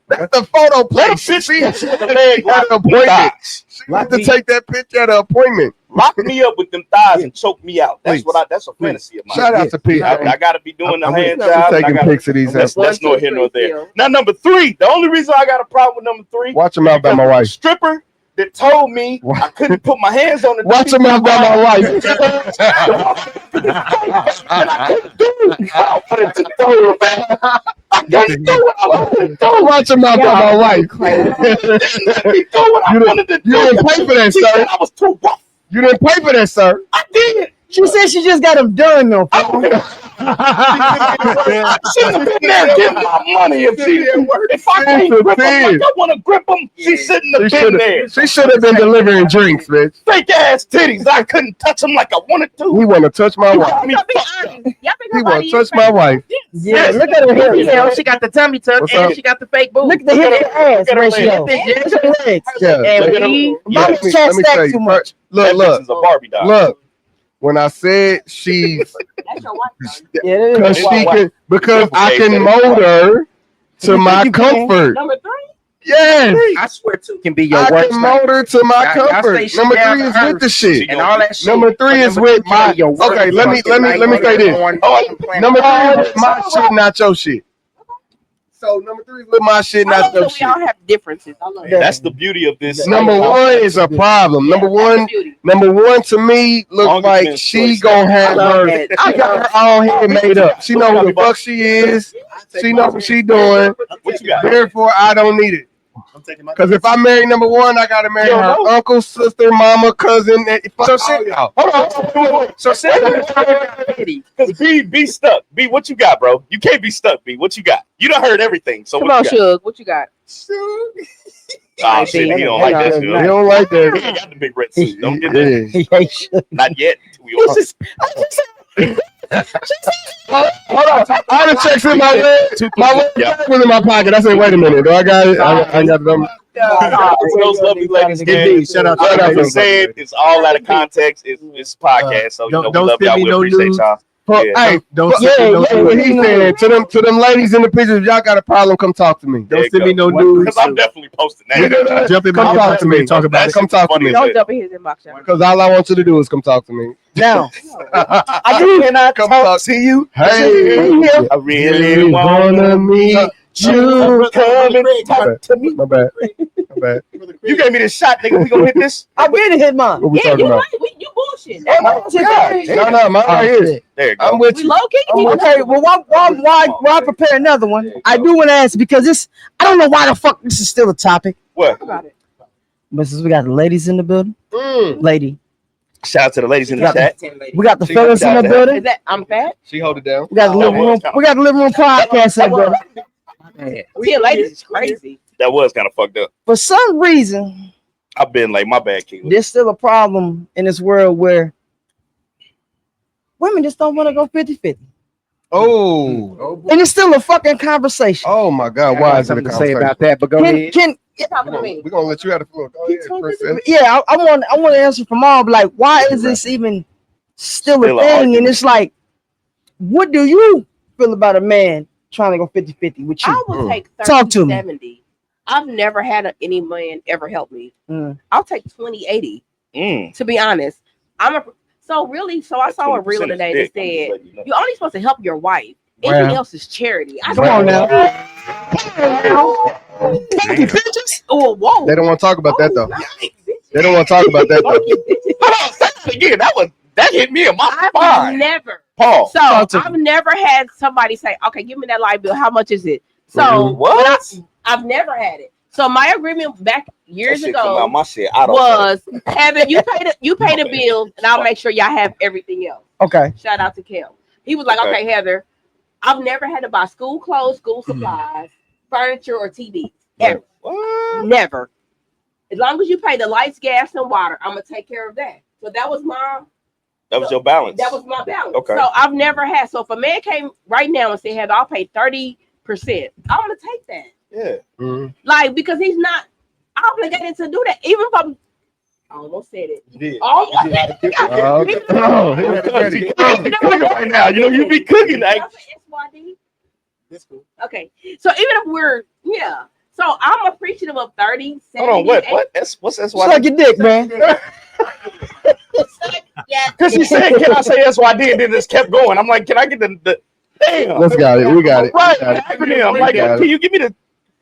That's the photo Let a place. bitch She with the leg had an lock appointment. thighs. She have to take that picture at an appointment. Lock me up with them thighs and choke me out. That's Please. that's a fantasy of mine. Shout out to Pete. I gotta be doing the hand I'm job. and I taking gotta- pics of these. That's One, nor two, here nor three, there. Phil. Now number 3. The only reason I got a problem with number 3. Watch them out by my wife. Stripper that told me I couldn't put my hands on the Watch your mouth about my wife. and I couldn't do it. I wanted to do it, man. I couldn't do what I wanted to do. Watch your mouth about my wife. You didn't pay for that, sir. I was too rough. You didn't pay for that, sir. I did. She said she just got him done though. I shouldn't have been there getting my money if I can't grip them like I want to grip them. She shouldn't have been there. She should have been delivering drinks, bitch. Fake ass titties. I couldn't touch them like I wanted to. He want to touch my wife. Y'all be honest. Y'all think He her want body to is touch my wife. Yeah, look at her hair. Yeah, she got the tummy tuck What's and up? she got the fake boob. Look at the hip to ass ratio. Look at Look at her legs. Yeah. And we, Mama can't stack too much. That Look, bitch is a Barbie doll. look. When I said she's that's your wife. Yeah, because she can, because I can mold her to my comfort. Number 3. Yes. I swear 2 can be your I worst. can mold her to my Y'all comfort. say she Number down 3 to is with earth. the shit. And all that shit. Number 3 is with my. your worst. Okay, let me say this. Number 3 is with my shit, not your shit. So number 3 is with my shit, I not love your that we all shit. have differences. I love that. That's the beauty of this. Number 1 is a problem. Number one to me looks Long like distance she choice. gonna I have love her. that. I got her all head made up. She know who the fuck she is. She know what she doing. What you got? Therefore, I don't need it. Because if I marry number 1, I gotta marry her uncle, sister, mama, cousin. So shit. Hold on. So shit. Because B stuck. B, what you got, bro? You can't be stuck, B. What you got? You done heard everything. So Come what on, you got? Suge. What you got? Oh shit, he don't like that shit. He don't like He that. ain't got the big red suit. Don't get that. Yeah. Not yet. Hold on. All the checks in my leg. My leg was in my pocket. I said, wait a minute. Do I got it? I got them. Those lovely ladies, Indeed. man. Shout out Like to I you. was saying, it's all out of context. It's a podcast, so you know we don't love send y'all. me We no appreciate nudes. y'all. Yeah. Hey, Don't yeah, send me no what nudes. he said to them ladies in the pictures. If y'all got a problem, come talk to me. Don't send me no nudes. Because I'm definitely posting that. Jump in my Come talk inbox to me. and talk about it. Come talk to me. Don't jump in his inbox. y'all. Because all I want you to do is come talk to me. Now, I do cannot Come talk talk to you. Hey, I really wanna meet you. come and talk to me. My bad. My bad. You gave me this shot, nigga. We gonna hit this. I been hit mine. What we Yeah, talking you about? right. You bullshit. No, mine right here. There you go. I'm with We you. low key. Okay, well, why prepare another one? I do want to ask because this, I don't know why the fuck this is still a topic. What? About it. But since we got the ladies in the building, lady, Shout out to the ladies in the chat. we got the She fellas in got the that. building. Is that I'm fat? She hold it down. We got the living room. We got the living room podcast in the building. See, ladies is crazy. That was kind of fucked up. For some reason, I've been like, my bad, King. there's still a problem in this world where women just don't want to go 50-50. Oh. And it's still a fucking conversation. Oh my God. Why is it a something to say conversation? about that? But go ahead. Talking to me. We're gonna let you have the floor. Go ahead, princess. Yeah, I want to answer from all, but like, why is this even still a Still a thing? argument. And it's like, what do you feel about a man trying to go 50-50 with you? I will take 30, Talk to me. 70. I've never had any man ever help me. Mm. I'll take 20-80. To be honest, I saw a reel today that said you're only supposed to help your wife. Anything Wow. else is charity. Come on now. Thank you, bitches. Oh, whoa. They don't want to talk about that though. They don't want to talk about that though. Hold on, again, that hit me in my I've spine. never. Paul. So I've never had somebody say, "Okay, give me that light bill. How much is it?" So What? I've never had it. So my agreement back years That shit come out ago my shit. I don't was having you pay the bill, and I'll make sure y'all have everything else. Okay. Shout out to Kel. He was like, "Okay, Heather, I've never had to buy school clothes, school supplies, furniture, or TVs. Ever. Never. As long as you pay the lights, gas, and water, I'm gonna take care of that." So that was your balance. That was my balance. Okay. So I've never had. So if a man came right now and said, "Heather, I'll pay 30%," I'm gonna take that. Yeah. Mm-hmm. Like, because he's not obligated to do that. Even if I'm, I almost said it. You did. Right now, you know you be cooking. Like, That's cool. Okay. So even if we're, so I'm appreciative of 30, 70. hold on, what? What's SYD? Suck your dick, man. Because she said, "Can I say SYD?" and then just kept going. I'm like, "Can I get the damn?" Let's got it. We got it. Right, We got it. acronym. I'm like, Got it. can you give me the?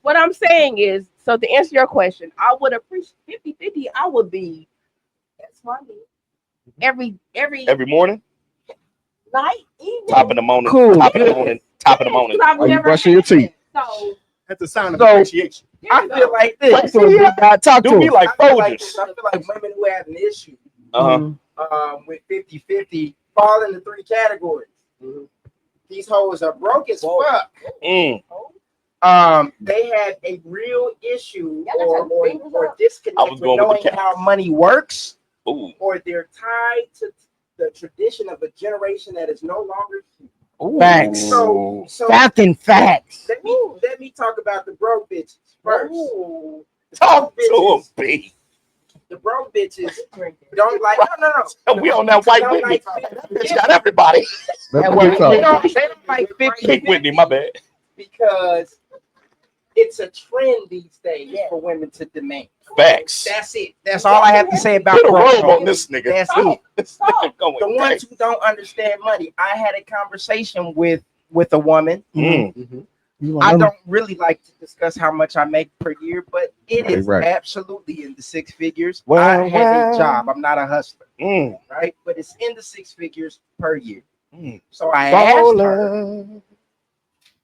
What I'm saying is So to answer your question, I would appreciate 50-50. I would be that's funny. Every morning, night, evening. top of the morning, Cool. top of the morning, top of the morning. I've Are you never brushing your had teeth? that. So That's a sign of So- appreciation. I feel like this. Talk Do to me us. like I feel like Folgers. this. I feel like women who have an issue Uh-huh. with 50-50 fall into 3 categories. These hoes are broke as fuck. They have a real issue or disconnect I was with going with knowing the how money works, Ooh. or they're tied to the tradition of a generation that is no longer here. Facts. So Fucking facts. let me talk about the broke bitches first. Talk to him, B. The broke bitches don't like no. We on that white Don't Whitney. like That bitch got everybody. They don't like 50 Pink Whitney, my bad. because it's a trend these days for women to demand. Facts. That's it. That's all I have to say about Put a broke robe on hoes. this nigga. That's it. This nigga going The ones who don't understand money. I had a conversation with a woman. I don't really like to discuss how much I make per year, but it is absolutely in the 6 figures. I have a job. I'm not a hustler, right? But it's in the 6 figures per year. So I asked her,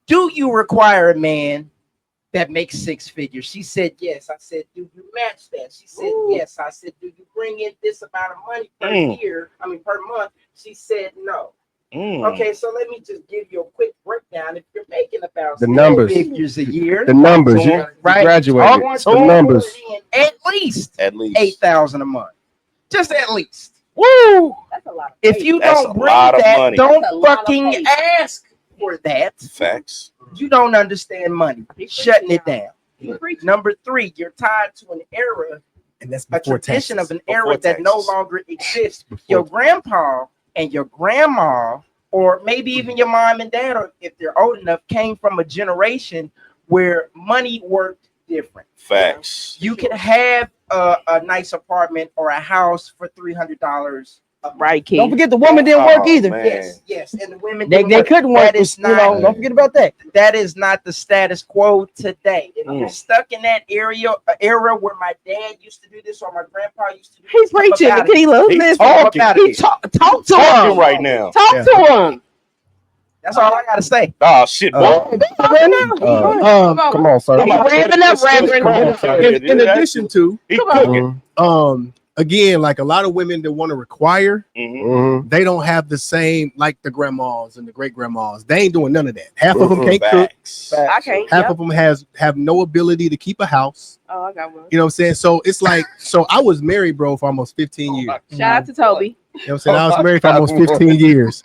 do you require a man that makes 6 figures? She said yes. I said, do you match that? She said yes. I said, do you bring in this amount of money per year? I mean, per month? She said no. Okay, so let me just give you a quick breakdown. If you're making about The numbers. 6 figures a year, The numbers. You right? graduated. The numbers. At least 8,000 a month. Just at least. Woo! That's a lot. If you That's don't a bring lot of that, money. don't That's a lot of fucking money. ask for that. Facts. You don't understand money. Shutting it down. Preaching. Number 3, you're tied to an era, And that's a before tradition taxes. of an era that no longer exists. Your grandpa and your grandma, or maybe even your mom and dad, or if they're old enough, came from a generation where money worked different. Facts. You can have a nice apartment or a house for $300. Right, kid. Don't forget the woman didn't work either. Man. Yes, and the women They couldn't work. That is You know, don't forget about that. That is not the status quo today. If you're stuck in that era where my dad used to do this or my grandpa used to do He's this, come preaching, up out of it. Tequila. He's Listen. talking. He talk to Talking him right now. Talk to him. That's all I gotta say. Oh shit, boy. Come on, sir. Come on, Reverend up, Reverend. In addition to, He cooking. again, like a lot of women that want to require, Mhm. they don't have the same, like the grandmas and the great grandmas. They ain't doing none of that. Half of them can't cook. Facts. I can't. Half Yep. of them have no ability to keep a house. Oh, I got one. You know what I'm saying? So it's like, so I was married, bro, for almost 15 years. Shout out to Toby. You know what I'm saying? I was married for almost 15 years.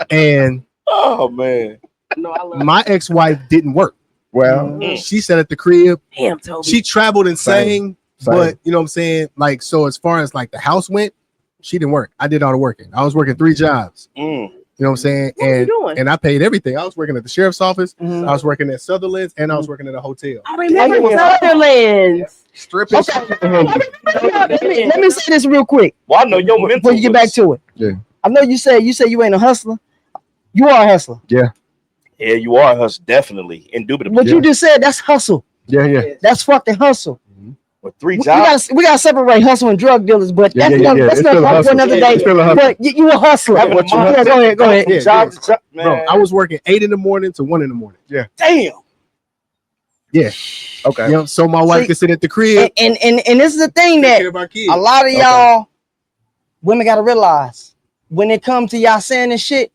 And Oh man. No, I love my ex-wife didn't work. Well, She sat at the crib. Damn, Toby. She traveled and sang, Same. but you know what I'm saying? Like, so as far as like the house went, she didn't work. I did all the working. I was working 3 jobs. You know what I'm saying? What were you doing? And I paid everything. I was working at the sheriff's office. Mhm. I was working at Sutherland's, and I was working at a hotel. I remember Sutherland's. Stripping. Let me say this real quick Well, I know your mental before you get back to it. Yeah. I know you say you ain't a hustler. You are a hustler. Yeah, you are us definitely indubitably. What you just said, that's hustle. yeah. That's fucking hustle. With 3 We jobs. gotta separate hustle and drug dealers, but Yeah, that's yeah, not yeah. that's It's not still a for hustle. another Yeah, day. it's still a hustle. But you a hustler. Having a mom- Yeah, go ahead, go ahead. Yeah, Job to job, Bro, man. I was working 8 in the morning to 1 in the morning. Damn. Yeah. Okay. You know, so my wife See, could sit at the crib. And this is the thing Take that care of our kids. a lot of Okay. y'all women gotta realize when it comes to y'all saying this shit,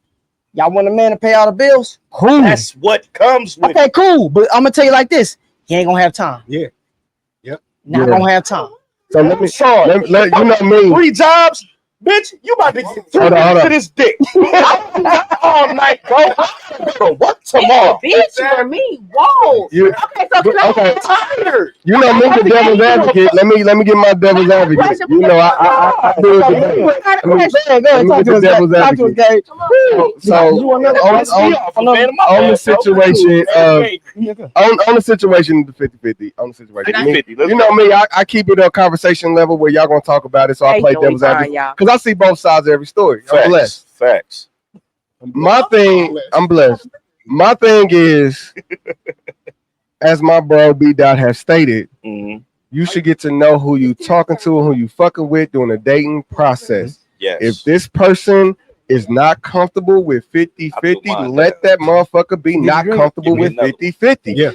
y'all want a man to pay all the bills. Cool. That's what comes with Okay, cool. But I'm gonna tell you like this: he ain't gonna have time. Yeah. Yep. Not Yeah. gonna have time. So let me, let you know me. 3 jobs. Bitch, you about to get Hold on, hold to on. this dick. I'm not all night, bro. I'm gonna go to work tomorrow. Bitch for me. Whoa. You, Okay, so can I okay. Tired. You know me, the devil's advocate. Let me get my devil's advocate. You know, I do it today. I got a Go ahead, question. go ahead. Let me Talk get to the us, devil's Gabe. Talk to us, advocate. Gabe. So You want another- on the situation of on the situation the 50-50 on the situation. 50-50, let's You know me, I keep it a conversation level where y'all gonna talk about it. So I Hey, play Joey, devil's fine, advocate y'all. because I see both sides of every story. I'm blessed. Facts. My thing, I'm blessed. My thing is, as my bro B Dot has stated, you should get to know who you talking to and who you fucking with during the dating process. Yes. If this person is not comfortable with 50-50, let that motherfucker be not comfortable with 50-50. Yeah.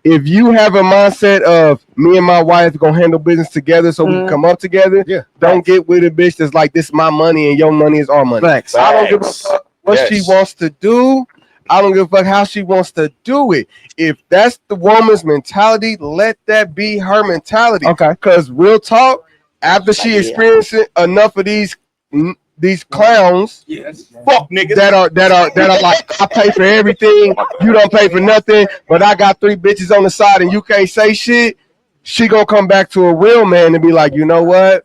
If you have a mindset of me and my wife gonna handle business together so we can come up together, don't get with a bitch that's like, this is my money and your money is our money. Facts. I don't give a fuck what she wants to do. I don't give a fuck how she wants to do it. If that's the woman's mentality, let that be her mentality. Okay. Because real talk, after she experiences enough of these clowns, fuck niggas that are like, I pay for everything, you don't pay for nothing, but I got 3 bitches on the side and you can't say shit, she gonna come back to a real man and be like, you know what?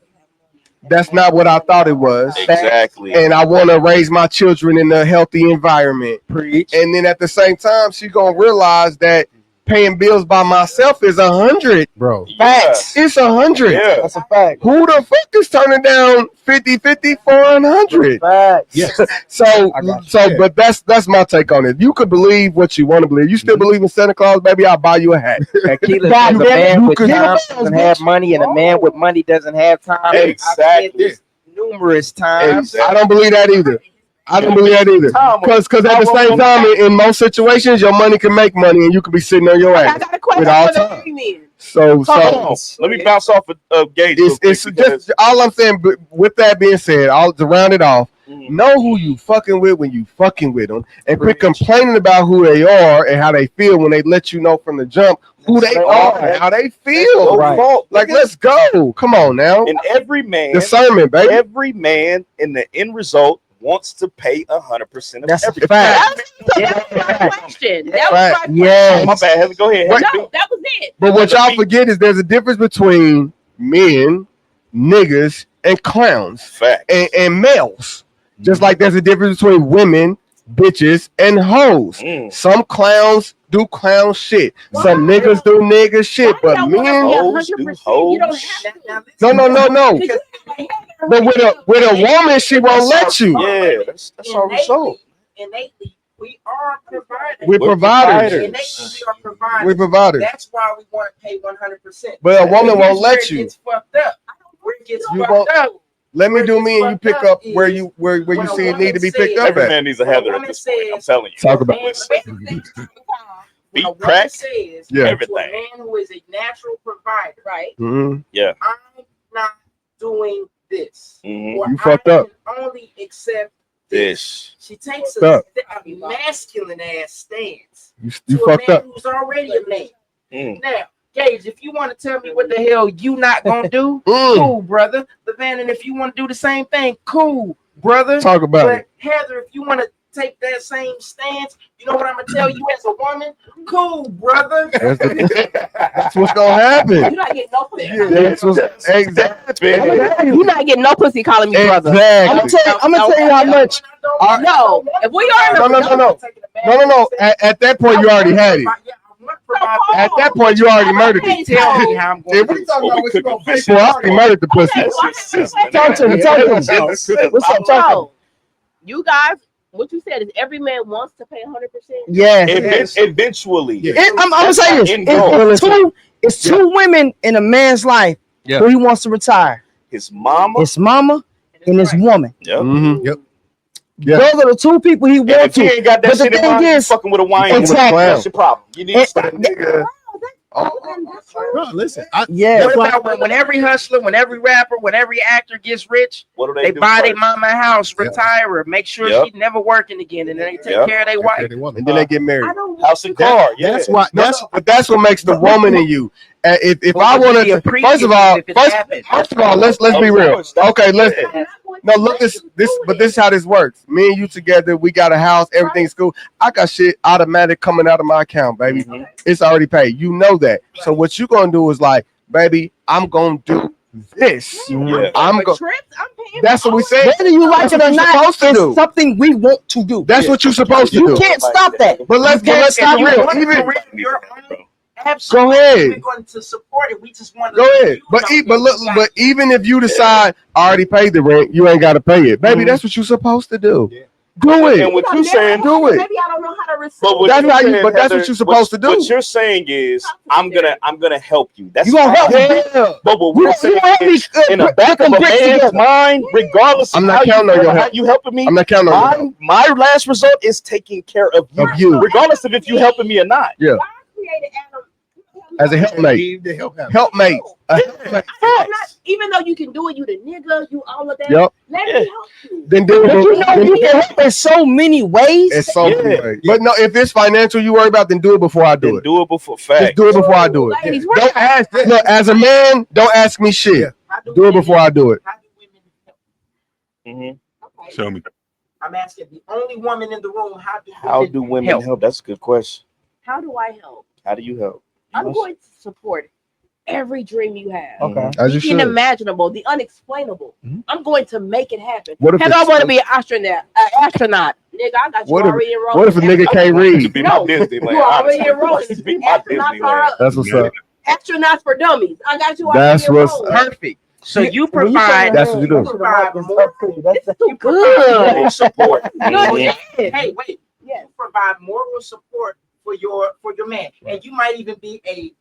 That's not what I thought it was. Exactly. And I want to raise my children in a healthy environment. Preach. And then at the same time, she gonna realize that paying bills by myself is 100. Bro. Facts. It's 100. Yeah. That's a fact. Who the fuck is turning down 50-50 for 100? Facts. Yes. But that's my take on it. You could believe what you want to believe. You still believe in Santa Claus, baby? I'll buy you a hat. And Keelan says a man with time doesn't have money, and a man with money doesn't have time. Exactly. I've said this numerous times. I don't believe that either. Because at the same time, in most situations, your money can make money, and you could be sitting on your ass. I got a question with all for the time. women. So let me bounce off of Gage. it's just all I'm saying. But with that being said, to round it off, know who you fucking with when you fucking with them, and quit complaining about who they are and how they feel when they let you know from the jump who they are and how they feel. Right. Like, let's go. Come on now. And every man, discernment, baby. Every man in the end result wants to pay 100% of That's a everything. fact. That was my question. That was Right. my question. Yes. My bad. Heather, go ahead. No, that was it. But what y'all forget is there's a difference between men, niggas, and clowns. Fact. And males. Just like there's a difference between women, bitches, and hoes. Some clowns do clown shit. Some niggas do nigga shit. But men, Hoes do hoes. no. But with a woman, she won't let you. Yeah, that's our result. Innately, we are providers. We're providers. Innately, we are providers. We're providers. That's why we want to pay 100%. But a woman won't Here's where let it you. gets fucked up. Where it gets You fucked won't- up. Let me do me and you pick up where is you when see it a need to be woman picked says- up Every at. man needs a Heather at this point. I'm telling you. Talk about When Beat a woman crack, says Yeah. to a everything. man who is a natural provider, right? Yeah. I'm not doing this. Mhm. Or You fucked I up. can only accept This. She takes Fucked a masculine ass stance You to a fucked man up. who's already a man. Mm. Now, Gage, if you want to tell me what the hell you not gonna do, Mm. cool, brother. Levan, and if you want to do the same thing, cool, brother. Talk about but it. Heather, if you want to take that same stance, you know what I'm gonna tell you as a woman? Cool, brother. That's what's gonna happen. You're not getting no pussy. That's what's exactly. You're not getting no pussy calling me brother. Exactly. I'm gonna tell you how much. No, if we are in a No. At that point, you already had it. At that point, you already murdered it. Tell me how I'm If going we to talking Well, about we what you could gonna be pay for, I already murdered the pussy. Talk to me. What's up? Talk to me. No, you guys, what you said is every man wants to pay 100%. Yes. Eventually. I'm gonna say this. End goal. It's two women in a man's life who he wants to retire. His mama. His mama and his woman. Yep. Yep. Those are the two people he And wants if to. he ain't got that But the shit in thing mind, you is, fucking with a wine. Exactly. That's your problem. You need to start. Bro, listen. Yeah. What about when every hustler, when every rapper, when every actor gets rich, What do they do buy their first? mama a house, retire her, make sure Yep. she's never working again, and then they take Yep. care of their wife. And then they get married. House and car. Yeah. That's why. But that's what makes the woman in you. If I want to, first of all, let's be real. Okay, let's. No, look this. But this is how this works. Me and you together, we got a house, everything's cool. I got shit automatic coming out of my account, baby. It's already paid. You know that. So what you gonna do is like, baby, I'm gonna do this. Yeah. I'm But going. trips, I'm paying. That's what we said. whether you like That's it what or you're not, supposed to it's do. something we want to do. That's what you're supposed to You do. can't stop that. But let's stop real. Even Absolutely, Go ahead. we're going to support it. We just want to go ahead. But even if you decide I already paid the rent, you ain't got to pay it, baby. That's what you're supposed to do. Do it. And what you saying? Do it. Maybe I don't know how to receive. But what That's you're how you. saying, But that's Heather, what you're supposed to do. What you're saying is, I'm gonna help you. That's You gonna help fine. me? Yeah. But what we're saying is, in the back of a man's mind, regardless I'm of not how counting on you your how help. you helping me, I'm not counting on your help. my last result is taking care of you, regardless of if you helping me or not. Yeah. God created Adam As a helpmate. Give the help out. Helpmate. I'm not, even though you can do it, you the nigga, you all of that. Yep. Let me help you. Then do But you it. know you can help in so many ways. It's so many ways. But no, if it's financial you worry about, then do it before I do Then it. do it before Just fact. do it before I do it. Ladies, Don't ask. Look, as a man, don't ask me shit. Do it before I do it. How do women help? Mm-hmm. Okay. Show me. I'm asking the only woman in the room. How do women help? That's a good question. How do I help? How do you help? I'm going to support every dream you have. Okay. As you The should. unimaginable, the unexplainable. I'm going to make it happen. What if Heck, I it's- want to be an astronaut. Nigga, I got you What if- already enrolled. What if a nigga can't To read? be No, my Disneyland. you already honestly. enrolled. Be my Astronauts are Disneyland. up. That's what's up. Astronauts for dummies. I got you already That's what's enrolled. Perfect. So you When you provide. That's what you do. You provide more. You good. Moral support. Good Mhm. shit. Hey, wait. Yes. You provide moral support for your man, and you might even be a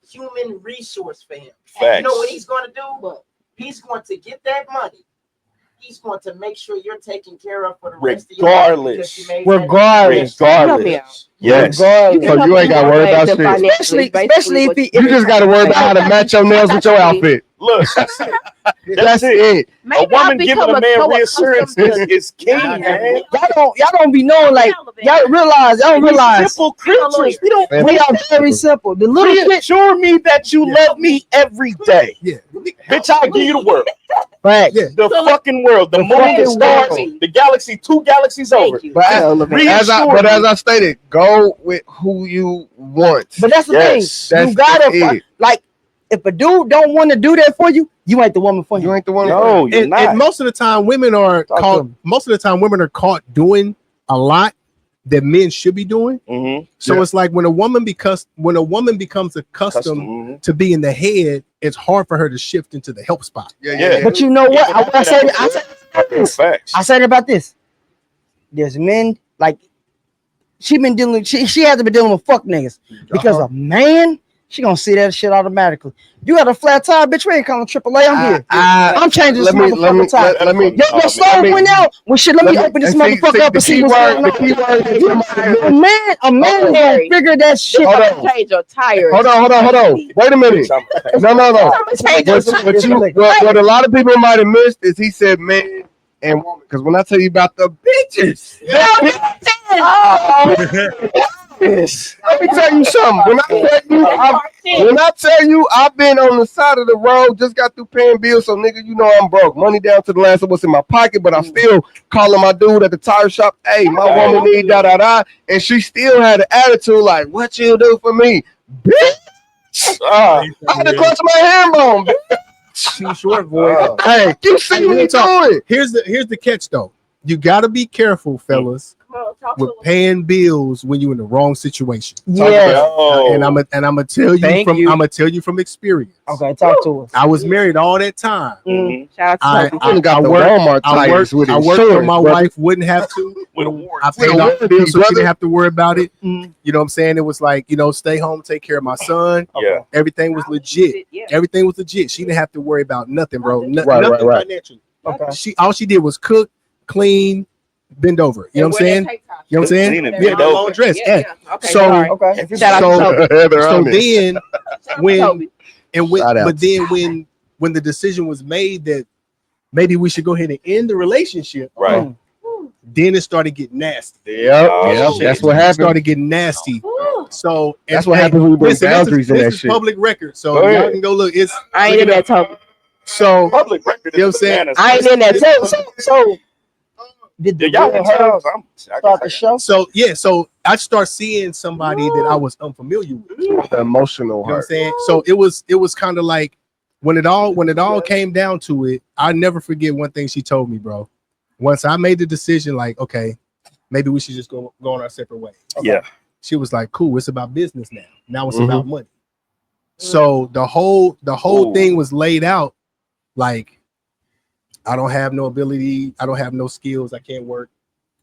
human resource for him. And you know what Facts. he's going to do? He's going to get that money. He's going to make sure you're taken care of for the rest of your life. Regardless. because you made that- Regardless. Regardless. Yes. Regardless. So you ain't got to worry about shit. Especially if he, You just got to worry about how to match your nails with your outfit. Look, that's it. That's it. A woman giving a man reassurance is king, man. y'all don't be knowing, like, y'all don't realize Simple creatures. we are very simple. The little shit. Reassure me that you love me every day. Yeah. Bitch, I'll give you the world. Right. Yeah. The fucking world. The moon, the stars, the galaxy, 2 galaxies over. But as Reassure I me. stated, go with who you want. But that's the Yes. thing. You gotta it. like, if a dude don't want to do that for you, you ain't the woman for him. You ain't the one. No, you're And not. most of the time, women are Talk to caught. him. Most of the time, women are caught doing a lot that men should be doing. Mm-hmm. So it's like when a woman becomes accustomed to being the head, it's hard for her to shift into the help spot. Yeah. But you know what? I said about this. Facts. I said about this. There's men like she hasn't been dealing with fuck niggas because a man. She gonna see that shit automatically. You got a flat tire, bitch. We ain't calling AAA. I'm here. I'm changing this motherfucking tire. Your stove went out. Well, shit. Let me open this motherfucker up and see what's going on. A man is gonna figure that shit out. Change your tires. Hold on. Wait a minute. No. What a lot of people might have missed is he said man and woman. Because when I tell you about the bitches, let me tell you something. When I tell you I've been on the side of the road, just got through paying bills, so nigga, you know I'm broke. Money down to the last of what's in my pocket, but I'm still calling my dude at the tire shop. Hey, my woman need da. And she still had an attitude like, what you do for me? Bitch. I had to clutch my hand bone, bitch. Too short, boy. Hey, you see what you doing? Here's the catch though. You gotta be careful, fellas, with paying bills when you're in the wrong situation. Yeah. And I'm gonna tell you from experience. Okay, talk to us. I was married all that time. Shout I out to got the Walmart tires with I worked so my wife wouldn't have to. I paid all the bills so she didn't have to worry about it. You know what I'm saying? It was like, stay home, take care of my son. Yeah. Everything was legit. Everything was legit. She didn't have to worry about nothing, bro. Nothing Right. financially. Okay. All she did was cook, clean, bend over. You know what I'm saying? You know what I'm saying? Clean and Yeah, bend the over. long dress. Yeah. Okay, So, sorry. Okay. so then when Shout out. but then when the decision was made that maybe we should go ahead and end the relationship, Right. then it started getting nasty. Yep. That's what It happened. started getting nasty. So That's what happens when we bring boundaries in this that is shit. public record, so Go y'all ahead. can go look. It's I ain't in that talk. so Public record. You know what I'm saying? bananas. I ain't in that talk. So did the Y'all real can her tell. start the show? so I start seeing somebody that I was unfamiliar with. You know The emotional what I'm heart. saying? So it was kind of like when it all came down to it, I never forget one thing she told me, bro. Once I made the decision, like, okay, maybe we should just go on our separate ways. Yeah. She was like, cool, it's about business now. Now it's about money. So the whole thing was laid out like I don't have no ability, I don't have no skills, I can't work.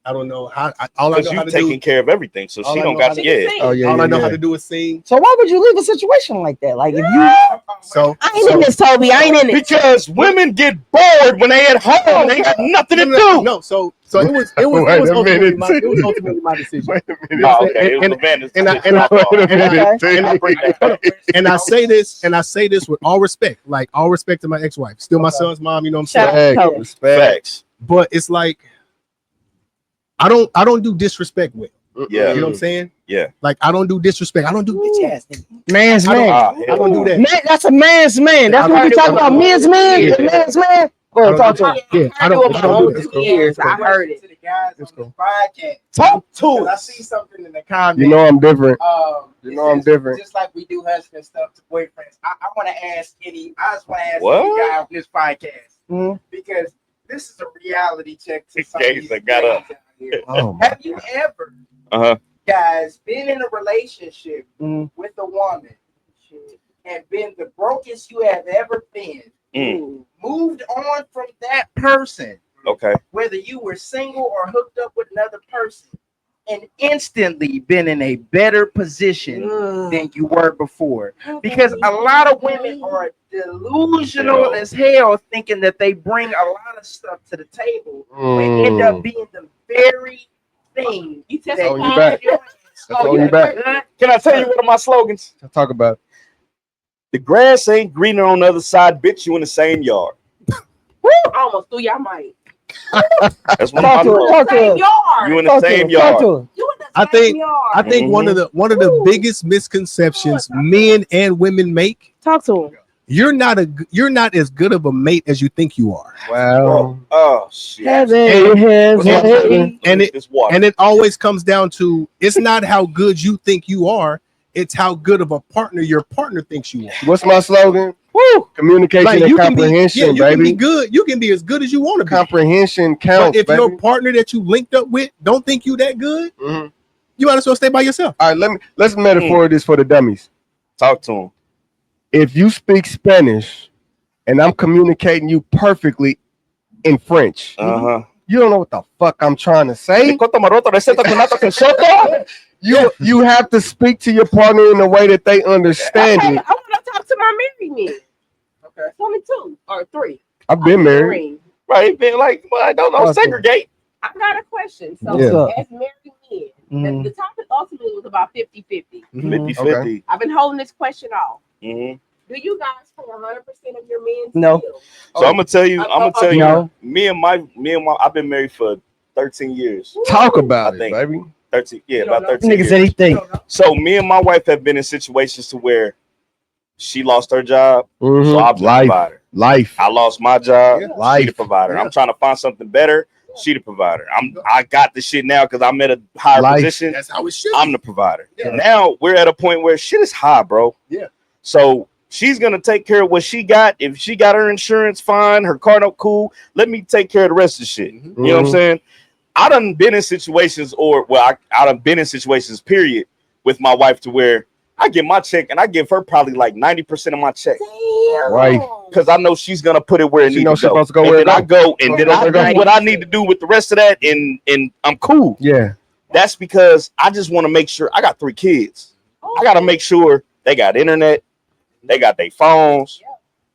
I don't know how. All I Because know you how to taking do. care of everything, so All she I don't know got how to. to- Yeah. Oh yeah, All I know yeah. how to do is sing. So why would you leave a situation like that? Like if you So I ain't in this, Toby. I ain't in it. Because women get bored when they at home. They got nothing to do. no. So it was Wait a ultimately minute. my decision. Wait a minute. Oh, okay. It was And- Lavanda's and I- decision. and I- My fault. Wait a minute. Okay. I bring that back. And I say this with all respect, like all respect to my ex-wife, still my son's mom. You know what I'm saying? Shout out to Toby. Respect. Facts. But it's like I don't do disrespect with. Yeah. You know what I'm saying? Yeah. Like I don't do disrespect. I don't do bitch ass nigga. man's man. Ah, I don't do that. Man, that's a man's man. That's what we talking about. Men's man. Yeah. Man's man. Go ahead, talk to him. Yeah, I heard it with my do own that. 2 years. I heard it. To the guys It's on cool. the podcast. Talk to Because I us. see something in the comments. You know I'm different. You You know I'm different. Just like we do husband stuff to boyfriends. I want to ask I just want to ask What? any guy on this podcast Mhm. because this is a reality check to In some of case these I got ladies up. out here. Oh, Have you ever, Uh-huh. guys, been in a relationship Mhm. with a woman and been the brokest you have ever been? Moved on from that person, Okay. whether you were single or hooked up with another person, and instantly been in a better position than you were before. Because a lot of women are delusional as hell, thinking that they bring a lot of stuff to the table, but end up being the very thing. You that testify? on your back. That's on your back. Can I tell you one of my slogans? Talk about it. The grass ain't greener on the other side, bitch. You in the same yard. Woo! I almost threw your mic. That's one of my Talk to him. slogans. Talk to Same him. yard. You in the Talk to same him. Talk yard. to him. You in the I same think- yard. I think one of the Ooh. biggest misconceptions men and women make. Talk to him. You're not as good of a mate as you think you are. Wow. Oh shit. Heaven, heaven. And it- This water. And it always comes down to it's not how good you think you are, it's how good of a partner your partner thinks you are. What's my slogan? Woo! Communication Like and you can be, comprehension, you can be baby. good. You can be as good as you want to be. Comprehension But counts, if baby. your partner that you linked up with don't think you that good, Mhm. you might as well stay by yourself. All right, let's metaphor this for the dummies. Talk to him. If you speak Spanish and I'm communicating you perfectly in French, Uh-huh. you don't know what the fuck I'm trying to say. You have to speak to your partner in a way that they understand Okay, it. I want to talk to my married men. Okay. It's only 2 or 3. I've been married. Right, being like, well, I don't segregate. I got a question. So, Yeah. as married men, the topic ultimately was about 50-50. 50-50. I've been holding this question off. Mhm. Do you guys pay 100% of your men's No. bills? So I'm gonna tell you, No. me and my I've been married for 13 years. Talk about I it, think. baby. 13, yeah, You about don't know? 13 Niggas years. anything. So me and my wife have been in situations to where she lost her job, so I've been the provider. Life. I lost my job, she the Life. provider. Yeah. I'm trying to find something better, she the provider. I got the shit now because I'm at a higher Life. position. That's how it should. I'm the provider. Yeah. Now we're at a point where shit is high, bro. Yeah. So she's gonna take care of what she got. If she got her insurance, fine. Her car note, cool. Let me take care of the rest of the shit. You know what I'm saying? I done been in situations, I done been in situations, period, with my wife to where I get my check and I give her probably like 90% of my check. Right. Because I know she's gonna put it where it She needs knows to she's go. supposed to go And where it then I go. go and then I do what I need to do with the rest of that, and I'm cool. Yeah. That's because I just want to make sure I got 3 kids. I gotta make sure they got internet, they got their phones,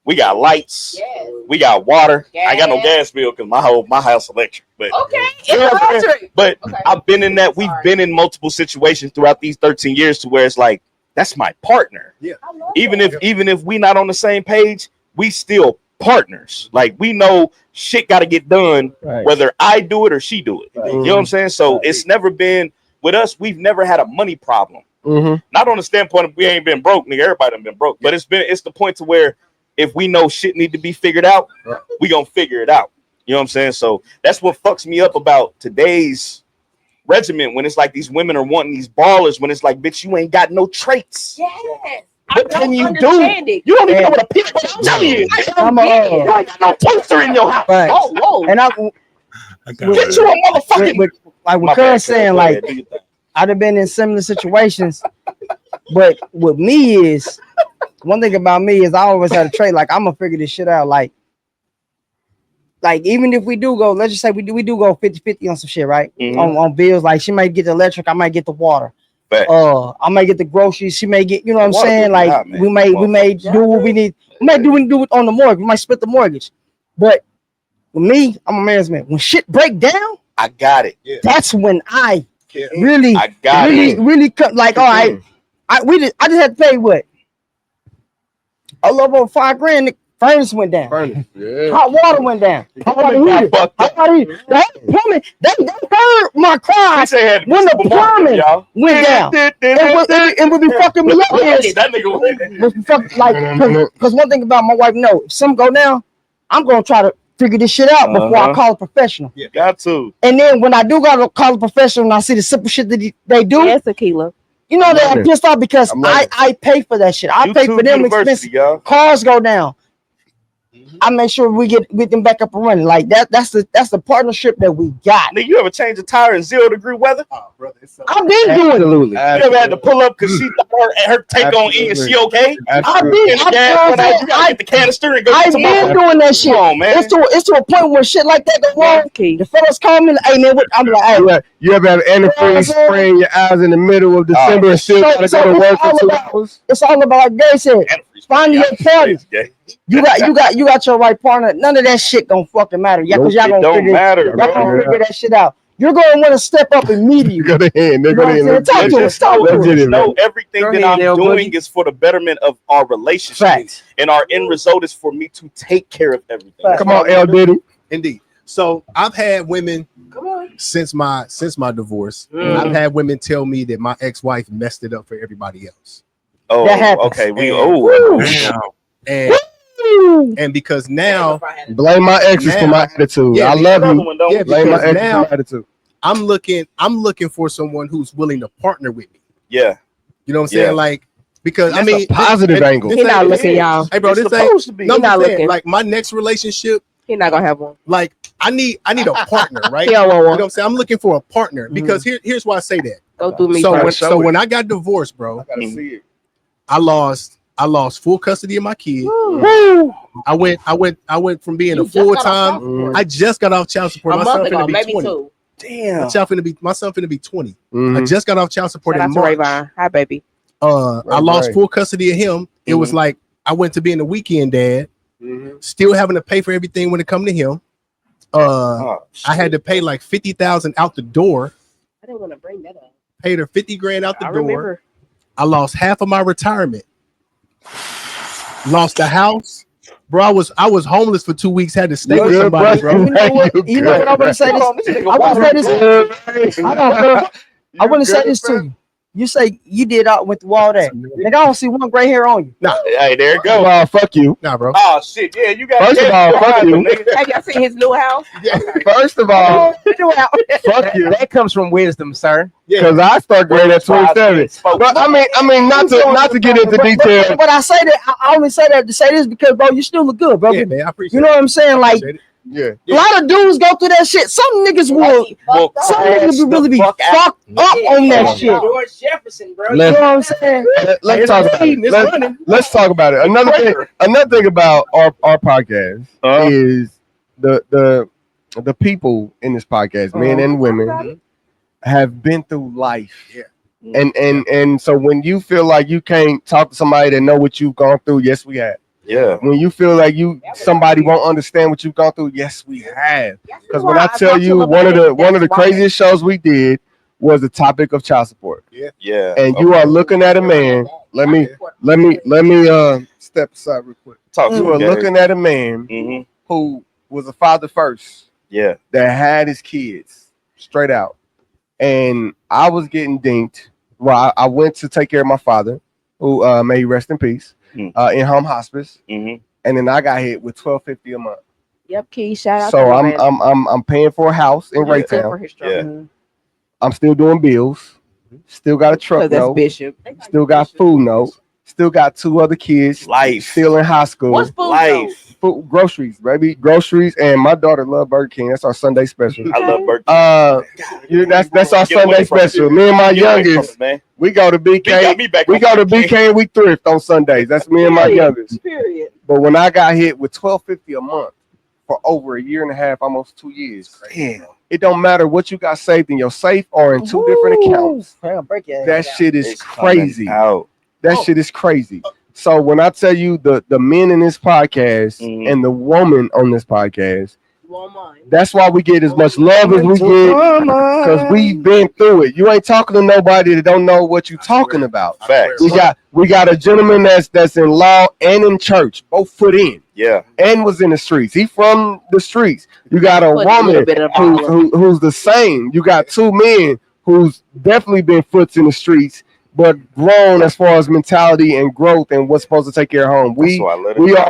we got lights, Yes. we got water. I ain't got no gas bill because my house electric. But Okay. you know what I'm saying? Electric. But Okay. I've been in that. We've been in multiple situations throughout these 13 years to where it's like that's my partner. Yeah. I love Even that. if we not on the same page, we still partners. Like we know shit got to get done, Right. whether I do it or she do it. You know what I'm saying? So it's never been with us. We've never had a money problem. Not on the standpoint of we ain't been broke, nigga. Everybody done been broke, but it's the point to where if we know shit need to be figured out, we gonna figure it out. You know what I'm saying? So that's what fucks me up about today's regiment when it's like these women are wanting these ballers when it's like, bitch, you ain't got no traits. Yes. What can you do? understand it. You don't even know what a peanut butter and jelly is. I'm You ain't got no toaster in your house. Right. Oh, whoa. And I Get you a motherfucking. like My what bad, Cuz saying, Go like ahead, do your thing. I'd have been in similar situations, but with me is one thing about me is I always had a trait like I'm gonna figure this shit out. Like like even if we do go, let's just say we do go 50-50 on some shit, right? Mhm. On bills, like she might get the electric, I might get the water. Facts. I might get the groceries, she may get, you know what I'm Water saying? bill Like high, man. we may do what we need. We might do it on the mortgage. We might split the mortgage. But with me, I'm a man's man. When shit break down, I got it. that's when I I got it. really cut. Like, all right, I just had to pay what? A little over $5,000. The furnace went down. Hot water went down. Plumbing. They heard my cries when the plumbing went down. It would be fucking me up. That nigga Because one thing about my wife, no, if something go down, I'm gonna try to figure this shit out before I call a professional. You got to. And then when I do gotta call a professional and I see the simple shit that they do, Yes, tequila. you know that I'm pissed off because I pay for that shit. I pay for them expenses. Cars go down. I make sure we get them back up and running. Like that's the partnership that we got. Nigga, you ever change a tire in 0-degree weather? Oh, brother, I've been doing it. You ever had to pull up because she her take on E and she okay? I've been You gotta get the canister and go. I've been doing that shit. Come on, man. It's to a point where shit like that go wrong. The fellas call me, hey man, I'm like, hey. You ever have antifreeze spray in your eyes in the middle of December and still gotta go to work for 2 hours? It's all about, like Gary said, finding your partner. You got your right partner. None of that shit gonna fucking matter. Yeah, because y'all gonna figure that shit out. You're gonna want to step up immediately. Go ahead. No, everything that I'm doing is for the betterment of our relationship. Facts. And our end result is for me to take care of everything. Come on, L. Diddy. Indeed. So I've had women since my divorce. I've had women tell me that my ex-wife messed it up for everybody else. Oh, that happens. Okay. And because now blame my exes for my attitude. Yeah, I love you. Yeah, blame my because exes now for my attitude. I'm looking for someone who's willing to partner with me. Yeah. You know what I'm saying? Like, because That's I mean, a positive angle. He's not looking, y'all. Hey, bro, It's this supposed to ain't. be. No, He's not I'm saying, looking. like my next relationship, He's not gonna have one. like I need a partner, right? He don't want You know one. what I'm saying? I'm looking for a partner because here's why I say that. Go through me. So first. when I got divorced, bro, See it. I lost full custody of my kid. I went from being a full time. I just got off child support. A My month son ago, finna be maybe 20. two. Damn. My son finna be 20. Mm-hmm. I just got off child support Shout in out to March. Rayvon. Hi, baby. I lost full custody of him. It was like I went to being a weekend dad, still having to pay for everything when it come to him. I had to pay like $50,000 out the door. I didn't want to bring that up. Paid her $50,000 out the door. Remember. I lost half of my retirement. Lost the house, bro. I was homeless for 2 weeks. Had to stay with somebody, bro. You know what I want to say this? I want to say this to you. You say you did went through all that. Nigga, I don't see one gray hair on you. Nah. Hey, there it goes. Fuck you. Nah, bro. Oh shit, yeah, you got. First of all, fuck you. Have y'all seen his new house? First of all, fuck you. That comes from wisdom, sir. Because I start grade at 27. But I mean, not to get into detail. But I say that I only say that to say this because, bro, you still look good, bro. Yeah, man, I appreciate you know what I'm saying? Like, yeah. A lot of dudes go through that shit. Some niggas will. Some niggas will really be fucked up on that shit. George Jefferson, bro. You know what I'm saying? Let's talk about it. Let's talk about it. Another thing about our podcast is the people in this podcast, men and women, have been through life. Yeah. And so when you feel like you can't talk to somebody that know what you've gone through, yes, we have. Yeah. When you feel like somebody won't understand what you've gone through, yes, we have. Because when I tell you one of the craziest shows we did was the topic of child support. Yeah. And you are looking at a man. Let me step aside real quick. You are looking at a man who was a father first. Yeah. That had his kids straight out. And I was getting dinked. Well, I went to take care of my father, who may he rest in peace. In home hospice, and then I got hit with $1,250 a month. Yep, Key. Shout out. So I'm paying for a house in Raytown. Yeah. I'm still doing bills. Still got a truck note. Bishop. Still got food note. Still got 2 other kids. Life. Still in high school. What's food Life. Food, groceries, baby. Groceries, and my daughter love Burger King. That's our Sunday special. I love Burger King. That's our Sunday special. Me and my youngest, we go to BK. We go to BK and we thrift on Sundays. That's me and my youngest. Period. But when I got hit with $1,250 a month for over a year and a half, almost 2 years. Damn. It don't matter what you got saved in your safe or in two different accounts. That shit is It's coming crazy. out. That shit is crazy. So when I tell you the men in this podcast and the woman on this podcast, that's why we get as much love as we get, because we've been through it. You ain't talking to nobody that don't know what you're talking about. Facts. We got a gentleman that's in law and in church, both foot in. Yeah. And was in the streets. He from the streets. You got a woman who's the same. You got two men who's definitely been foots in the streets, but grown as far as mentality and growth and what's supposed to take care of home. We are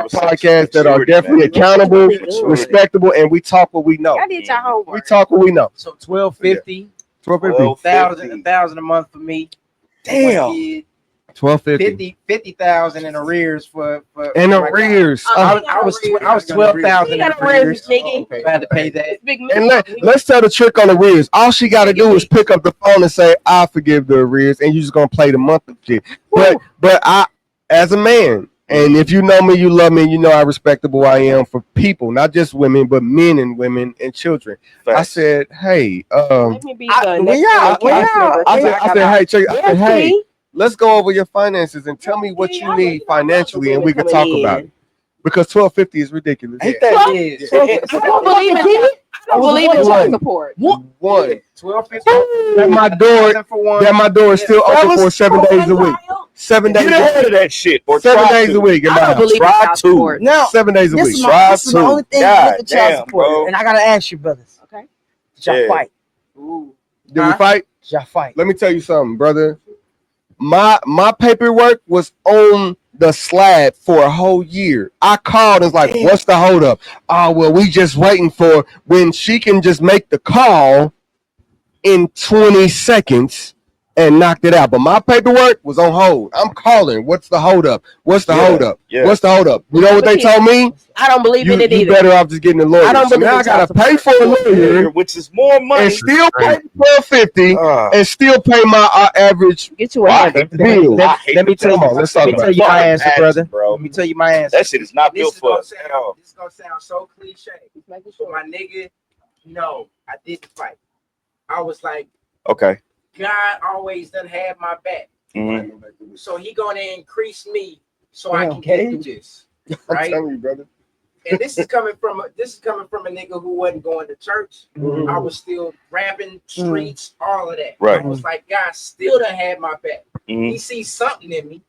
podcasts that are definitely accountable, respectable, and we talk what we know. I did your homework. We talk what we know. So 1250, 1250. 1,000 a month for me. Damn. 1250. 50,000 in arrears for in arrears. I was 12,000 in arrears. I had to pay that. And let's tell the trick on the arrears. All she got to do is pick up the phone and say, "I forgive the arrears," and you're just gonna play the month of shit. But I, as a man, and if you know me, you love me, you know how respectable I am for people, not just women, but men and women and children. I said, "Hey, I said, hey, let's go over your finances and tell me what you need financially, and we can talk about it." Because 1250 is ridiculous. Ain't that is? I don't believe in child support. One 1250. That my door is still open for 7 days a week. 7 days. Get ahead of that shit. Or 7 days a week. I don't believe in child support. Now, 7 days a week. This is the only thing with the child support. And I gotta ask you, brothers. Okay. Did y'all fight? Did we fight? Did y'all fight? Let me tell you something, brother. My paperwork was on the slab for a whole year. I called and was like, "What's the holdup?" "Oh, well, we just waiting for when she can just make the call in 20 seconds and knocked it out." But my paperwork was on hold. I'm calling. What's the holdup? What's the holdup? Yeah. What's the holdup? You know what they told me? I don't believe in it either. You better off just getting a lawyer. I don't believe now in I gotta child pay for a lawyer, which is more money, and still pay 1250, and still pay my average Get you a bill. Let me tell you. Let's talk Let me about tell you my answer, brother. bro. Let me tell you my answer. That shit is not built for us. This is gonna sound so cliche. My nigga, no, I didn't fight. I was like, Okay. God always done had my back. Mm-hmm. So he gonna increase me so I can get through this. Right? I'm telling you, brother. And this is coming from a nigga who wasn't going to church. I was still rapping, streets, all of that. Right. I was like, God still done had my back. He sees something in me.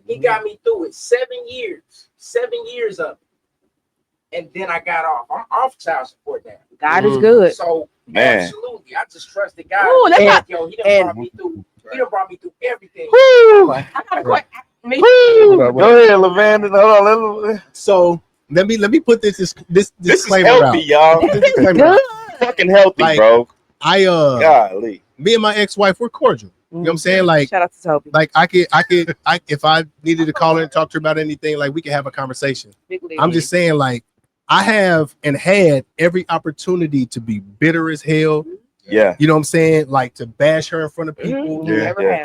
He got me through it. 7 years. 7 years of it. And then I got off. I'm off child support now. God is good. So absolutely, I just trusted God. Ooh, that's not- Yo, he done brought me through. He done brought me through everything. I got a question. Go ahead, Levan. So let me put this This is disclaimer healthy, out. y'all. Fucking healthy, Like, bro. Golly. Me and my ex-wife were cordial. You know what I'm saying? Like, shout out to Toby. Like I could if I needed to call her and talk to her about anything, like we could have a conversation. I'm just saying, like, I have and had every opportunity to be bitter as hell. Yeah. You know what I'm saying? Like to bash her in front of people.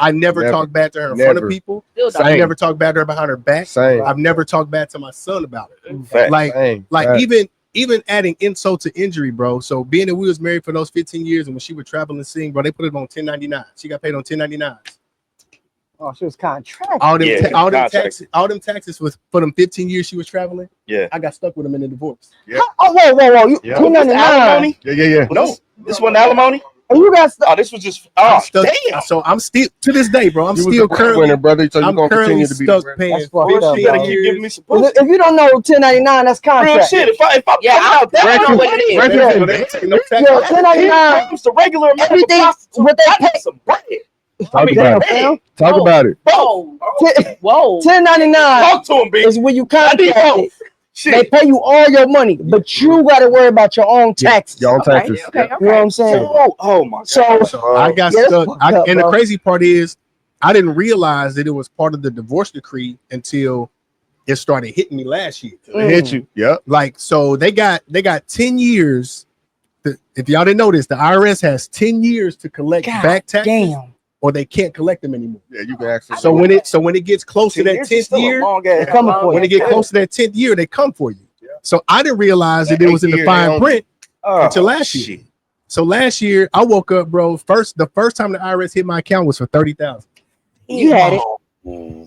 I never talked bad to her in front of people. I never talked bad to her behind her back. I've never talked bad to my son about it. Like even adding insult to injury, bro. So being that we was married for those 15 years, and when she would travel and sing, bro, they put it on 1099. She got paid on 1099s. Oh, she was contracted. All them taxes was for them 15 years she was traveling. Yeah, I got stuck with them in the divorce. Yeah. Oh, whoa! You 1099? Yeah. No, this wasn't alimony. And you got stuck. Oh, this was just. I'm stuck, damn. So I'm still to this day, bro. I'm still currently, brother. So I'm currently stuck paying 15 years. If you don't know 1099, that's contract. Real shit. If I I don't know what it is. Yeah, 1099. It's the regular amount. Everything what they pay. Some bread. Talk about it. Whoa. 1099. Talk to him, is when you contract. They pay you all your money, but you got to worry about your own taxes. Your own taxes. Okay. You know what I'm saying? Oh my God. So I got stuck. And the crazy part is, I didn't realize that it was part of the divorce decree until it started hitting me last year. It hit you. Yep. Like, so they got 10 years. If y'all didn't know this, the IRS has 10 years to collect back taxes. Damn. Or they can't collect them anymore. Yeah, you can actually. So when it gets close to that 10th year, when it get close to that 10th year, they come for you. So I didn't realize that it was in the fine print until last year. So last year I woke up, bro. The first time the IRS hit my account was for 30,000. You had it.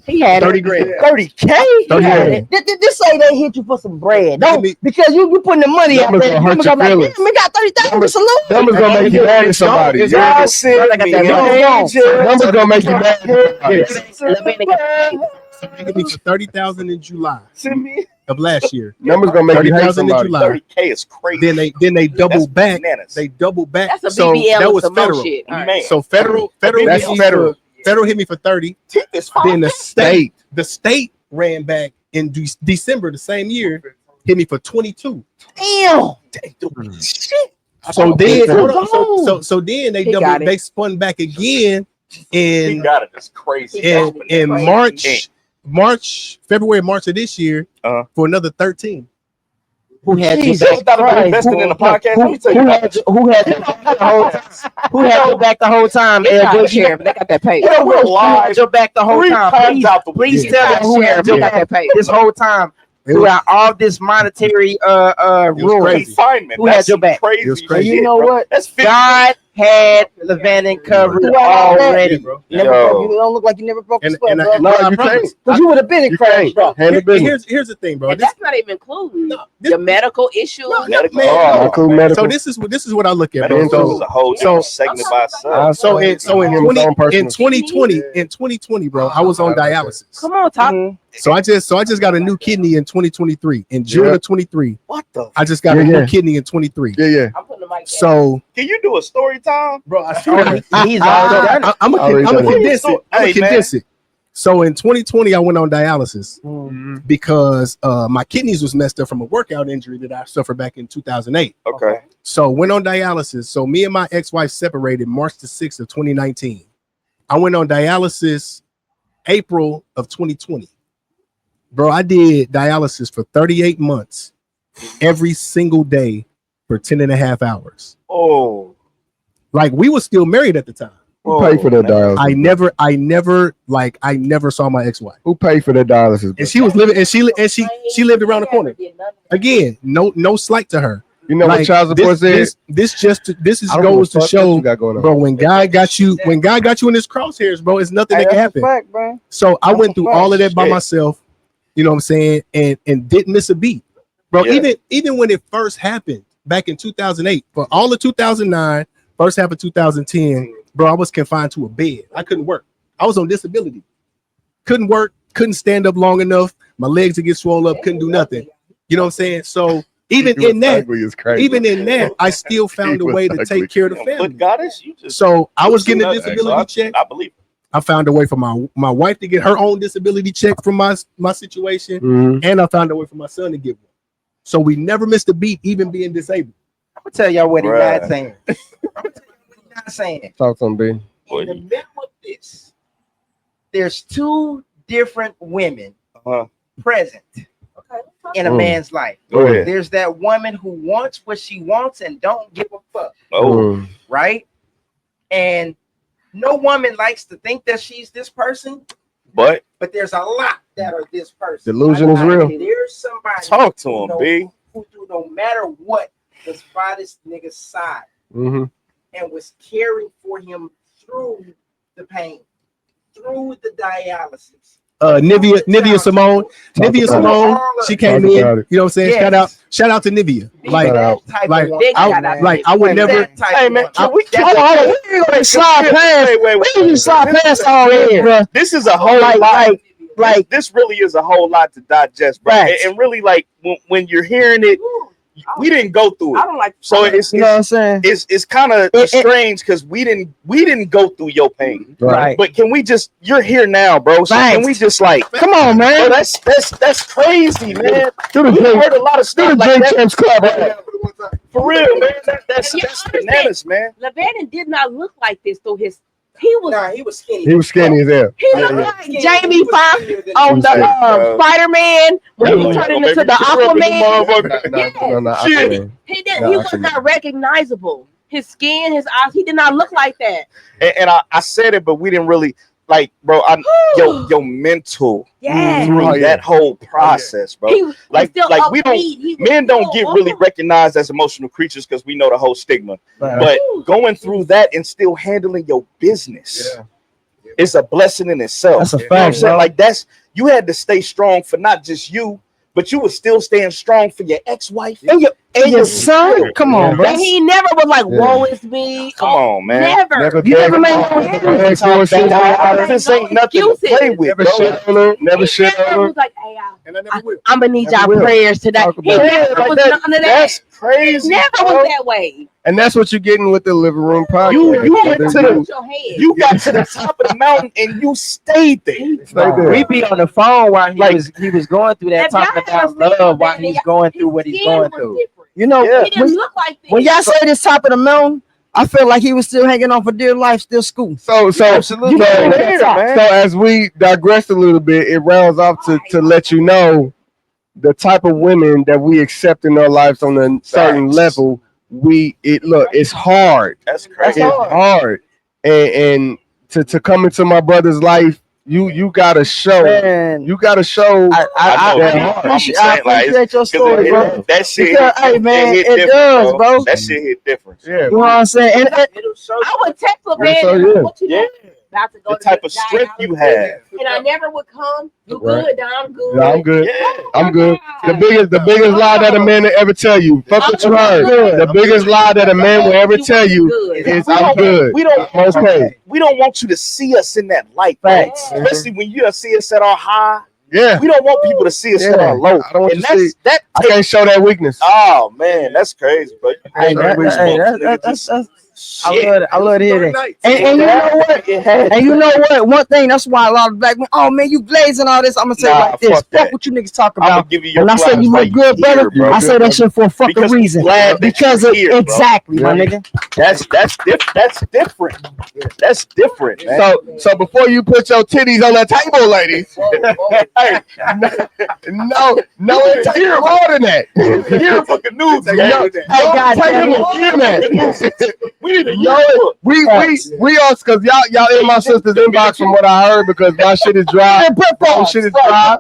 He had 30 it. grand. 30K. This say they hit you for some bread. No, because you putting the money out there. Numbers gonna hurt your feelings. We got 30,000. Salute. Numbers gonna make you mad at somebody. Y'all send me. Numbers gonna make you mad at somebody. They hit me for 30,000 in July of last year. Numbers gonna make you hate 30,000 in somebody. July. 30K is crazy. Then they doubled back. Bananas. They doubled back. That's a So BBL that with was some more federal. shit. All Man. right. So federal That's hit me federal. Federal hit me for 30. Then the state ran back in December the same year, hit me for 22. Damn. So then, so then they doubled. They spun back again in got it. That's crazy. in February, March of this year for another 13. Who had Jesus Christ. Investing in the podcast. Who had your back the whole time? They got that paid. Who had your back the whole time? Please tell them who had your back this whole time. Throughout all this monetary ruin, who had your back? It was crazy. You know what? God had Levantin covered already. You don't look like you never broke a sweat, bro. No, you can't. Because you would have been in crash, bro. Here's the thing, bro. And that's not even including the medical issue. So this is what I look at, bro. So, a whole segment by itself. So in 2020, bro, I was on dialysis. Come on, talk. So I just got a new kidney in 2023. In June of 23. What the? I just got a new kidney in 23. Yeah. I'm putting the mic down. So Can you do a story time, bro? He's already I'm gonna condense it. So in 2020, I went on dialysis because my kidneys was messed up from a workout injury that I suffered back in 2008. Okay. So went on dialysis. So me and my ex-wife separated March the 6th of 2019. I went on dialysis April of 2020. Bro, I did dialysis for 38 months every single day for 10 and a half hours. Oh. Like we were still married at the time. Who paid for that dialysis? I never saw my ex-wife. Who paid for that dialysis? And she was living, and she lived around the corner. Again, no slight to her. You know what child support says? This goes to show, bro. When God got you in this crosshairs, bro, it's nothing that can happen. Fact, bro. So I went through all of that by myself. You know what I'm saying, and didn't miss a beat, bro. Yeah. Even when it first happened back in 2008, for all of 2009, first half of 2010, bro, I was confined to a bed. I couldn't work. I was on disability. Couldn't work. Couldn't stand up long enough. My legs would get swollen up. Couldn't do nothing. You know what I'm saying? So even in that, I still found a way to take care of the family. Goddess, So I was getting a disability check. I believe. I found a way for my wife to get her own disability check from my situation, and I found a way for my son to get one. So we never missed a beat, even being disabled. I'm gonna tell y'all what he's not saying. Talk to him, B. In the middle of this, there's two different women present in a man's life. There's that woman who wants what she wants and don't give a fuck. Right? And no woman likes to think that she's this person, but there's a lot that are this person. Delusion is real. There's somebody. Talk to him, B. Who no matter what, was by this nigga's side and was caring for him through the pain, through the dialysis. Nivea Simone, she came in. You know what I'm saying? Yes. Shout out to Nivea. I would never. Hey man, slide past all that, bro. This is a whole lot. Like this really is a whole lot to digest, bro. And really, like when you're hearing it, we didn't go through it. I don't like. So it's you know what I'm saying? It's kind of strange because we didn't go through your pain, right? But can we just? You're here now, bro. So can we just like? Come on, man. Bro, that's crazy, man. We heard a lot of stuff like that. For real, man. That's bananas, man. Levantin did not look like this through his. He was skinny. He was skinny as hell. He looked like Jamie Foxx on the Spider-Man when he turned into the Aquaman. He was not recognizable. His skin, his eyes, he did not look like that. And I said it, but we didn't really. like, bro, your mental Yeah. through that whole process, bro. Like we don't, men don't get really recognized as emotional creatures because we know the whole stigma. But going through that and still handling your business is a blessing in itself. That's a You know what I'm fact, saying? bro. Like you had to stay strong for not just you, but you were still staying strong for your ex-wife and your son. Come on, bro. And he never was like, "Woe is me." Come on, man. Never. You never made This ain't nothing to play with, Never shit on her. Never shit on her. was like, "Hey, And I never will. I'm gonna need y'all will. prayers today." Talk He about it. never was none of that. That's crazy. Never was that way. And that's what you're getting with the living room podcast. You went That's to your the head. you got to the top of the mountain and you stayed there. Stay there. We be on the phone while he was going through that, If y'all talking ever about seen love while him, he's going through what he's his going skin was through. different. You know, He didn't look like this. when y'all say this top of the mountain, I feel like he was still hanging on for dear life, still school. So Absolutely. so as we digress a little bit, it rounds off to let you know the type of women that we accept in our lives on a certain level. It's hard. That's crazy. It's hard. And to come into my brother's life, you gotta show. Man, You gotta show. I know. that hard. I appreciate your story, bro. That shit. Because, hey, man, hit it different, does, bro. That shit hit different. Yeah. You know what I'm saying? And I would text a man So, and yeah. like, what you doing? About to go The to type this of guy strength out you of have. And I never would come. You Right. good? Nah, I'm good. Yeah, I'm good. Yeah. I'm good. The biggest lie that a man will ever tell you. Fuck what you heard. The biggest lie that a man will ever tell you is I'm good. I'm okay. We don't want you to see us in that light, Facts. especially when you see us at our high. Yeah. We don't want people to see us at our low. I don't want And you to see. that. I can't show that weakness. Oh man, that's crazy, bro. Hey, that's I love to hear that. And you know what? And you know what? One thing, that's why a lot of black men, oh man, you glazing all this. I'm gonna say it like this. Fuck what you niggas talk I'm gonna about. give you your When I say flowers you while look good, you here, brother, bro. I say that shit for a fucking Because we reason. glad that Because you're of here, bro. exactly, my nigga. That's different. That's different, man. So before you put your titties on that table, ladies, hey, no, it takes more than that. You're fucking news. We need to we are because y'all in my sister's inbox from what I heard because my shit is dry. My shit is dry.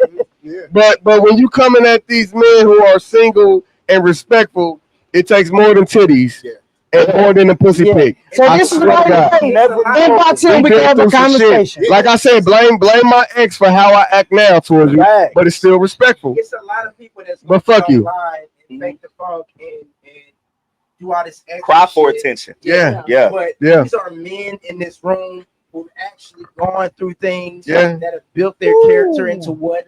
But when you coming at these men who are single and respectful, it takes more than titties. And more than a pussy pig. So this is what I say. Inbox him, we can have a conversation. Like I said, blame my ex for how I act now towards you, but it's still respectful. It's a lot of people that's But fuck you. online and fake the funk and do all this extra cry for shit. attention. Yeah. But Yeah. these are men in this room who've actually gone through things Yeah. that have built their character into what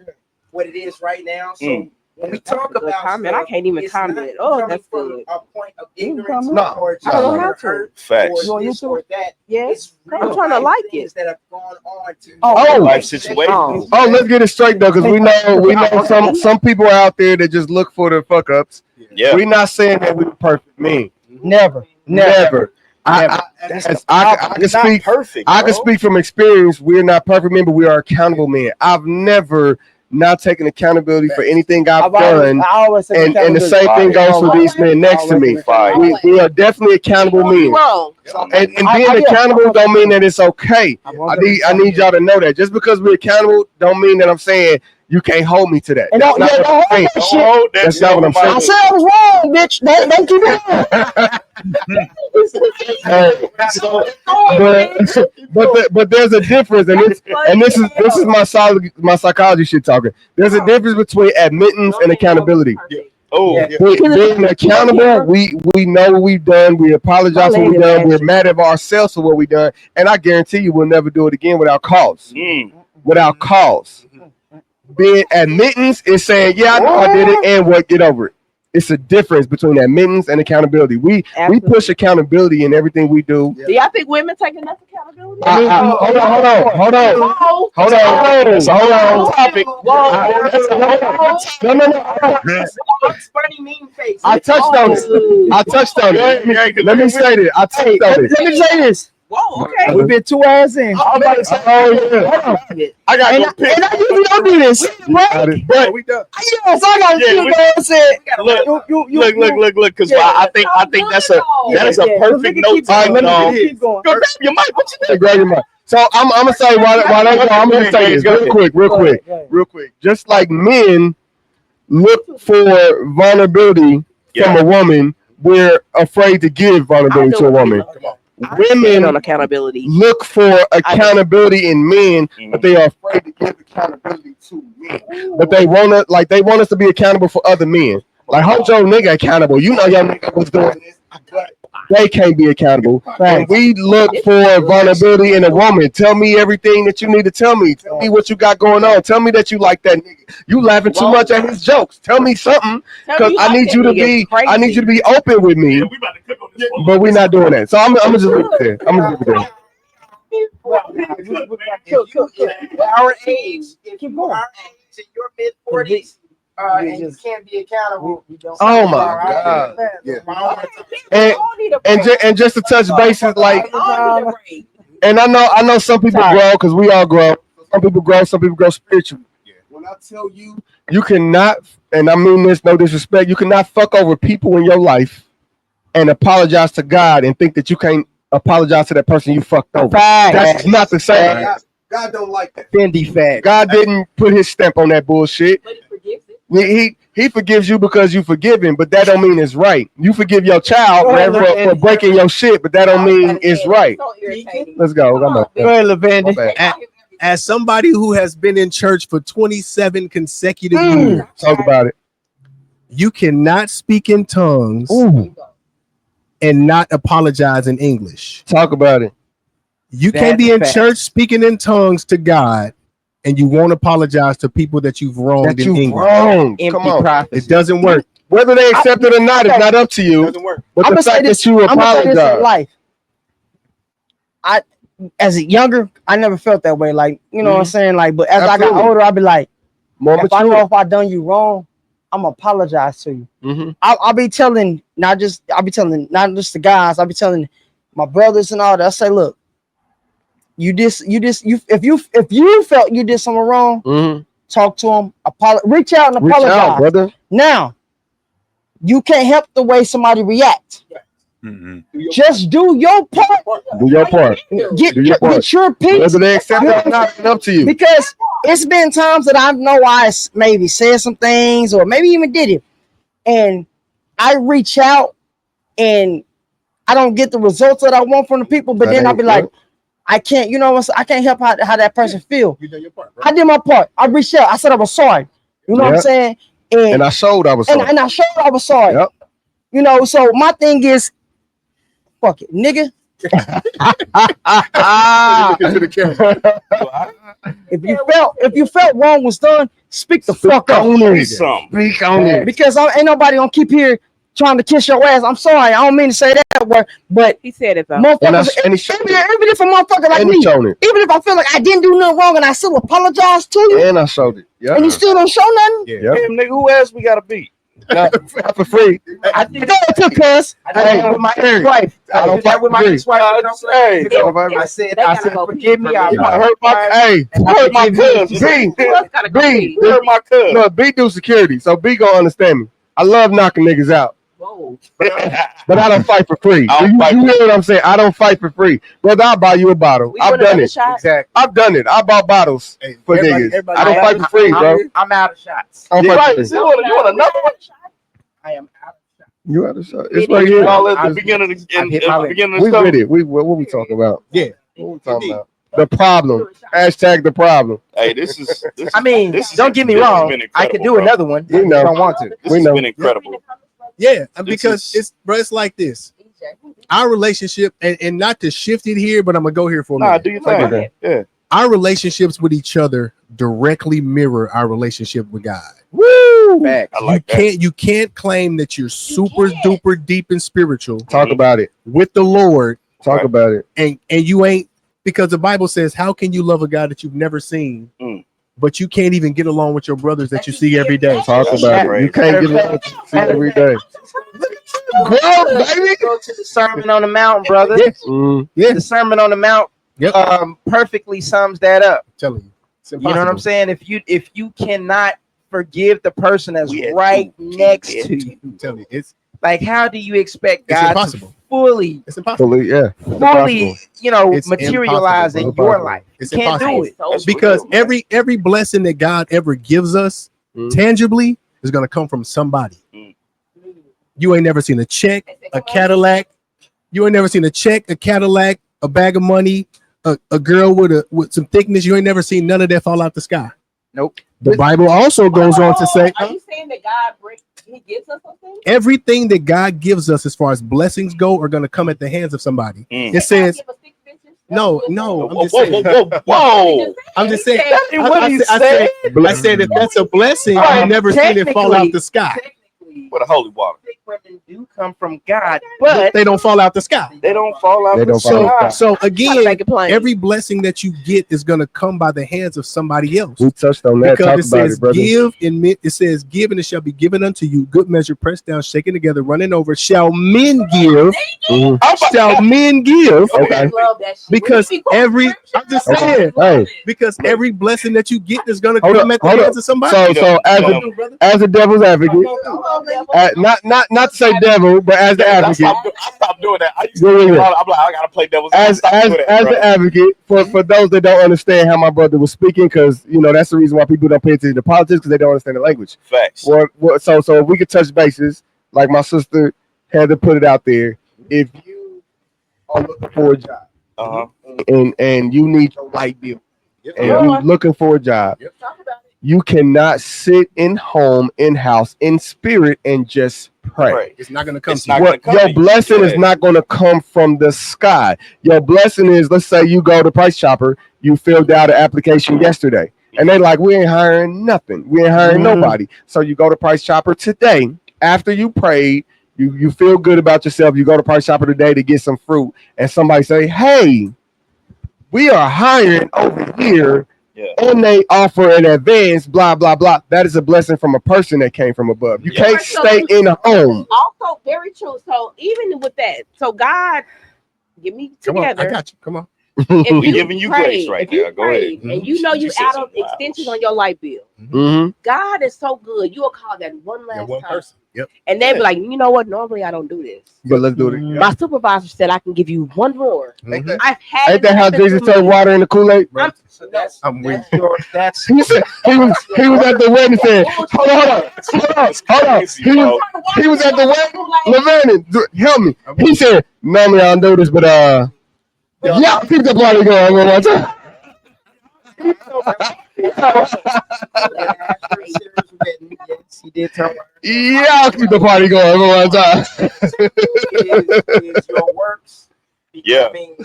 it is right now. So when we talk about comment, stuff, I can't even it's not comment. Oh, coming that's from good. a point of ignorance No. or I don't know how just to. hurt Facts. or this or that. Yeah. It's I'm real trying to life like things it. that have gone on to Life situations. Oh, let's get it straight though, because we know some people are out there that just look for the fuck ups. Yeah. We're not saying that we're perfect men. Never. I can speak perfect. I can bro. speak from experience. We're not perfect men, but we are accountable men. I've never not taken accountability for anything I've done. I always say And the same thing goes for these men next to me. We are definitely accountable men. Wrong. And being accountable don't mean that it's okay. I need y'all to know that. Just because we're accountable don't mean that I'm saying you can't hold me to that. And That's don't not what I'm saying. That's not what I'm I saying. said I was wrong, bitch. They keep But there's a difference, and this is my psychology shit talking. There's a difference between admittance and accountability. Being accountable, we know what we've done. We apologize for what we've done. We're mad at ourselves for what we've done, and I guarantee you we'll never do it again without cause. Without cause. Being admittance is saying, yeah, I know I did it, and what, get over it. It's a difference between admittance and accountability. We push accountability in everything we do. Do y'all think women take enough accountability? Hold on. Topic. I touched on it. Let me say this. I touched on it. Let me say this. Whoa, okay. We've been 2 hours in. I got And I usually don't do this. Right? But Yes, I got to what I said. Look, because I think that is a perfect note. Keep going. Go grab your mic. What you grab your mic. So I'm gonna say I'm gonna say this real quick. Just like men look for vulnerability from a woman, we're afraid to give vulnerability to a woman. Women on accountability. look for accountability in men, but they are afraid to give accountability to men. But they want us to be accountable for other men. Like, hold your nigga accountable. You know your nigga was doing this. They can't be accountable. And we look for vulnerability in a woman. Tell me everything that you need to tell me. Tell me what you got going on. Tell me that you like that nigga. You laughing too much at his jokes. Tell me something, because I need you to be open with me. But we're not doing that. So I'm gonna just leave it there. I'm gonna leave it there. Our age, if you are in your mid 40s, and you can't be accountable. Oh my God! Yeah. And just to touch bases, like, and I know some people grow because we all grow. Some people grow spiritually. When I tell you, you cannot, and I mean this no disrespect, you cannot fuck over people in your life and apologize to God and think that you can't apologize to that person you fucked over. That's not the same. God don't like that. Fendi fact. God didn't put his stamp on that bullshit. But he forgives it. He forgives you because you forgive him, but that don't mean it's right. You forgive your child for breaking your shit, but that don't mean it's right. So irritating. Let's go. Go ahead, Lavandy. As somebody who has been in church for 27 consecutive years, Talk about it. you cannot speak in tongues and not apologize in English. Talk about it. You can't be in church speaking in tongues to God and you won't apologize to people that you've wronged in English. Come on. It doesn't work. Whether they accept it or not, it's not up to you. It doesn't work. But the fact that you apologize. Life. As a younger, I never felt that way. Like, you know what I'm saying? Like, but as I got older, I'll be like, if I know if I done you wrong, I'm gonna apologize to you. I'll be telling not just the guys, I'll be telling my brothers and all that. I say, look, if you felt you did something wrong, talk to them, reach out and apologize. Reach out, brother. Now, you can't help the way somebody reacts. Just do your part. Do your part. Get your piece. Whether they accept it or not, it's up to you. Because it's been times that I know I maybe said some things or maybe even did it, and I reach out and I don't get the results that I want from the people. But then I'll be like, I can't, I can't help how that person feel. You did your part, bro. I did my part. I reached out. I said I was sorry. You know what I'm saying? And I showed I was sorry. And I showed I was sorry. Yep. So my thing is, fuck it, nigga. If you felt wrong was done, speak the fuck up. Speak on it. Because ain't nobody gonna keep here trying to kiss your ass. I'm sorry, I don't mean to say that word, but he said it though. Motherfuckers, even if a motherfucker like me, even if I feel like I didn't do nothing wrong and I still apologize to you, and I showed it, and you still don't show nothing, Damn, nigga, who else we gotta beat? Not for free. I did that too, cuz. I did with my ex-wife. I don't fight with my ex-wife. I said, forgive me. I hurt my cousin. B hurt my cousin. No, B do security, so B gonna understand me. I love knocking niggas out. Whoa. But I don't fight for free. You hear what I'm saying? I don't fight for free. Brother, I'll buy you a bottle. I've done it. Exactly. I've done it. I bought bottles for niggas. I don't fight for free, bro. I'm out of shots. I don't fight for free. You want another one? I am out of shots. You out of shot. It's right here. All at the beginning of the We with it. What we talking about? Yeah. What we talking about? The problem. Hashtag the problem. Hey, this is I mean, don't get me wrong. I could do another one. We know. I don't want to. This has been incredible. Yeah, because it's like this. Our relationship, and not to shift it here, but I'm gonna go here for a minute. Do you think? Yeah. Our relationships with each other directly mirror our relationship with God. Woo! You can't claim that you're super duper deep and spiritual. Talk about it with the Lord. Talk about it. And you ain't, because the Bible says, how can you love a God that you've never seen? But you can't even get along with your brothers that you see every day. Talk about it. You can't get along with you see every day. Grow, baby. Go to the Sermon on the Mount, brother. The Sermon on the Mount perfectly sums that up. I'm telling you. You know what I'm saying? If you cannot forgive the person that's right next to you, I'm telling you, Like, how do you expect It's God impossible. to fully, It's impossible. fully, It's materialize in impossible, your bro. life? It's You can't do impossible. it. That's Because real, man. every blessing that God ever gives us tangibly is gonna come from somebody. You ain't never seen a check, a Cadillac. You ain't never seen a check, a Cadillac, a bag of money, a girl with some thickness. You ain't never seen none of that fall out the sky. Nope. The Bible also goes on to say, Are you saying that God He gives us something? everything that God gives us as far as blessings go are going to come at the hands of somebody. It says, no, I'm just saying. Whoa. I'm just saying. That ain't what he I said if that's a blessing, you've never seen it fall out the sky. What a holy water. Blessings do come from God, but They don't fall out the sky. They don't fall out the So, sky. so again, every blessing that you get is going to come by the hands of somebody else. We touched on that. Because Talk it about says, it, brother. it says, give and it shall be given unto you. Good measure, pressed down, shaken together, running over. Shall men give? Shall men give? Okay. Because I'm just saying, because every blessing that you get is going to come at the hands of somebody. So as a devil's advocate, not to say devil, but as the advocate. I stopped doing that. I used to do a lot. I'm like, I gotta play devil's as the advocate for those that don't understand how my brother was speaking, because that's the reason why people don't pay attention to politics, because they don't understand the language. Facts. So if we could touch bases, like my sister had to put it out there, if you are looking for a job, and you need your light bill, and you're looking for a job, you cannot sit in house, in spirit, and just pray. It's not going to come to you. Your blessing is not going to come from the sky. Your blessing is, let's say you go to Price Chopper, you filled out an application yesterday, and they like, we ain't hiring nothing. We ain't hiring nobody. So you go to Price Chopper today, after you prayed, you feel good about yourself, you go to Price Chopper today to get some fruit, and somebody say, hey, we are hiring over here. And they offer an advance, blah, blah, blah. That is a blessing from a person that came from above. You can't stay in a home. Also, very true. So even with that, so God, get me together. Come on, I got you. Come on. We're giving you grace right now. Go ahead. And you know you out of extensions on your light bill. God is so good. You'll call that one last time. Person. Yep. And they'll be like, you know what? Normally I don't do this. But let's do it. My supervisor said I can give you one more. I've had Ain't that how Jesus turned water into Kool-Aid? I'm with you. He said he was at the wedding and said, hold on. He was at the wedding. Levannon, help me. He said, normally I don't do this, but yeah, keep the party going one more time. He did tell Yeah, I'll keep the party going one more time. is your works becoming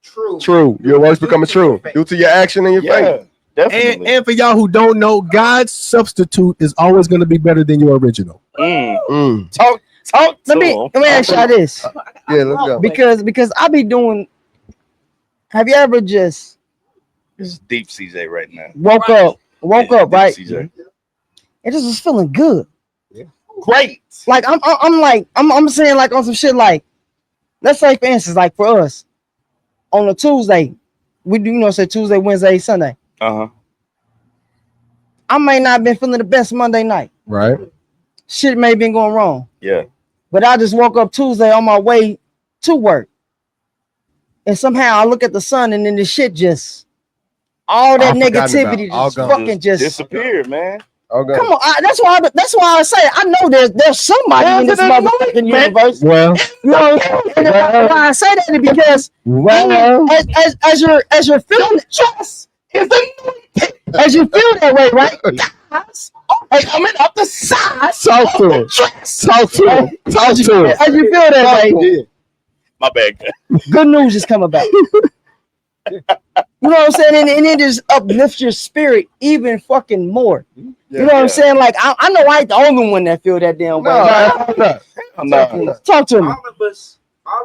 true. True. Your works becoming true due to your action and your faith. Definitely. And for y'all who don't know, God's substitute is always going to be better than your original. Talk Let me ask y'all this. Yeah, let's go. Because I be doing. Have you ever just It's deep CJ right now. woke up, right? CJ. It just was feeling good. Great. Like I'm saying, like, on some shit, like, let's say for instance, like for us on a Tuesday, we do say Tuesday, Wednesday, Sunday. I may not have been feeling the best Monday night. Right. Shit may have been going wrong. Yeah. But I just woke up Tuesday on my way to work. And somehow I look at the sun and then the shit just, all that negativity just fucking just disappeared, man. Okay. Come on, that's why I say I know there's somebody in this motherfucking universe. Well, you know, and why I say that is because as you're feeling as you feel that way, right? Coming up the side. Talk to him. Talk to him. As you feel that way. My bad. Good news just come about. You know what I'm saying? And it just uplifts your spirit even fucking more. You know what I'm saying? Like, I know I ain't the only one that feel that damn way. No. Talk to me. All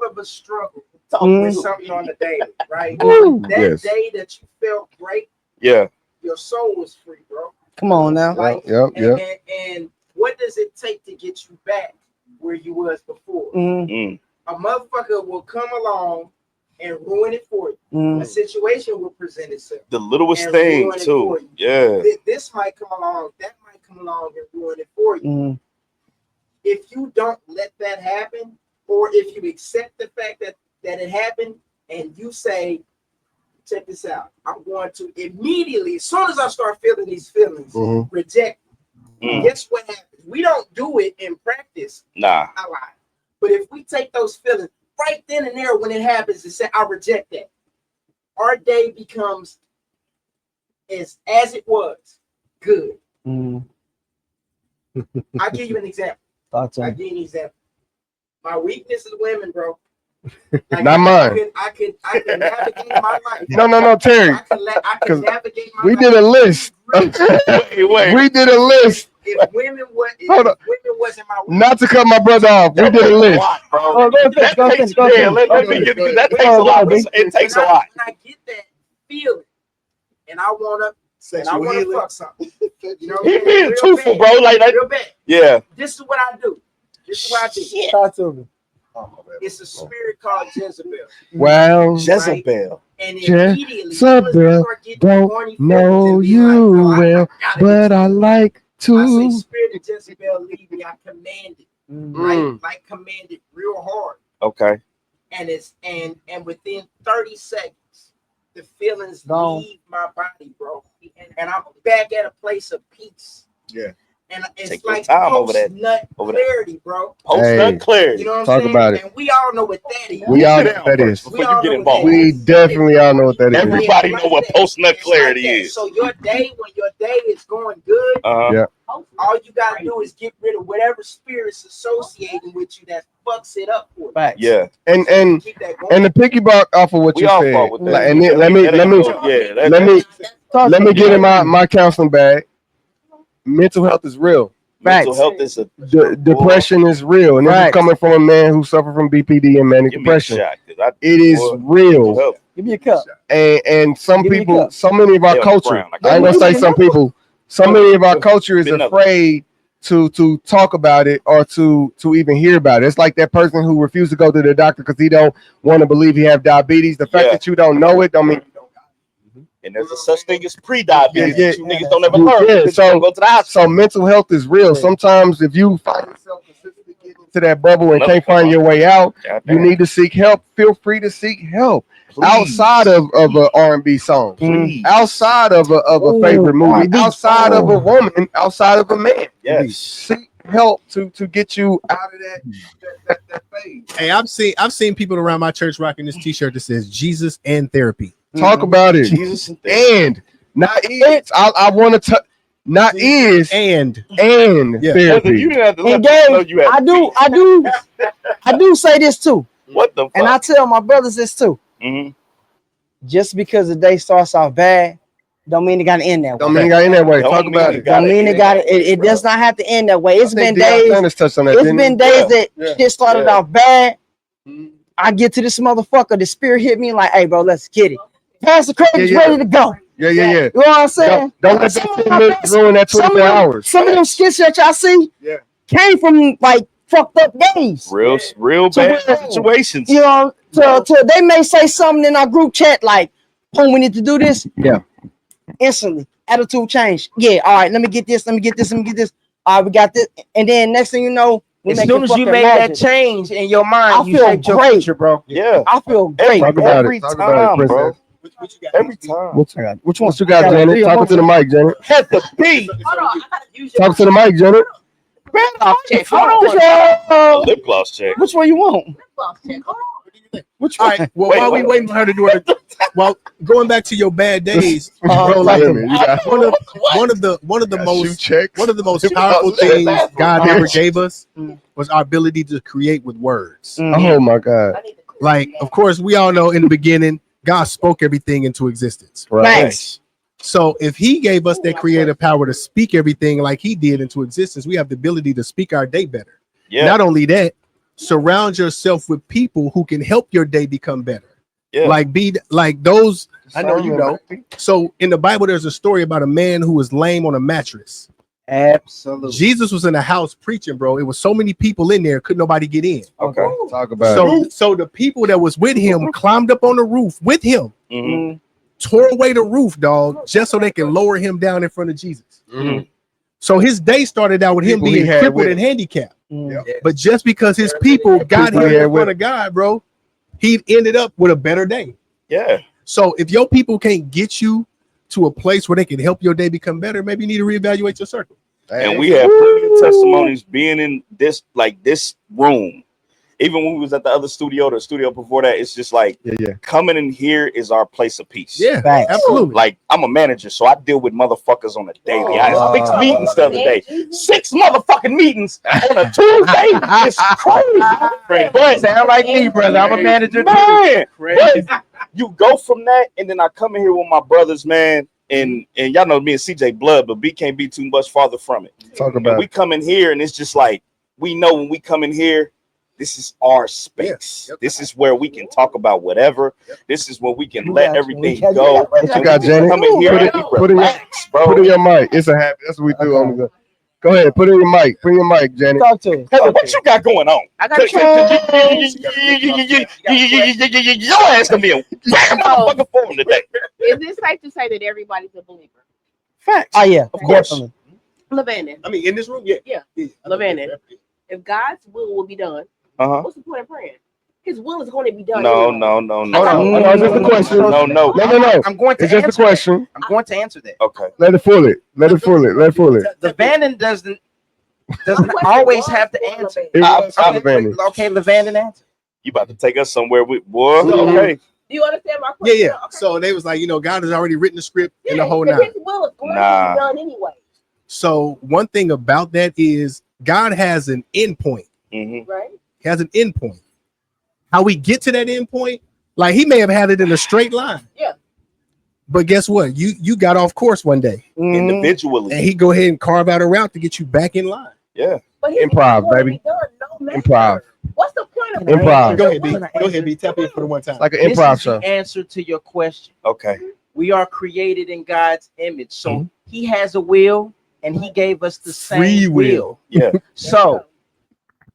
of us struggle with something on the daily, right? That day that you felt great, your soul was free, bro. Come on now. Like, and what does it take to get you back where you was before? A motherfucker will come along and ruin it for you. A situation will present itself. The littlest thing too. Yeah. This might come along, that might come along and ruin it for you. if you don't let that happen, or if you accept the fact that it happened, and you say, check this out, I'm going to immediately, as soon as I start feeling these feelings, reject. Guess what happens? We don't do it in practice. Nah. I lie. But if we take those feelings right then and there when it happens and say, I reject that, our day becomes as it was good. I'll give you an example. I'll give you an example. My weakness is women, bro. Like Not mine. I could navigate my life. No, Terry. I could navigate my we life. did a list. Wait. We did a list. If women wasn't my weakness, Not to cut my brother off. We did a list. Bro. That takes a lot. It takes a lot. When I get that feeling and I wanna fuck something. You know, He being truthful, bro. Like that. Real bad. Yeah. This is what I do. Talk to me. It's a spirit called Jezebel. Well, Jezebel. And immediately, Jezebel don't know you well, but I like to. I say, spirit of Jezebel, leave me. I command it, right? Like command it real hard. Okay. And it's and within 30 seconds, the feelings leave my body, bro. And I'm back at a place of peace. Yeah. And it's Take like your time over post-nut clarity, bro. Post-nut clarity. You know what I'm Talk saying? about it. And we all know what that is. We all know what that is. Before you get involved. We definitely all know what that is. Everybody know what post-nut clarity is. So your day, when your day is going good, Yeah. all you gotta do is get rid of whatever spirits associating with you that fucks it up for you. Yeah. And Keep that going. and to piggyback off of what We you all said, fought with that. like, and then let me get in my counseling bag. Mental health is real. Mental health is a depression is real, and this is coming from a man who suffered from BPD and manic depression. It is real. Give me a cup. And some people, so many of our culture, I ain't gonna say some people, so many of our culture is afraid to talk about it or to even hear about it. It's like that person who refused to go to the doctor because he don't want to believe he have diabetes. The fact that you don't know it don't mean. And there's a such thing as pre-diabetes that you niggas don't ever learn. Yeah, So go to the hospital. So mental health is real. Sometimes if you find yourself consistently getting into that bubble and can't find your way out, you need to seek help. Feel free to seek help. Outside of a R&B song, outside of a favorite movie, outside of a woman, outside of a man. Yes. Seek help to get you out of that phase. Hey, I've seen people around my church rocking this T-shirt that says Jesus and therapy. Talk about it. Jesus and not is. I want to not is and therapy. You didn't have to And let them know Gabe, you had I do say this too. What the fuck? And I tell my brothers this too. Just because the day starts off bad, don't mean it got to end that way. Don't mean it got to end that way. Talk about it. Don't mean it got to. It does not have to end that way. It's been days. Touched on that, It's been days that shit started off bad. I get to this motherfucker. The spirit hit me like, "Hey, bro, let's get it." Pastor Craig's ready to go. Yeah. You know what I'm saying? Don't let that ruin that 24 hours. Some of them skits that y'all see came from like fucked up days. Real bad situations. You know, to they may say something in our group chat like, "Oh, we need to do this." Yeah. Instantly, attitude change. Yeah, all right, let me get this. All right, we got this. And then next thing you know, as soon as you make that change in your mind, I feel great, bro. Yeah, I feel great every time, bro. Every time. Which ones you got, Janet? Talking to the mic, Janet. Had to be. Talk to the mic, Janet. Lip gloss check. Which one you want? Which one? All right. Well, while we waiting for her to do it, well, going back to your bad days, bro, like one of the most powerful things God ever gave us was our ability to create with words. Oh my God! Like, of course, we all know in the beginning, God spoke everything into existence. Right. So if He gave us that creative power to speak everything like He did into existence, we have the ability to speak our day better. Yeah. Not only that, surround yourself with people who can help your day become better. Yeah. Like be like those. I know you know. So in the Bible, there's a story about a man who was lame on a mattress. Absolutely. Jesus was in the house preaching, bro. It was so many people in there, couldn't nobody get in. Okay. Talk about it. So the people that was with him climbed up on the roof with him, tore away the roof, dog, just so they can lower him down in front of Jesus. So his day started out with him being crippled and handicapped. But just because his people got him in front of God, bro, he ended up with a better day. Yeah. So if your people can't get you to a place where they can help your day become better, maybe you need to reevaluate your circle. And we have plenty of testimonies being in this room. Even when we was at the other studio, the studio before that, it's just like coming in here is our place of peace. Yeah, absolutely. Like I'm a manager, so I deal with motherfuckers on a daily. I had 6 meetings the other day. 6 motherfucking meetings on a Tuesday. It's crazy. But Sound like me, brother. I'm a manager man. But you go from that, and then I come in here with my brothers, man. And y'all know me and CJ blood, but B can't be too much farther from it. Talk about we come in here, and it's just like we know when we come in here. This is our space. This is where we can talk about whatever. This is where we can let everything go. What you got, Jenny? Come in here and put in your mic. It's a habit. That's what we do on the. Go ahead, put in your mic. Put in your mic, Jenny. Talk to him. What you got going on? I got Your ass gonna be a motherfucking forum today. Is it safe to say that everybody's a believer? Facts. Oh yeah, of course. Definitely. Levander. I mean, in this room, yeah. Levander. If God's will be done, what's the point of praying? His will is going to be done. No. It's just a question. No. I'm going to It's just a answer question. I'm going to answer that. Okay. Let it fool it. The Vanden doesn't always have to answer. Okay, Levandin answer. You about to take us somewhere with boy? Okay. Do you understand my question? Yeah. Okay. So they was like, God has already written the script in the whole nine. His will is going to be done anyway. So one thing about that is God has an end point. Right. He has an end point. How we get to that end point, like he may have had it in a straight line. Yeah. But guess what? You got off course one day. Individually. And he go ahead and carve out a route to get you back in line. Yeah. But Improv, baby. Improv. What's the point of Improv. Go ahead, B. Go ahead, B. Tap in for the one time. Like an improv show. The answer to your question. Okay. We are created in God's image. So he has a will and he gave us the same Free will. Yeah. So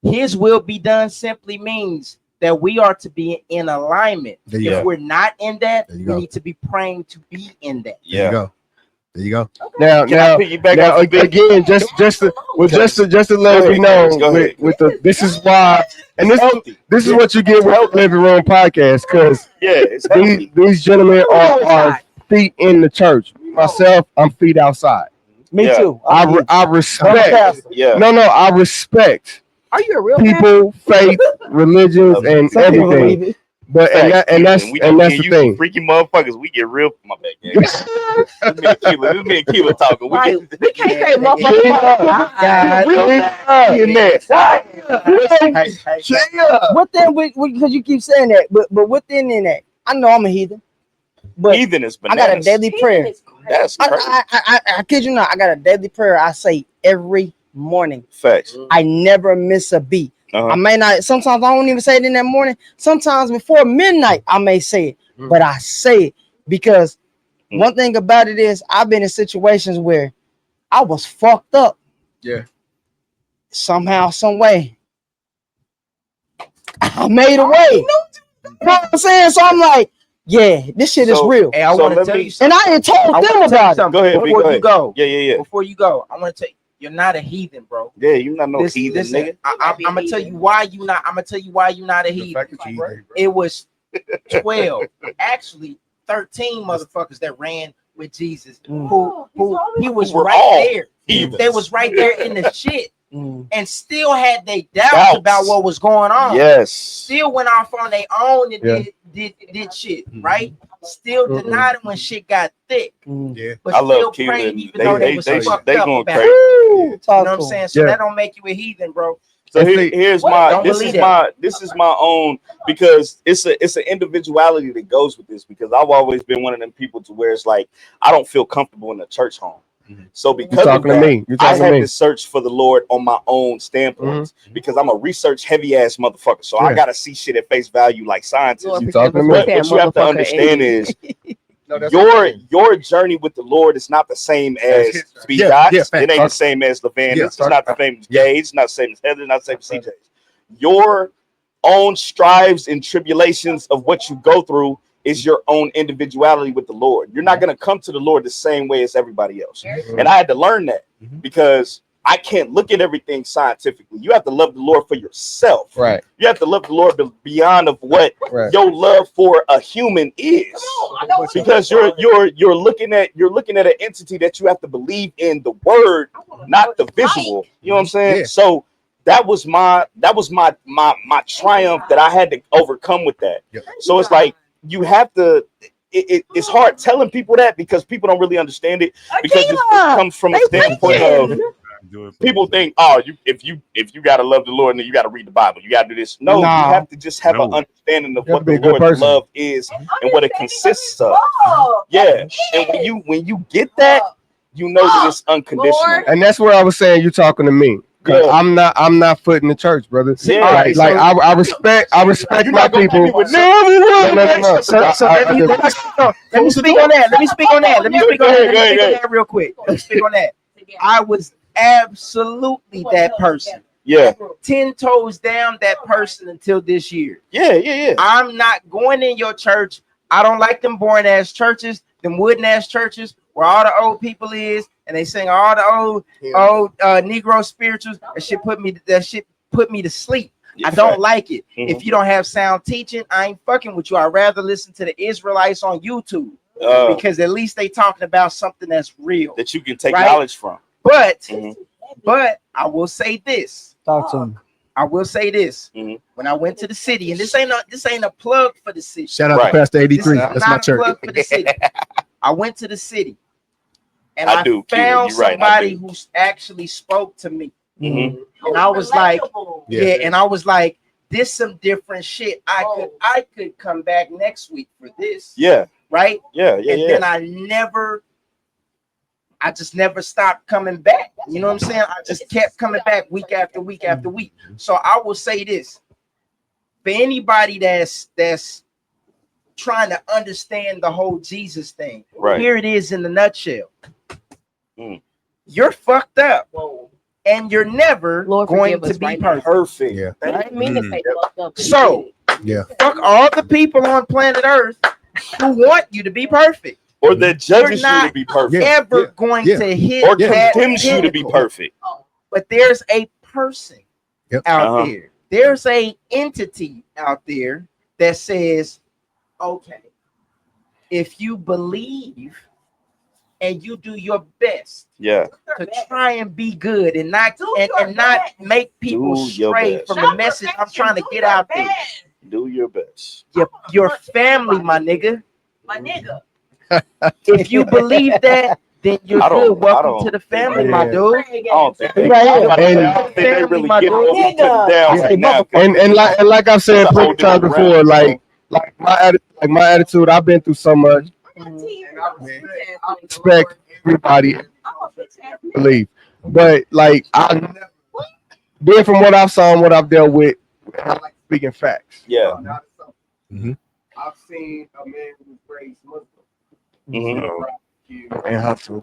his will be done simply means that we are to be in alignment. If we're not in that, we need to be praying to be in that. Yeah. There you go. Now again, just to let it be known with the this is why, and this is what you get with the Living Room Podcast, because these gentlemen are feet in the church. Myself, I'm feet outside. Me too. I respect. I respect. Are you a real people, faith, religions, and everything? But and that's the thing. Freaky motherfuckers, we get real. My bad. This me and Keela talking. We can't say motherfuckers. What then? Because you keep saying that, but within that, I know I'm a heathen. But heathen is bananas. I got a daily prayer. That's crazy. I kid you not. I got a daily prayer. I say every morning. Facts. I never miss a beat. I may not. Sometimes I don't even say it in that morning. Sometimes before midnight, I may say it, but I say it because one thing about it is I've been in situations where I was fucked up. Yeah. Somehow, some way, I made a way. You know what I'm saying? So I'm like, yeah, this shit is real. Hey, I want to tell you something. And I ain't told them about it. Go ahead, before you go. Yeah. Before you go, I want to tell you. You're not a heathen, bro. Yeah, you're not no heathen, nigga. I'm gonna tell you why you not. I'm gonna tell you why you're not a heathen. It was 12, actually 13 motherfuckers that ran with Jesus. Who he was right there. They was right there in the shit, and still had they doubts about what was going on. Yes. Still went off on their own and did shit, right? Still denied it when shit got thick. Yeah, but I still love praying, Cuban. even though they was fucked up going about crazy. it. You know what I'm saying? So that don't make you a heathen, bro. So here's this is my own, because it's an individuality that goes with this, because I've always been one of them people to where it's like I don't feel comfortable in a church home. So because of that, I had to search for the Lord on my own standpoints, because I'm a research heavy ass motherfucker. So I gotta see shit at face value like scientists. What you have to understand is your journey with the Lord is not the same as B. Dots. It ain't the same as Levander. It's not the same as Gage. It's not the same as Heather. Not the same as CJ. Your own strives and tribulations of what you go through is your own individuality with the Lord. You're not going to come to the Lord the same way as everybody else. And I had to learn that, because I can't look at everything scientifically. You have to love the Lord for yourself. Right. You have to love the Lord beyond of what Right. your love for a human is. Because you're looking at an entity that you have to believe in the word, not the visual. You know what I'm saying? Yeah. So that was my triumph that I had to overcome with that. Yep. So it's like you have to. It's hard telling people that because people don't really understand it because it comes from a standpoint of people think, oh, if you gotta love the Lord, then you gotta read the Bible, you gotta do this. No, you have to just have an understanding of what the Lord's love is and what it consists of. Yeah, and when you get that, you know that it's unconditional. And that's where I was saying you're talking to me. Cause I'm not footing the church, brother. Yeah. I respect my people. No. So let me speak on that real quick. Let me speak on that. I was absolutely that person. Yeah. 10 toes down that person until this year. Yeah. I'm not going in your church. I don't like them boring ass churches, them wooden ass churches where all the old people is and they sing all the old Negro spirituals. That shit put me to sleep. I don't like it. If you don't have sound teaching, I ain't fucking with you. I'd rather listen to the Israelites on YouTube because at least they talking about something that's real that you can take knowledge from. But I will say this. Talk to him. I will say this. When I went to the city, and this ain't a plug for the city. Shout out to Pastor 83. That's my church. Plug for the city. I went to the city, and I Q, found somebody right, who actually spoke to me. Mm-hmm. And I was like, and I was like, this some different shit. I could come back next week for this. Yeah. Right? Yeah. Then I just never stopped coming back. You know what I'm saying? I just kept coming back week after week after week. So I will say this. For anybody that's trying to understand the whole Jesus thing, here it is in a nutshell. You're fucked up. And you're never going to be perfect. Yeah. I didn't mean to say fucked up. So, fuck all the people on planet Earth who want you to be perfect. Or that judges you to be perfect. Ever going to hit or that condemns you to be perfect. But there's a person out there. There's a entity out there that says, okay, if you believe and you do your best to try and be good and not make people stray from the message I'm trying to get out there. Do your best. Your family, my nigga. If you believe that, then you're good. Welcome to the family, my dude. I don't think they really get it down right now. And like I've said plenty times before, like my attitude, I've been through so much. I respect everybody believe, but like being from what I've saw and what I've dealt with, I like speaking facts. Yeah. I've seen a man who's raised Muslim and hustle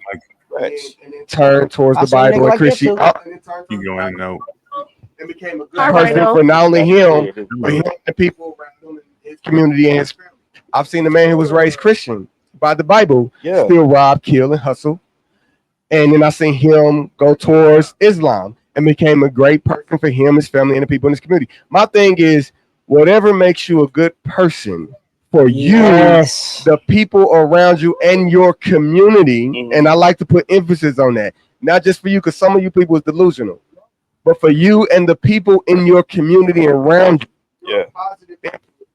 and then turn towards the Bible and Christianity. You going no? And became a good person for not only him, but him and people around him in his community and his family. I've seen a man who was raised Christian by the Bible, still rob, kill, and hustle. And then I seen him go towards Islam and became a great person for him, his family, and the people in his community. My thing is, whatever makes you a good person for you, the people around you, and your community, and I like to put emphasis on that, not just for you, because some of you people is delusional, but for you and the people in your community around you.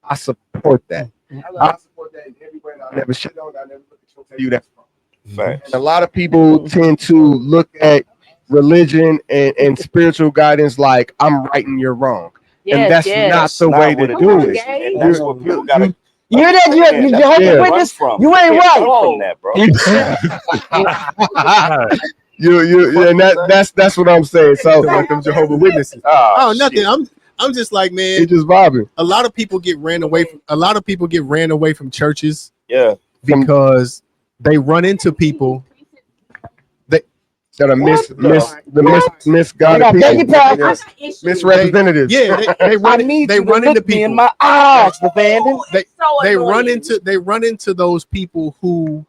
I support that. I support that in every way. I never shit on. I never look at you and tell you that's wrong. Facts. A lot of people tend to look at religion and spiritual guidance like I'm right and you're wrong, and that's not the way to do it. And that's what people gotta. You witness. You ain't right. And that's what I'm saying. So like them Jehovah's Witnesses. Oh, nothing. I'm just like, man. It's just vibing. A lot of people get ran away from churches. Yeah. Because they run into people that are misguided people, misrepresentatives. Yeah, they run into people in my eyes, Vandon. They run into those people who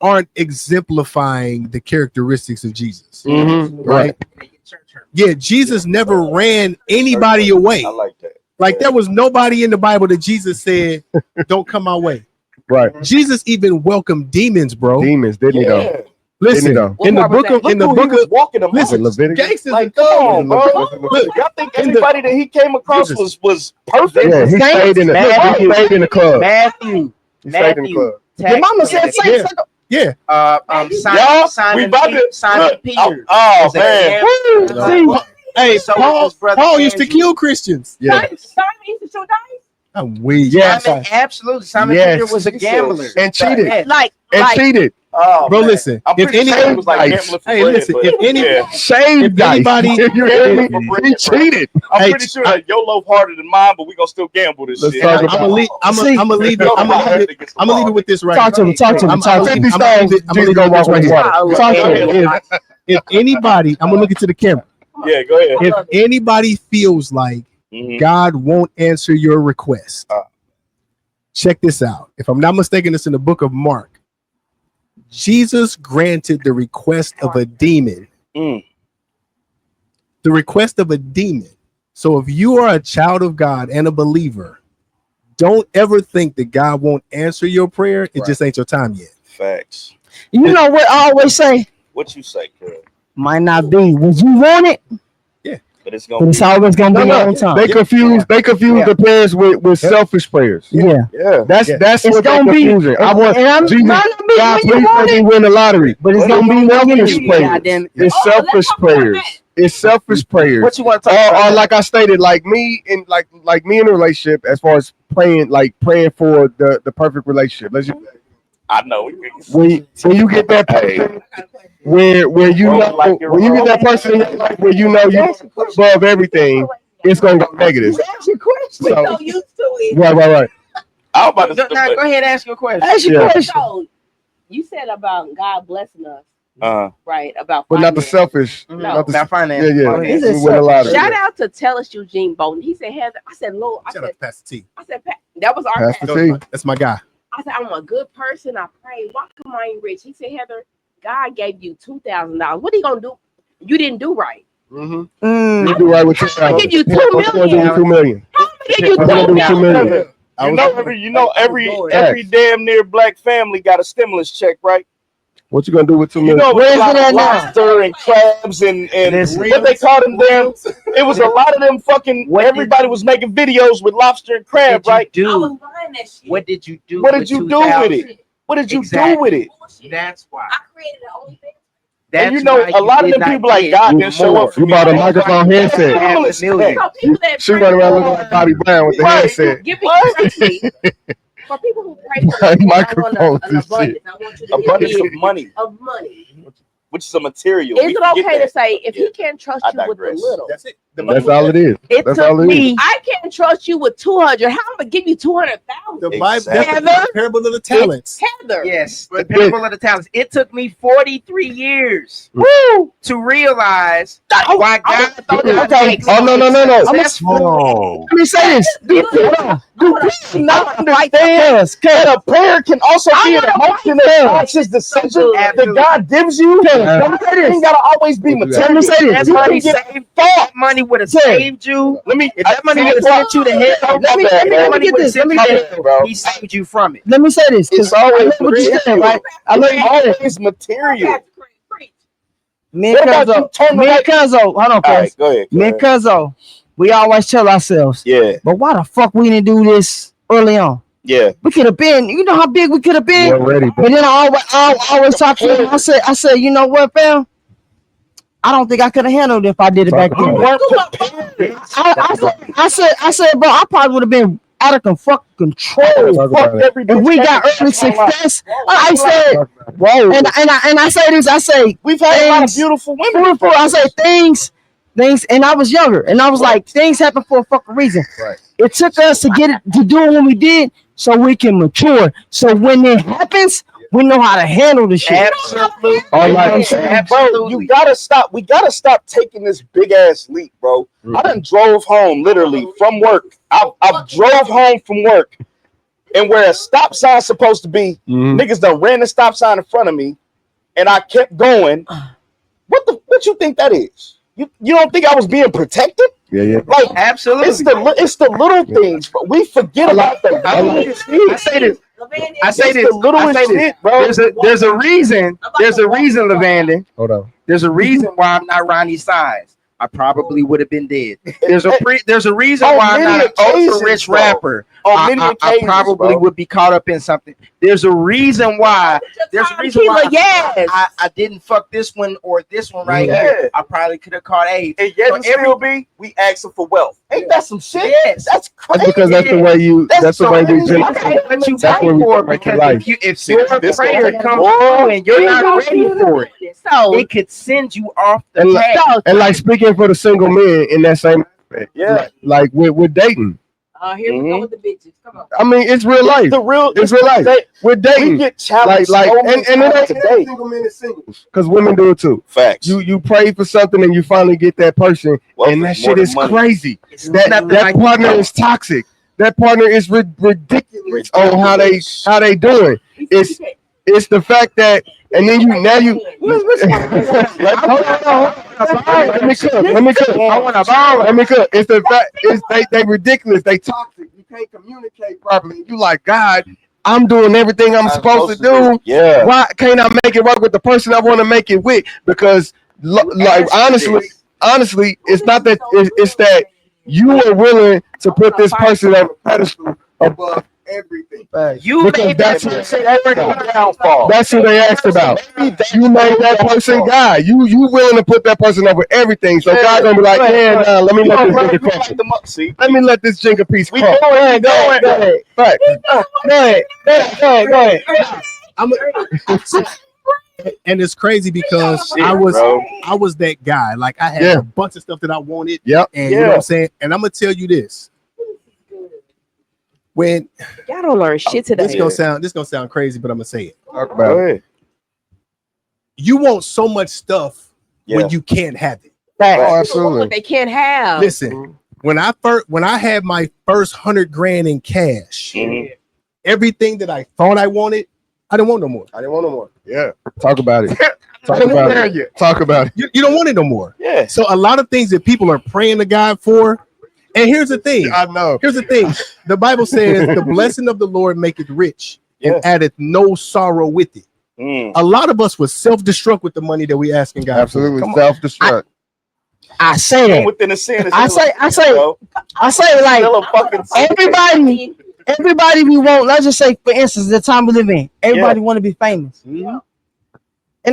aren't exemplifying the characteristics of Jesus. Right. Yeah, Jesus never ran anybody away. I like that. Like there was nobody in the Bible that Jesus said, "Don't come my way." Right. Jesus even welcomed demons, bro. Demons, didn't he though? Listen, Didn't in the book of walking them. listen, Leviticus. gangsters Like, and come thugs. on, bro. Look, Y'all think everybody that he came across was perfect? Yeah, he stayed in the club. Matthew. He stayed in the club. Your mama said say Yeah. Y'all, Simon, we about to Simon look, Peter. Oh man. Hey, So was Brother Paul used to Andrew. kill Christians. Yeah. Simon used to show dice. I'm weak. Simon, absolutely. Simon Yes. Peter was a gambler. And cheated. Like Cheated. Oh, Bro, man. listen. I'm If pretty any, sure it was like Dice. gambling for hey, bread, listen. but If any, yeah. Shaved if dice. anybody, You hear me? He cheated. I'm Hey, pretty sure that your loaf harder than mine, but we gonna still gamble this Let's shit. talk I'm gonna leave. I'm gonna leave it. I'm gonna leave it with this right. Talk to me. Talk to me. I'm Talk gonna to leave me. it. I'm gonna leave it with this right here. Talk to me. If anybody, I'm gonna look into the camera. Yeah, go ahead. If anybody feels like Mhm. God won't answer your request, check this out. If I'm not mistaken, it's in the book of Mark. Jesus granted the request of a demon. Mm. The request of a demon. So if you are a child of God and a believer, don't ever think that God won't answer your prayer. It just ain't your time yet. Facts. You know what I always say? What you say, girl? Might not be when you want it, But it's but gonna it's be. always gonna be your own time. They confuse the prayers with selfish prayers. Yeah. Yeah. That's It's what they're gonna be. confusing. I want and I'm Jesus. might not be God, when you please want let me it, win the lottery. but it's gonna be when you selfish need it. prayers. Goddamn it. It's selfish prayers. It's selfish prayers. What you want to talk about? Or like I stated, like me in me in a relationship, as far as praying for the perfect relationship. Let's just I know. when you get that person where you know when you get that person in your life where you know you above everything, it's gonna go negative. Ask your question. So, So used to it. right. I was about to Now, go ahead and ask your question. Ask your Yeah. question. So you said about God blessing us, right? About But not the finance. selfish. No. Not the About finance. Yeah. Go ahead. He said We win a lottery. Shout out to Tell Us Eugene Bolton. He said, Heather, I said, Lord, I Shout out said, to Pastor T. that was our Pastor pastor. T. That's my guy. I said, I'm a good person. I pray. Why come I ain't rich? He said, Heather, God gave you $2,000. What are you gonna do? You didn't do right. You do right with I'm gonna give you $2 million. $2 million. I'm gonna give you I'm gonna do $2 $2 million. million. Every damn near black family got a stimulus check, right? What you gonna do with $2 You million? know, Where's it's a lot it at of now? lobster and crabs and what they call them damn. It was a lot of them fucking. Everybody was making videos with lobster and crab, right? I was buying that shit. What did you do? What did you do with it? What did you do with it? That's why. I created an OnlyFans. And you know, a lot of them people like God didn't show up for You me. bought a microphone headset. Stimulus check. So people that She pray running around for- looking like Bobby Brown with the Right. headset. Give me for people who pray for me, I want Microphones an and shit. abundance. I want you to Abundance give of me money, of money. which is a material. Is We it forget okay to that. say if Yeah. he can't trust I you with the digress. little? That's it. That's all it is. It That's took all it me. is. I can't trust you with 200. How am I gonna give you 200,000? The Bible, Exactly. that's the parable of the talents. Heather. Yes, the parable of the talents. It took me 43 years to realize why God thought that Okay. Oh no. Let me say this. Do people not understand that a prayer can also be an emotion that conscious decision that God gives you? It ain't gotta always be material. Let me say That this. money saved. That money would have saved you. Let me. If that money would have sent you to hell, Let me get this. Let me get this. he saved you from it. Let me say this. It's I always know what you're saying, right? I know It's what you're saying. always material. Me What and about Cuzzo, you turn me and right? Cuzzo, hold on, All Cuz. right, go ahead. Me and Cuzzo, we always tell ourselves, Yeah, but why the fuck we didn't do this early on? yeah. We could have been, you know how big we could have been. You're ready, bro. But then I always talk to him. I said, you know what, fam? I don't think I could have handled it if I did it back then. I said, bro, I probably would have been out of fucking control. If we got early success, I said, whoa. And I say this, I say, We've had a lot of beautiful women. I say things, and I was younger, and I was like, things happen for a fucking reason. Right. It took us to get it to do it when we did, so we can mature. So when it happens, we know how to handle the shit. Absolutely. All right, bro, you gotta stop. We gotta stop taking this big ass leap, bro. I done drove home literally from work. I drove home from work And where a stop sign's supposed to be, niggas done ran the stop sign in front of me, and I kept going. What you think that is? You don't think I was being protected? Yeah. Like absolutely. It's the little things, but we forget about the I say this. I say this. The littlest shit, bro. There's a reason. There's a reason, Levandon. Hold on. There's a reason why I'm not Ronnie Size. I probably would have been dead. There's a reason why I'm not an ultra rich rapper. I probably would be caught up in something. There's a reason why. I didn't fuck this one or this one right here. I probably could have caught AIDS. And yet still be we asking for wealth. Ain't that some shit? Yes, that's crazy. That's because that's the way you. That's the way we do. That's where we make your life. If your prayer comes through and you're not ready for it, it could send you off the path. And like speaking for the single men in that same aspect, like with dating. Here we go with the bitches. Come on. I mean, it's real life. It's real life. We're dating. We get challenged and it ain't today. Single men is singles because women do it too. Facts. You pray for something and you finally get that person, and that shit is crazy. That partner is toxic. That partner is ridiculous on how they doing. It's the fact that, and then you. Let me cook. It's the fact they ridiculous. They toxic. You can't communicate properly. You like, God, I'm doing everything I'm supposed to do. Yeah. Why can't I make it work with the person I want to make it with? Because like honestly, it's not that it's that you are willing to put this person on a pedestal above everything. That's who they asked about. You made that person God. You willing to put that person over everything. So God gonna be like, let me let this drink cross. Let me let this drink a piece cross. Go ahead. And it's crazy because I was that guy. Like I had a bunch of stuff that I wanted. Yep. And you know what I'm saying? And I'm gonna tell you this. When y'all don't learn shit today. This gonna sound crazy, but I'm gonna say it. Talk about it. You want so much stuff when you can't have it. Oh, absolutely. They can't have. Listen, when I had my first $100,000 in cash, everything that I thought I wanted, I didn't want no more. Yeah. Talk about it. Talk about it. You don't want it no more. Yeah. So a lot of things that people are praying to God for. And here's the thing. I know. Here's the thing. The Bible says the blessing of the Lord maketh rich and addeth no sorrow with it. A lot of us was self-destruct with the money that we asking God. Absolutely self-destruct. I say that. Within a sin, I say like everybody we want. Let's just say, for instance, the time we live in, everybody want to be famous. And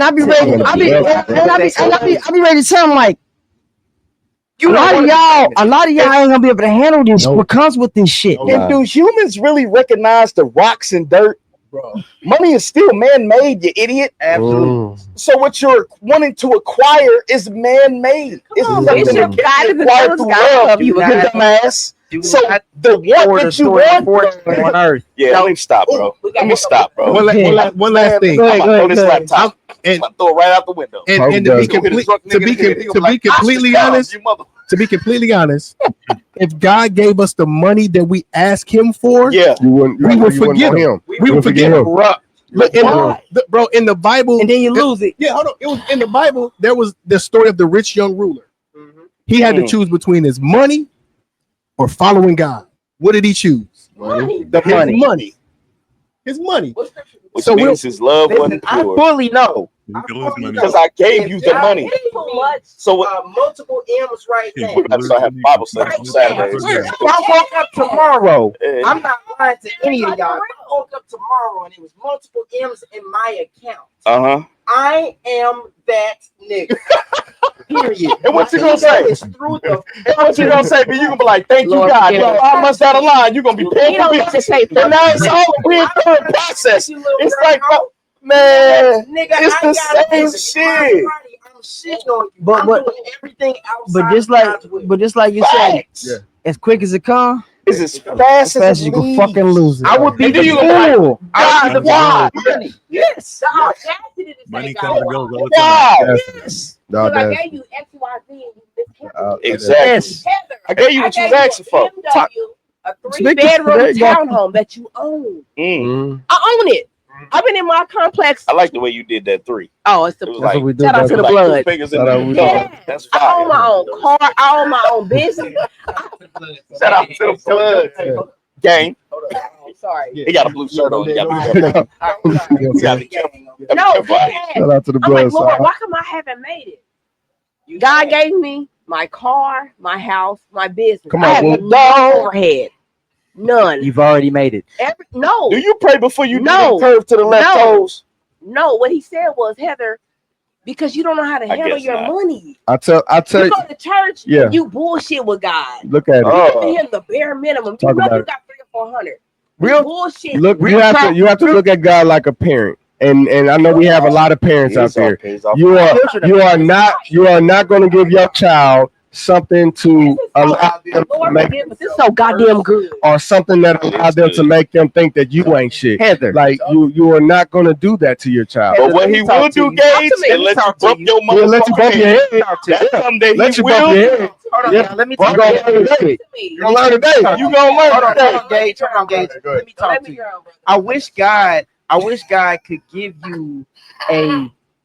I be ready. I be ready to tell them like, a lot of y'all ain't gonna be able to handle this. What comes with this shit? And do humans really recognize the rocks and dirt? Bro, money is still man-made, you idiot. Absolutely. So what you're wanting to acquire is man-made. It's something that can be acquired through wealth, you dumbass. So the one that you want on earth. Yeah, let me stop, bro. Let me stop, bro. One last thing. Go ahead. Throw this laptop. And throw it right out the window. And to be completely honest, if God gave us the money that we ask Him for, we would forget Him. We would forget Him. Bro, in the Bible, and then you lose it. Yeah, hold on. It was in the Bible. There was the story of the rich young ruler. He had to choose between his money or following God. What did he choose? His money. Which means his love wasn't pure. I fully know. Because I gave you the money. So multiple M's right now. I have Bible study on Saturdays. If I woke up tomorrow, I'm not lying to any of y'all. If I woke up tomorrow and it was multiple M's in my account, I am that nigga. Period. And what you gonna say? What you gonna say? But you gonna be like, thank you, God. Yo, I must out of line. You gonna be paying for bitches. And now it's all weird process. It's like, man, it's the same shit. But just like you said, as quick as it comes, it's as fast as you can fucking lose it. I would be the fool. Why? Yes. Money comes and goes all the Why? time. Yes. So I gave you X, Y, Z, and you exactly. I gave you what you was asking for. a 3-bedroom townhome that you own. I own it. I've been in my complex. I like the way you did that 3. Oh, it's the like, shout out to the blood. That's fire. I own my own car. I own my own business. Shout out to the blood. Gang. I'm sorry. He got a blue shirt on. No, Shout out to the I'm blood. like, Lord, why come I haven't made it? God gave me my car, my house, my business. Come I on, have no overhead. None. You've already made it. No. Do you pray before you do the curve to the left toes? No, what he said was, Heather, because you don't know how to handle your money. I tell You go to church, yeah. you bullshit with God. Look at it. You give him the bare minimum. You Talk know about you it. got 300 or 400. Real bullshit. Look, you have to look at God like a parent. And I know we have a lot of parents out there. You are not going to give your child something to allow them to make this is so goddamn good, or something that allows them to make them think that you ain't shit. Heather, like you are not going to do that to your child. But what he will do, Gage, and let you bump your mother. He'll let you bump your head. Someday Let you bump your head. Yeah, let me talk to you. You're gonna learn today. You gonna learn. Hold on, Gage. Let me talk to you. I wish God could give you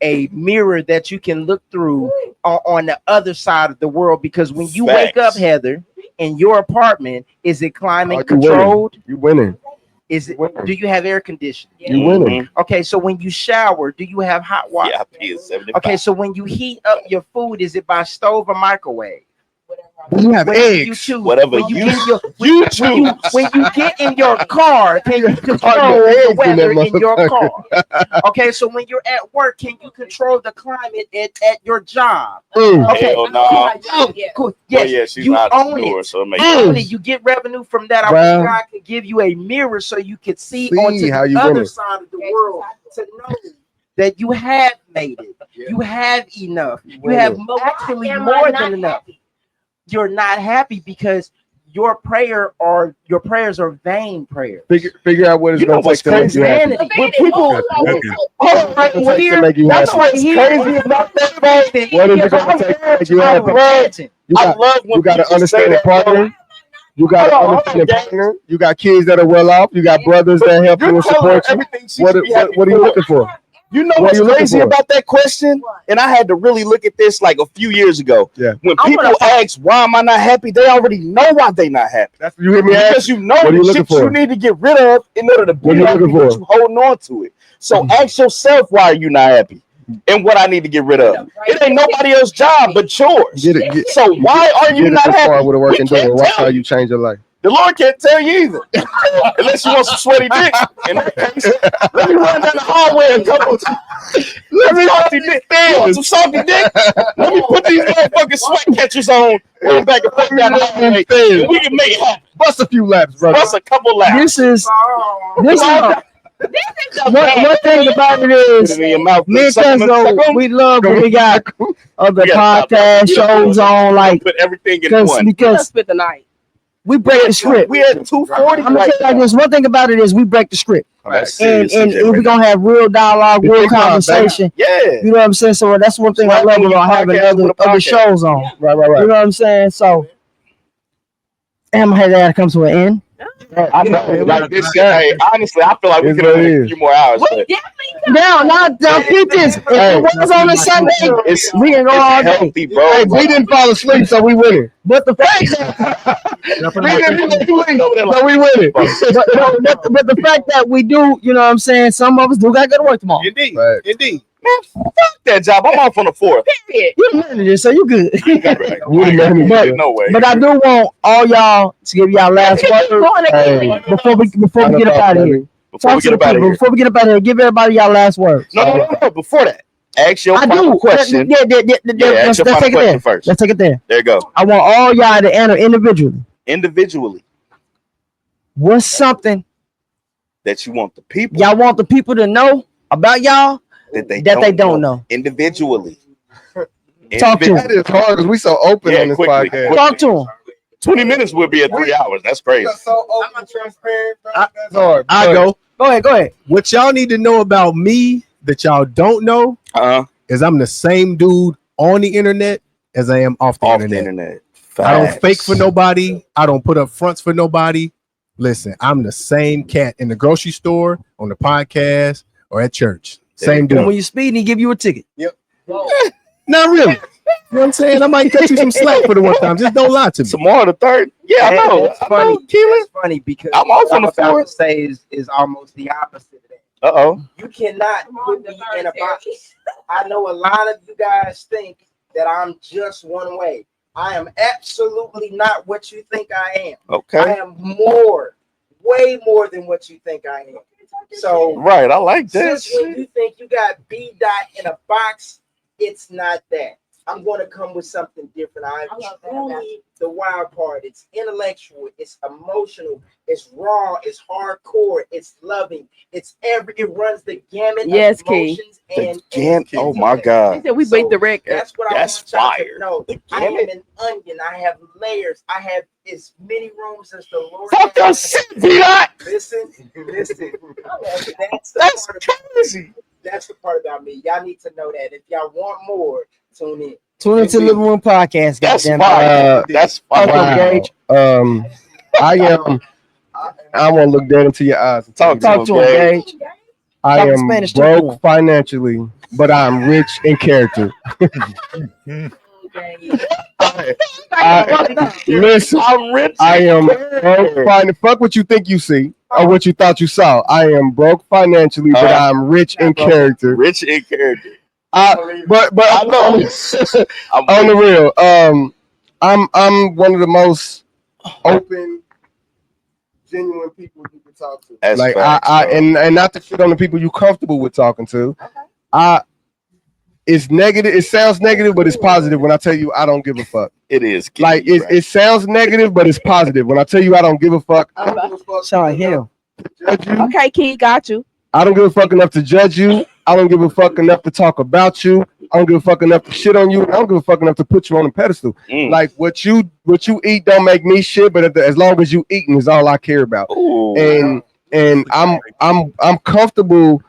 a mirror that you can look through on the other side of the world, because when you wake up, Heather, in your apartment, is it climate controlled? You winning. Is it? Do you have air conditioning? You winning. Okay, so when you shower, do you have hot water? Yeah, I pay 75. Okay, so when you heat up your food, is it by stove or microwave? You have eggs. Whatever you choose. When you get in your car, can you control the weather in your car? Okay, so when you're at work, can you control the climate at your job? Okay, Hell no. Cool. Yes, Yes, yeah, she's you not own entrepreneur, it. so it makes You own sense. it. You get revenue from that. I Well, wish God could give you a mirror so you could see see onto how the you other winning. side of the world to know that you have made it. You have enough. You have actually more than enough. You're not happy because your prayers are vain prayers. Figure out what it's going to take to make you happy. When people, That's what's crazy about that, man. What is it going to take to make you happy? You got to understand the partner. You got to understand the partner. You got kids that are well off. You got brothers that help you and support you. What are you looking for? You know what's crazy about that question? And I had to really look at this like a few years ago. Yeah. When people ask, why am I not happy? They already know why they not happy. That's you hear me ask? Because you know What are you the looking shit for? you need to get rid of in order to be What are you happy, looking but for? you holding on to it. So ask yourself, why are you not happy? And what I need to get rid of. It ain't nobody else's job but yours. So why are you not happy? With a working We can't door. Watch tell how you. you change your life. The Lord can't tell you either. Unless you want some sweaty dick. In that case, let me run down the hallway and couple. Let me salty dick. You want some salty dick? Let me put these motherfucking sweat catchers on. Run back and forth down the hallway. And we can make it happen. Bust a few laps, brother. Bust a couple laps. This is one thing about it is, me and Tesla, we love when we got other podcast shows on, like, put everything in one. because spend the night. we break the script. We had 240. I'm gonna tell you like this. One thing about it is we break the script, and we're gonna have real dialogue, real conversation. Yeah, you know what I'm saying. So that's one thing I love about having other shows on. Right. You know what I'm saying. So, damn, I had that come to an end. I know. Like this shit, hey, honestly, I feel like we could have a few more hours. Now, get this. If it was on a Sunday, we can go all day. Healthy, bro. Hey, we didn't fall asleep, so we winning. But the fact So we winning. but the fact that we do, you know what I'm saying, some of us do gotta go to work tomorrow. Indeed. Man, fuck that job. I'm off on the 4th. You're the manager, so you good. No way. But I do want all y'all to give y'all last word before we get up out of here. Before we get up out of here. Before we get up out of here, give everybody y'all last words. No. Before that, ask your final question. Yeah, ask your final question first. Let's take it there. There you go. I want all y'all to answer Individually. What's something that you want the people? Y'all want the people to know about y'all that they don't know. Individually. Talk to them. That is hard because we so open on this podcast. Talk to them. 20 minutes will be at 3 hours. That's crazy. So open, transparent. That's hard. I go. Go ahead. What y'all need to know about me that y'all don't know is I'm the same dude on the internet as I am off the internet. I don't fake for nobody. I don't put up fronts for nobody. Listen, I'm the same cat in the grocery store, on the podcast, or at church. Same dude. And when you speed, he give you a ticket. Yep. Not really. You know what I'm saying? I might cut you some slack for the one time. Just don't lie to me. Tomorrow the 3rd. Yeah, I know. It's funny. It's funny because I'm also on the what I'm about floor. to say is almost the opposite of that. Uh-oh. You cannot put me in a box. I know a lot of you guys think that I'm just one way. I am absolutely not what you think I am. Okay. I am more, way more than what you think I am. So right, I like that. Since when you think you got B dot in a box, it's not that. I'm going to come with something different. I'm truly the wild card. It's intellectual. It's emotional. It's raw. It's hardcore. It's loving. It runs the gamut of emotions and oh my God. He said we beat the record. That's what That's I want y'all fire. to know. I am an onion. I have layers. I have as many rooms as the Lord. Fuck your shit, B-Dot. Listen. That's crazy. That's the part about me. Y'all need to know that. If y'all want more, tune in. Tune into the Living Room Podcast. That's goddamn. fire. That's fire. Wow. Gage. I want to look dead into your eyes. Talk to him, Gage. I Talk am Spanish to broke him. financially, but I'm rich in character. Listen, I'm rich. I am broke. Fuck what you think you see or what you thought you saw. I am broke financially, but I'm rich in character. Rich in character. But I know on the real. I'm one of the most open, genuine people you can talk to. That's like facts, and not to shit on the people you comfortable with talking to. It's negative. It sounds negative, but it's positive when I tell you I don't give a fuck. It is. Like it sounds negative, but it's positive when I tell you I don't give a fuck. Sorry, hell. Okay, Key, got you. I don't give a fuck enough to judge you. I don't give a fuck enough to talk about you. I don't give a fuck enough to shit on you. I don't give a fuck enough to put you on a pedestal. Like what you eat don't make me shit, but as long as you eating is all I care about. Ooh. And I'm comfortable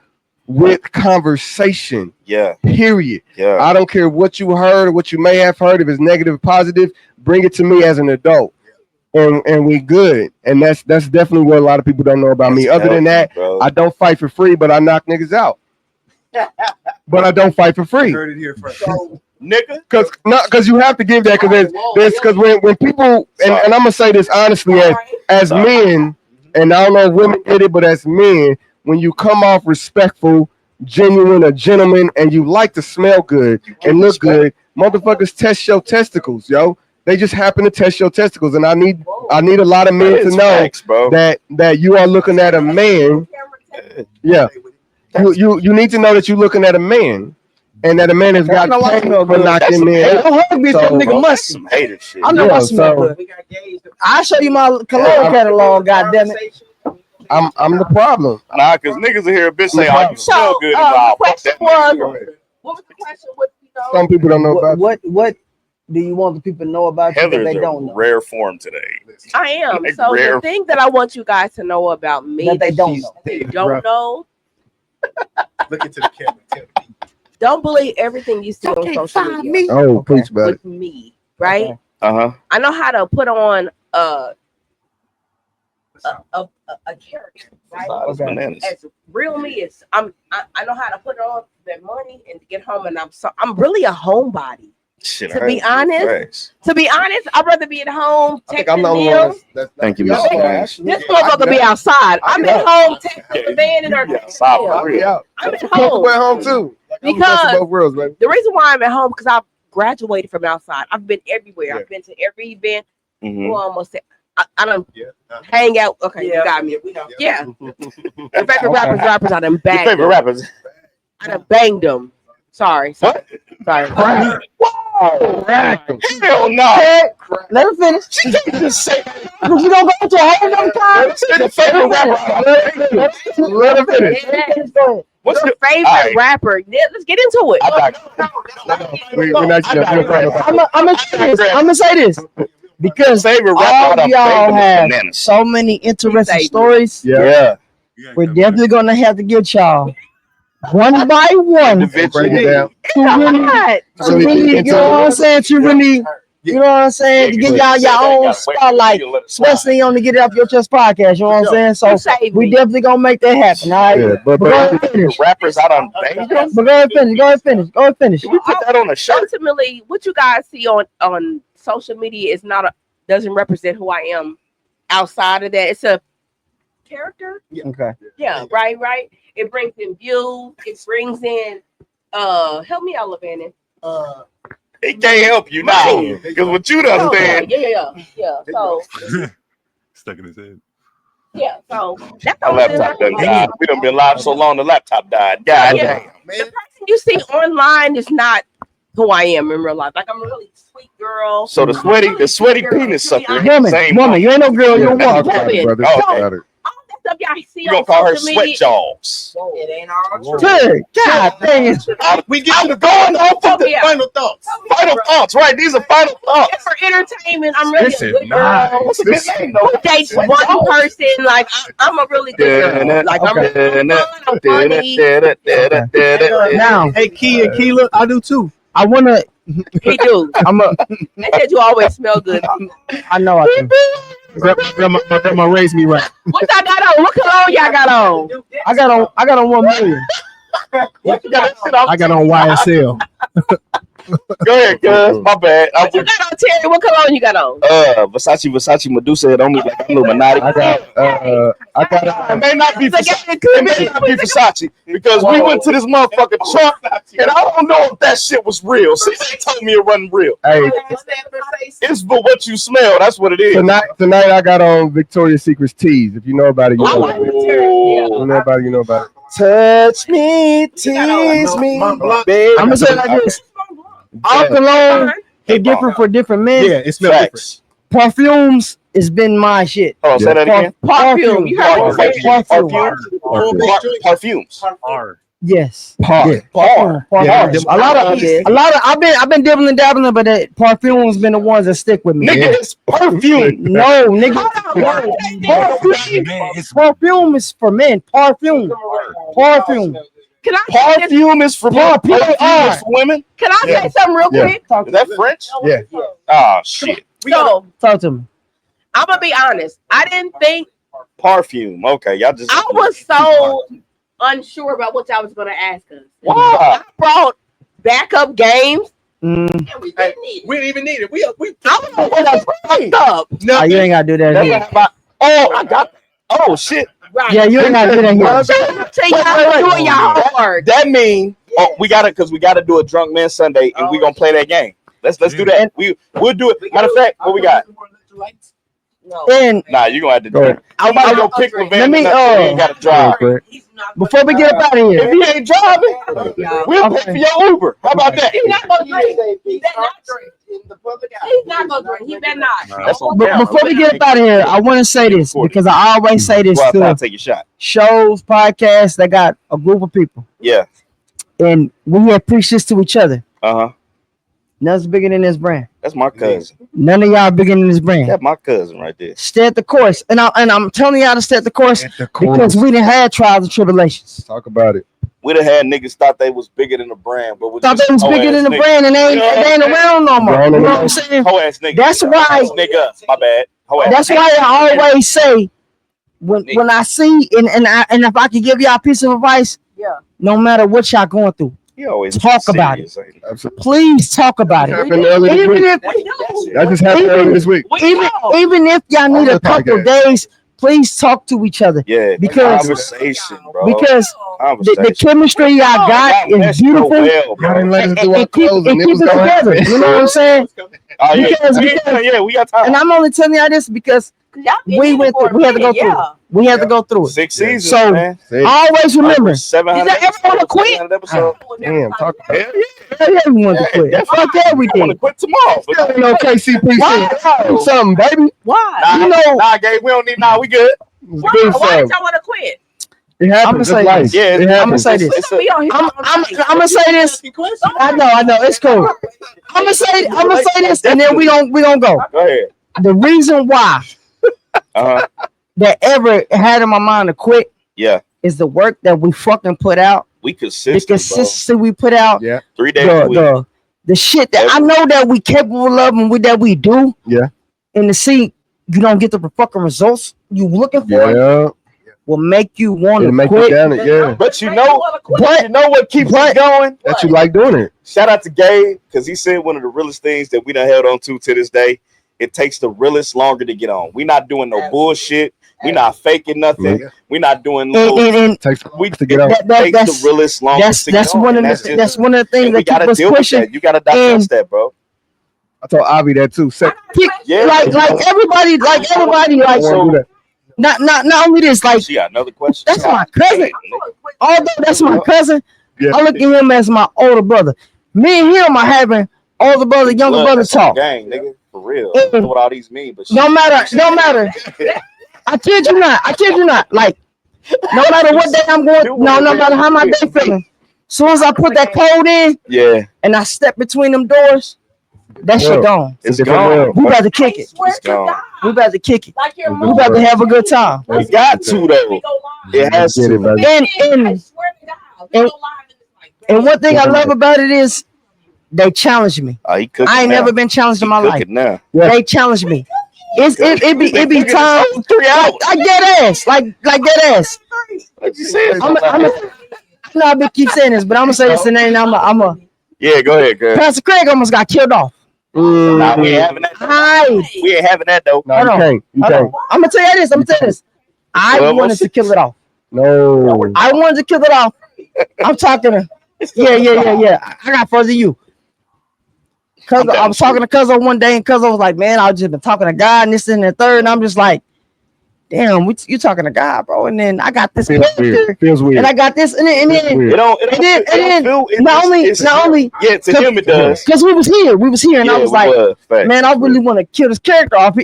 with conversation. Yeah. Period. Yeah. I don't care what you heard or what you may have heard. If it's negative or positive, bring it to me as an adult. And we good. And that's definitely what a lot of people don't know about me. Other than that, bro. I don't fight for free, but I knock niggas out. But I don't fight for free. Heard it here first. Nigga. Because you have to give that because when people and I'm gonna say this honestly as men, and I don't know if women get it, but as men, when you come off respectful, genuine, a gentleman, and you like to smell good and look good, motherfuckers test your testicles, yo. They just happen to test your testicles, and I need a lot of men to know that you are looking at a man. Yeah, you need to know that you're looking at a man, and that a man has got paid for knocking men. Don't hug me, that nigga must. Some hater shit. I know I smell good. I'll show you my cologne catalog. Goddamn it. I'm the problem. Nah, because niggas are here a bitch say, "Oh, you smell good." The question was, what was the question? Some people don't know about what do you want the people to know about you that Heather's they in don't know? rare form today. I am. Like So rare. the thing that I want you guys to know about me That they don't know. they don't know. Look into the camera. Tell me. Don't believe everything you see on social media. Oh, preach about it. With me, right? Okay. Uh-huh. I know how to put on a character, right? That's bananas. As real me is, I know how to put on that money and get home, and I'm really a homebody. Shit, To be honest, I'd rather be at home I think I'm texting the only them. one that's Thank you, This Mr. Nash. motherfucker be outside. I'm at home texting the van and Yeah, outside for her. real. I'm at Comfortable home at home too. Like, I'm the best of because both worlds, baby. the reason why I'm at home because I've graduated from outside. I've been everywhere. I've been to every event. Mhm. Well, almost. I don't hang out. Okay, you got me. Yeah. Your favorite rappers. I done Your banged favorite them. rappers? I done banged them. Sorry. What? Sorry. Wow. Hell no. Let her finish. She can't just say Because you don't go to a whole nother time. your favorite rapper. Let her finish. What's Your your favorite rapper? Yeah, let's get into it. We're not I'm gonna say this because favorite rapper? all I'm y'all banging have bananas. so many interesting stories. Yeah. We're definitely gonna have to get y'all one by one Break it down. to really, you know what I'm saying? To really You know what I'm saying? To give y'all your own spotlight, especially on the Get It Off Your Chest podcast. You know what I'm saying? So we definitely gonna make that happen. All right. Yeah, but go ahead and finish. Rappers out on banged them. But go ahead and finish. Go ahead and finish. Go ahead and finish. Can we put that on a shirt? Ultimately, what you guys see on social media is doesn't represent who I am outside of that. It's a character. Okay. Yeah. Right. It brings in views. It brings in. Help me out, Levannon. He can't help you now because what you done said. Yeah. So Stuck in his head. yeah. So that's My all. laptop done died. We done been live so long, the laptop died. God damn. The person you see online is not who I am in real life. Like I'm a really sweet girl. So the sweaty penis sucker. Woman, you ain't no girl, you're a woman. Stuff y'all see you gonna call her sweat jaws. It ain't all true. God dang it. We get to going on for the final thoughts. Final thoughts, right? These are final thoughts. For entertainment, I'm really a good nice. girl. What's a good name though? Dates one person. Like I'm a really good girl. Like I'm funny. Now, hey, Keela, I do too. I wanna. He do. They said you always smell good. I know I do. My grandma raised me right. What y'all got on? What cologne y'all got on? I got on 1 million. I got on YSL. Go ahead, cuz. My bad. What you got on, Terry? What cologne you got on? Versace Medusa it on me like Illuminati. I got it may not be Versace because we went to this motherfucking trunk and I don't know if that shit was real. See, they told me it wasn't real. Hey, it's for what you smell. That's what it is. Tonight I got on Victoria's Secret's tees. If you know about it, you know about it. You know about it, you know about it. Touch me, tease me, baby. I'm gonna say it like this. All cologne is different for different men. Yeah, it smells different. Perfumes has been my shit. Oh, say that again. Perfume. You heard Parfumes. Yes. Parfume. A lot of I've been dibbling dabbling, but that perfume's been the ones that stick with me. Nigga, it's perfume. No, nigga. Perfume is for men. Perfume. Can I Parfume is for women. Can I say something real quick? Is that French? Yeah. Oh shit. So talk to me. I'm gonna be honest. I didn't think Parfume. Okay, y'all just. I was so unsure about what y'all was gonna ask us. Why? I brought backup games. We didn't even need it. We I was fucked up. No, you ain't gotta do that here. I got. Oh shit. Right. Yeah, you ain't gotta do that here. That means we got it because we got to do a drunk man Sunday and we gonna play that game. Let's do that. We'll do it. Matter of fact, what we got? And nah, you gonna have to do it. I'm about to go pick Levan. Let me ain't got to drive. Before we get up out of here, if he ain't driving, we'll pay for your Uber. How about that? He's not gonna drink. He's not gonna drink. He better not. Before we get up out of here, I want to say this because I always say this to take a shot. Shows, podcasts that got a group of people. Yeah. And we have preached this to each other. Uh-huh. Nothing's bigger than this brand. That's my cousin. None of y'all bigger than this brand. That's my cousin right there. Stay at the course. And I'm telling y'all to stay at the course because we done had trials and tribulations. Talk about it. We'd have had niggas thought they was bigger than the brand, but thought they was bigger than the brand and they ain't around no more. You know what I'm saying? Hoe-ass nigga. That's why. Nigga, my bad. That's why I always say when I see and if I can give y'all a piece of advice, no matter what y'all going through, talk about it. Please talk about it. That just happened earlier this week. Even if y'all need a couple of days, please talk to each other. Yeah, because conversation, bro. Because the chemistry y'all got is beautiful. And keep it together. You know what I'm saying? Because we got time. And I'm only telling y'all this because we had to go through it. We had to go through it. 6 seasons, so man. Always remember. 700. Is that everyone to quit? Damn, talk about it. Everyone to quit. Fuck everything. I want to quit tomorrow. You know, KCP do something, baby. Why? Nah, Gabe, we don't need. Nah, we good. Why did y'all want to quit? It happens. I'm gonna say this. Yeah, I'm gonna say this. I'm gonna say this. I know. It's cool. I'm gonna say this, and then we don't go. Go ahead. The reason why that ever had in my mind to quit, is the work that we fucking put out. We consistent. The consistency we put out. 3 days a week. the shit that I know that we capable of and that we do. Yeah. And to see you don't get the fucking results you looking for. Yeah. Will make you want to make quit. you down it, yeah. But you know what keeps you going? That you like doing it. Shout out to Gabe, because he said one of the realest things that we done held on to this day. It takes the realest longer to get on. We not doing no bullshit. We not faking nothing. Yeah. We not doing takes to get on. Takes the realest longer to get on. That's one of the things that keep us pushing. You gotta digest that, bro. I told Avi that too. Like everybody, like so, not only this, like she got another question. That's my cousin. Although that's my cousin, I look at him as my older brother. Me and him are having older brother, younger brother talk. Gang, nigga, for real. I don't know what all these mean, but no matter. I kid you not. Like, no matter what day I'm going, no matter how my day feeling. Soon as I put that code in, and I step between them doors, that shit gone. It's gone. We about to kick it. It's gone. We about to kick it. We about to have a good time. We got to though. It has to. And one thing I love about it is they challenge me. I ain't never been challenged in my life. They challenge me. It be time. I get ass, like that ass. What you saying? I know I keep saying this, but I'm gonna say this and then I'm a. Yeah, go ahead, girl. Pastor Craig almost got killed off. Nah, we ain't having that. We ain't having that though. No, you can't. I'm gonna tell you this. I wanted to kill it off. No. I wanted to kill it off. I'm talking to. Yeah. I got further you. Cause I was talking to Cuzzo one day, and Cuzzo was like, "Man, I've just been talking to God and this and the third." And I'm just like, "Damn, you talking to God, bro?" And then I got this character, feels weird, and I got this, and then not only, yeah, to him it does. Because we was here, and I was like, "Man, I really want to kill this character off."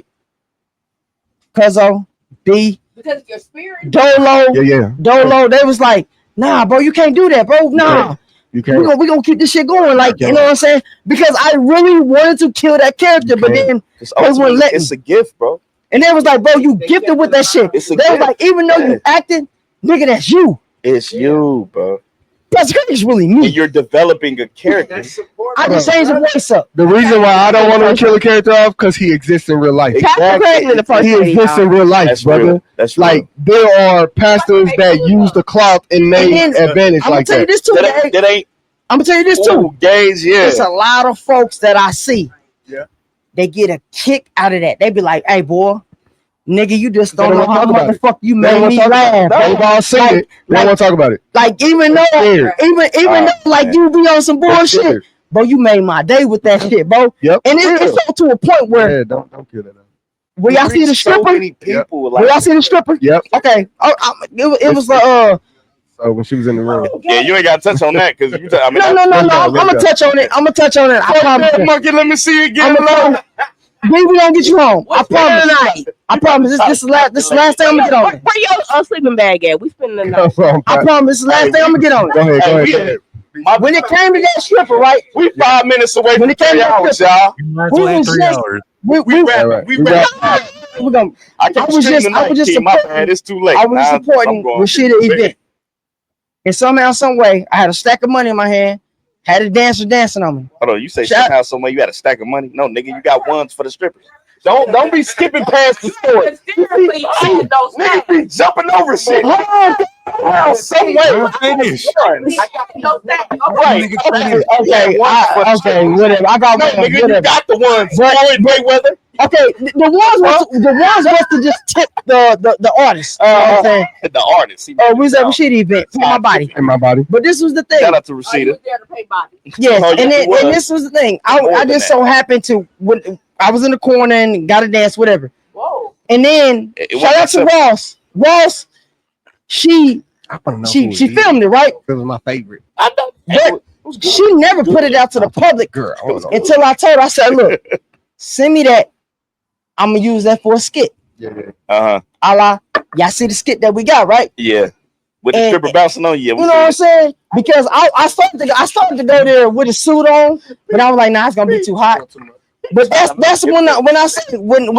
Cuzzo, D, because your spirit, Dolo, they was like, "Nah, bro, you can't do that, bro. Nah." You can't. We're gonna keep this shit going, like, you know what I'm saying? Because I really wanted to kill that character, but then it's a gift, bro. And they was like, bro, you gifted with that shit. They was like, even though you acting, nigga, that's you. It's you, bro. That's really me. And you're developing a character. I can change the voice up. The reason why I don't want to kill a character off because he exists in real life. Exactly. He exists in real life, brother. That's like there are pastors that use the clout and make advantage like that. I'm gonna tell you this too. I'm gonna tell you this too. Gays, yeah. There's a lot of folks that I see. Yeah. They get a kick out of that. They be like, "Hey, boy, nigga, you just don't know how motherfucker you made me laugh." They've all seen it. They don't want to talk about it. Like even though like you be on some bullshit, bro, you made my day with that shit, bro. Yep. And it's so to a point where don't kill that. Will y'all see the stripper? Will y'all see the stripper? Yep. Okay. It was So when she was in the room. Yeah, you ain't got to touch on that because you. No. I'm gonna touch on it. I promise. Monkey, let me see you again. We gonna get you home. I promise. I promise. This is last time I'm gonna get on it. Where your sleeping bag at? We spending the night. I promise. This is last time I'm gonna get on it. Go ahead. When it came to that stripper, right? We 5 minutes away from 3 hours, y'all. We was 3 hours. We gonna. I was just supporting. It's too late. I was supporting Rashida event. And somehow, some way, I had a stack of money in my hand. Had a dancer dancing on me. Hold on, you say somehow, some way you had a stack of money? No, nigga, you got ones for the strippers. Don't be skipping past the story. Nigga be jumping over shit. Some way. Finish. Right. Okay, whatever. I got no, one. Nigga, you got the ones. Floyd Mayweather. Okay, the ones was to just tip the artist. You know what I'm saying? The artist. We was at Rashida event for my body. In my body. But this was the thing. Shout out to Rashida. Yes, and this was the thing. I just so happened to I was in the corner and got a dance, whatever. Whoa. And then shout out to Ross. Ross, she filmed it, right? It was my favorite. I know. But she never put it out to the public until I told her, I said, look, send me that. I'm gonna use that for a skit. Yeah. Y'all see the skit that we got, right? Yeah. With the stripper bouncing on you. You know what I'm saying? Because I started to go there with a suit on, but I was like, nah, it's gonna be too hot. But that's when I said when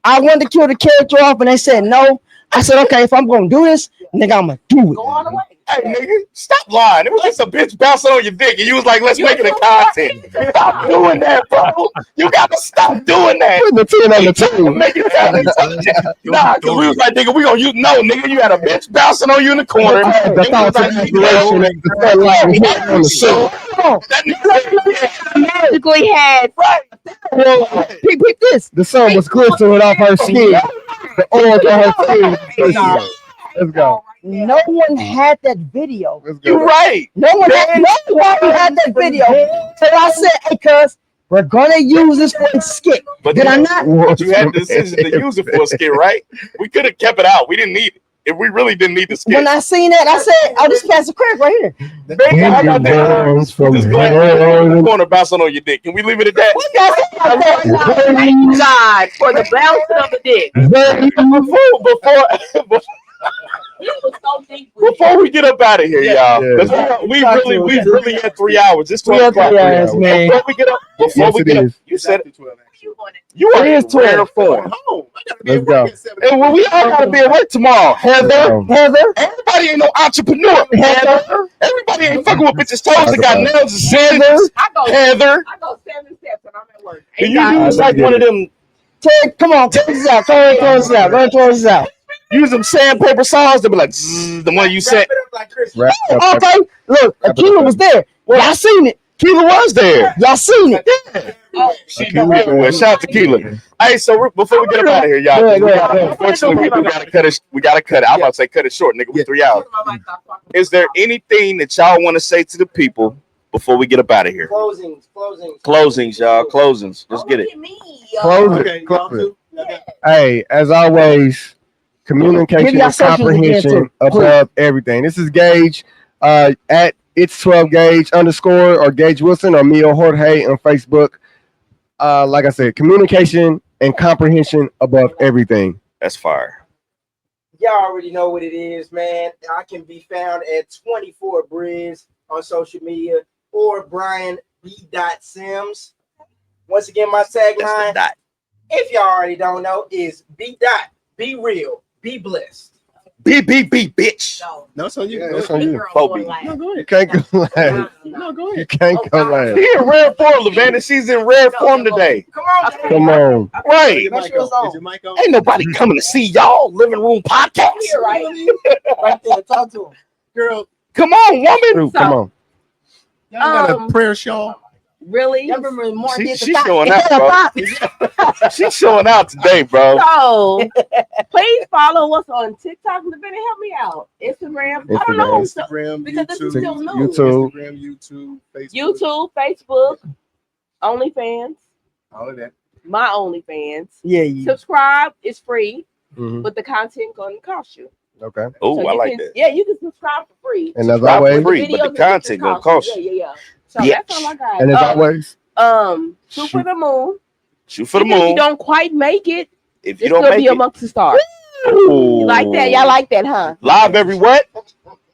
I wanted to kill the character off and they said no, I said, okay, if I'm gonna do this, nigga, I'm gonna do it. Go all the way. Hey, nigga, stop lying. It was just a bitch bouncing on your dick, and you was like, let's make it a content. Stop doing that, bro. You gotta stop doing that. Put the 10 on the table. Make it sound intelligent. Nah, because we was like, nigga, we gonna use no, nigga. You had a bitch bouncing on you in the corner. The thoughts of inspiration at the front line here on the show. That nigga Magically had Pick this. The sun was glistening off her skin. The oil on her skin. Let's go. No one had that video. Let's You go. right. No one had that video. So I said, hey, cuz, we're gonna use this for a skit. But Did I not? you had the decision to use it for a skit, right? We could have kept it out. We didn't need it. If we really didn't need the skit. When I seen that, I said, oh, this cat's a crack right here. Baby, I got that. From Just go ahead. Corner bouncing on your dick. Can we leave it at that? Thank God for the bouncing of the dick. Before we get up out of here, y'all, because we really had 3 hours. It's 12 o'clock. Man. Before we get up, you said it. You are in rare form. Let's go. And well, we all gotta be at work tomorrow. Heather, everybody ain't no entrepreneur. Heather, everybody ain't fucking with bitches' toes that got nails and scissors. Heather, I go 7 steps and I'm at work. do you use like one of them? Come on, take this out. Go ahead, throw this out. Go ahead, throw this out. Use them sandpaper saws to be like the one you said. Okay, look, Akila was there. Y'all seen it. Keela was there. Y'all seen it. She knew everywhere. Shout out to Keela. Hey, so before we get up out of here, y'all, unfortunately, we gotta cut it. We gotta cut it. I'm about to say cut it short, nigga. We 3 hours. Is there anything that y'all want to say to the people before we get up out of here? Closings. Closings, y'all. Closings. Let's get it. Close it. Close it. Hey, as always, communication and comprehension above everything. This is Gage at It's 12 Gage _ or Gage Wilson or Mio Jorge on Facebook. Like I said, communication and comprehension above everything. That's fire. Y'all already know what it is, man. I can be found at 24 Briz on social media or Brian B. Sims. Once again, my tagline, if y'all already don't know, is B. Be real, be blessed. B, bitch. No, it's on you. Yeah, No, it's on you. No, go You can't go last. No, go ahead. You can't go last. She in rare form, Lavanda. She's in rare form today. Come on, Come on. Right. Make sure it's on. Ain't nobody coming to see y'all living room podcast. Right there, talk to him. Girl, Come on, woman. Come on. y'all got a prayer shawl. Really? Y'all remember Martin She's did the showing out, bro. She's showing out today, bro. So please follow us on TikTok. Lavina, help me out. Instagram. I don't know. Instagram, Because this is still new. YouTube. Instagram, YouTube, Facebook. YouTube, Facebook, OnlyFans, All of that. my OnlyFans. Yeah. Subscribe is free, Mhm. but the content gonna cost you. Okay. Oh, So I you like can, that. yeah, you can subscribe for free. And as Subscribe for always, free, but the Videos and content pictures gonna cost you. Yeah. So Bitch. that's all I got. and as always, Shoot for the moon. Shoot for the Even if you moon. don't quite make it, If you it's don't gonna make be it, amongst the stars. ooh. You like that? Y'all like that, huh? Live every what?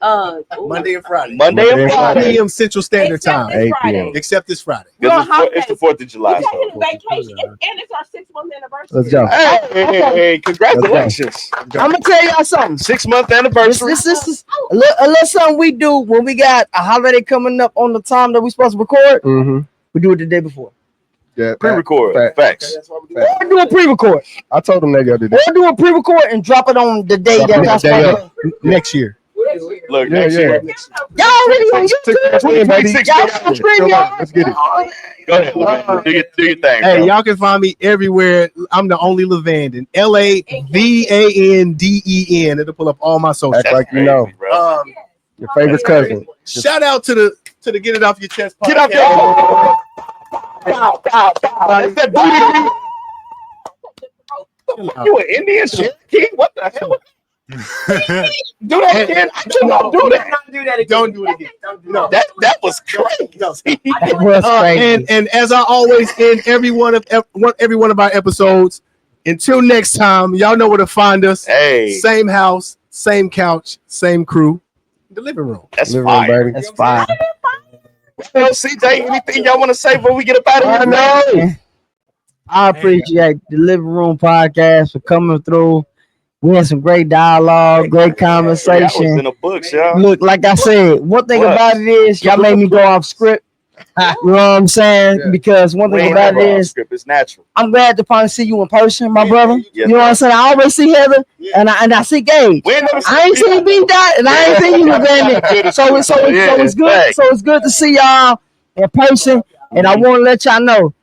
Monday and Friday. Monday and 5 Friday. p.m. Central Standard Except Time. this 8 Friday. p.m. Except this Friday. We're on It's the 4th of July. We're taking So. a vacation, and it's our 6-month anniversary. Let's go. Hey, congratulations. I'm gonna tell y'all something. 6-month anniversary. This is a little something we do when we got a holiday coming up on the time that we supposed to record. Mm-hmm. We do it the day before. Yeah. Pre-record. Facts. Or do a pre-record. I told them they go to Or do a pre-record and drop it on the day that that's day supposed up. to. Next year. Look, Yeah, next yeah. year. Y'all already on YouTube. 2026. Y'all on screen, y'all. Let's get it. Go ahead, Lavanda. Do your thing, Hey, bro. y'all can find me everywhere. I'm the only Lavandin. LAVANDEN. It'll pull up all my socials. Act like you know. Crazy, bro. Your favorite cousin. Shout out to the Get It Off Your Chest podcast. Get up there. Bow. That's that booty. You an Indian Cherokee? What the hell? Do that again. I cannot do that. Don't do it again. No. That was crazy. That was crazy. And as I always end every one of our episodes, until next time, y'all know where to find us. Hey, Same house, same couch, same crew. The living room. that's Living room, fire. baby. That's fine. Well, CJ, anything y'all want to say before we get up out of here? I know. I appreciate the Living Room Podcast for coming through We had some great dialogue, great Yeah, I was conversation. in the books, y'all. Look, like I said, one thing about it is y'all made me go off script. You know what I'm saying? Yeah. Because one We thing ain't about never it off is script. It's natural. I'm glad to finally see you in person, my brother. Yes, You know what I'm saying? I always see Heather and I see Gage. We ain't never I ain't seen B Dot and I ain't seen you, Randy. So it's good. So it's good to see y'all in person. And I want to let y'all know,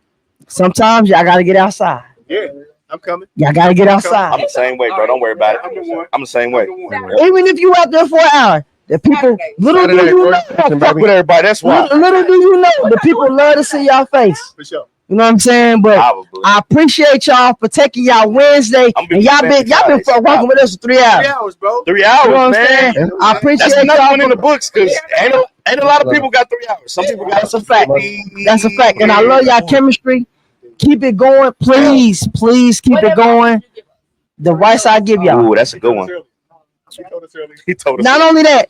sometimes y'all gotta get outside. Yeah, I'm coming. Y'all gotta get I'm outside. the same way, bro. Don't worry about it. I'm the same way. Even if you out there for an hour, the people little do you know. Fuck with everybody. That's why. Little do you know, the people love to see y'all face. For sure. You know what I'm saying? But Probably. I appreciate y'all for taking y'all Wednesday. And y'all been rocking with us for 3 hours. 3 hours, bro. 3 hours, You know what I'm man. saying? I appreciate That's another y'all one in the for, books because ain't a lot of people got 3 hours. Some people got that's a fact. That's a fact. And I love y'all chemistry. Keep it going. Please keep it going. The rice I give y'all. Ooh, that's a good one. He told us. Not only that,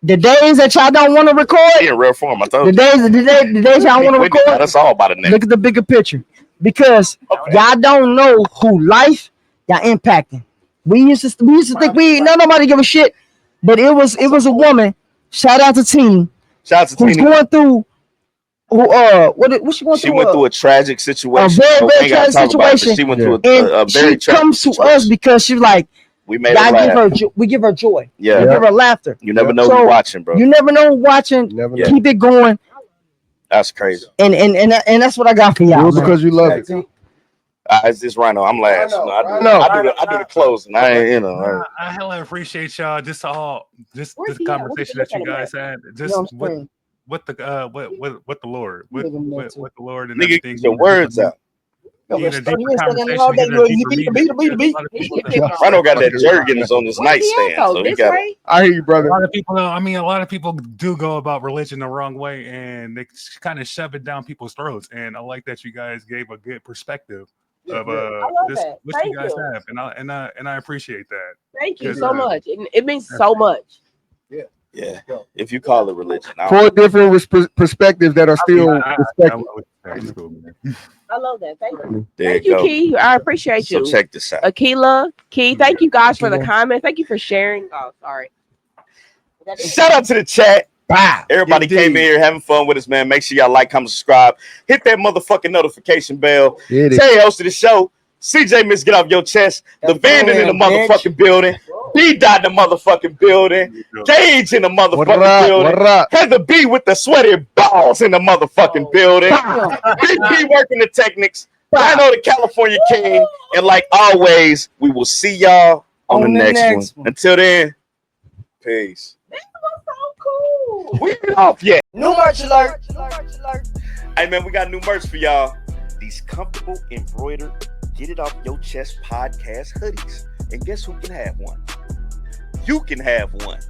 the days that y'all don't want to record, He in rare form. I told the you. days y'all want to Whitney got record, us all by the neck. look at the bigger picture. Because y'all don't know who life y'all impacting. We used to think nobody give a shit, but it was a woman. Shout out to Teen. Shout out to Who's Tina. going through what she going She through? went through a tragic A situation. very tragic situation. She went through And a very she tragic comes to situation. us because she's like, We made her laugh. we give her joy. Yeah. We give her laughter. You never know So, who's watching, bro. You never know who's watching. Never know. Keep it going. That's crazy. And that's what I got for y'all. Do it because you love it. It's this Rhino. I'm last. I do the closing. I ain't, I hella appreciate y'all. Just this conversation that you guys had. Just what the Lord, what the Lord and nigga, everything. get your words out. Rhino got that jergens on his nightstand, so he got. I hear you, brother. A lot of people do go about religion the wrong way, and they kind of shove it down people's throats. And I like that you guys gave a good perspective of this what you guys have, and I appreciate that. Thank you so much. It means so much. Yeah, if you call it religion, 4 different perspectives that are still respected. I love that. Thank you. Thank you, Key. I appreciate you. So check this out. Akila, Key, thank you guys for the comments. Thank you for sharing. Oh, sorry. Shout out to the chat. Everybody came in here having fun with us, man. Make sure y'all like, comment, subscribe. Hit that motherfucking notification bell. Tell your host of the show, CJ Miss, get off your chest. The Vandal in the motherfucking building. B Dot in the motherfucking building. Gage in the motherfucking building. Heather B with the sweaty balls in the motherfucking building. Big B working the technics. Rhino the California King. And like always, we will see y'all on the next one. Until then, peace. Cool. We ain't off yet. New merch alert. Hey man, we got new merch for y'all. These comfortable embroidered Get It Off Your Chest podcast hoodies. And guess who can have one? You can have one.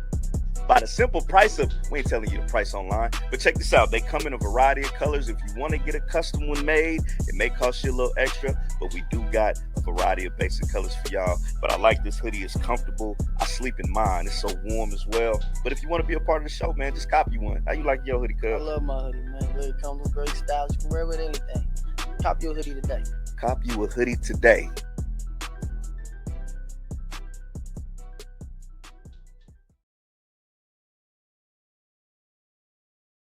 By the simple price of, we ain't telling you the price online, but check this out. They come in a variety of colors. If you want to get a custom one made, it may cost you a little extra, but we do got a variety of basic colors for y'all. But I like this hoodie. It's comfortable. I sleep in mine. It's so warm as well. But if you want to be a part of the show, man, just copy one. How you like your hoodie, cuz? I love my hoodie, man. Very comfortable, great styles. You can wear it with anything. Cop your hoodie today. Cop you a hoodie today.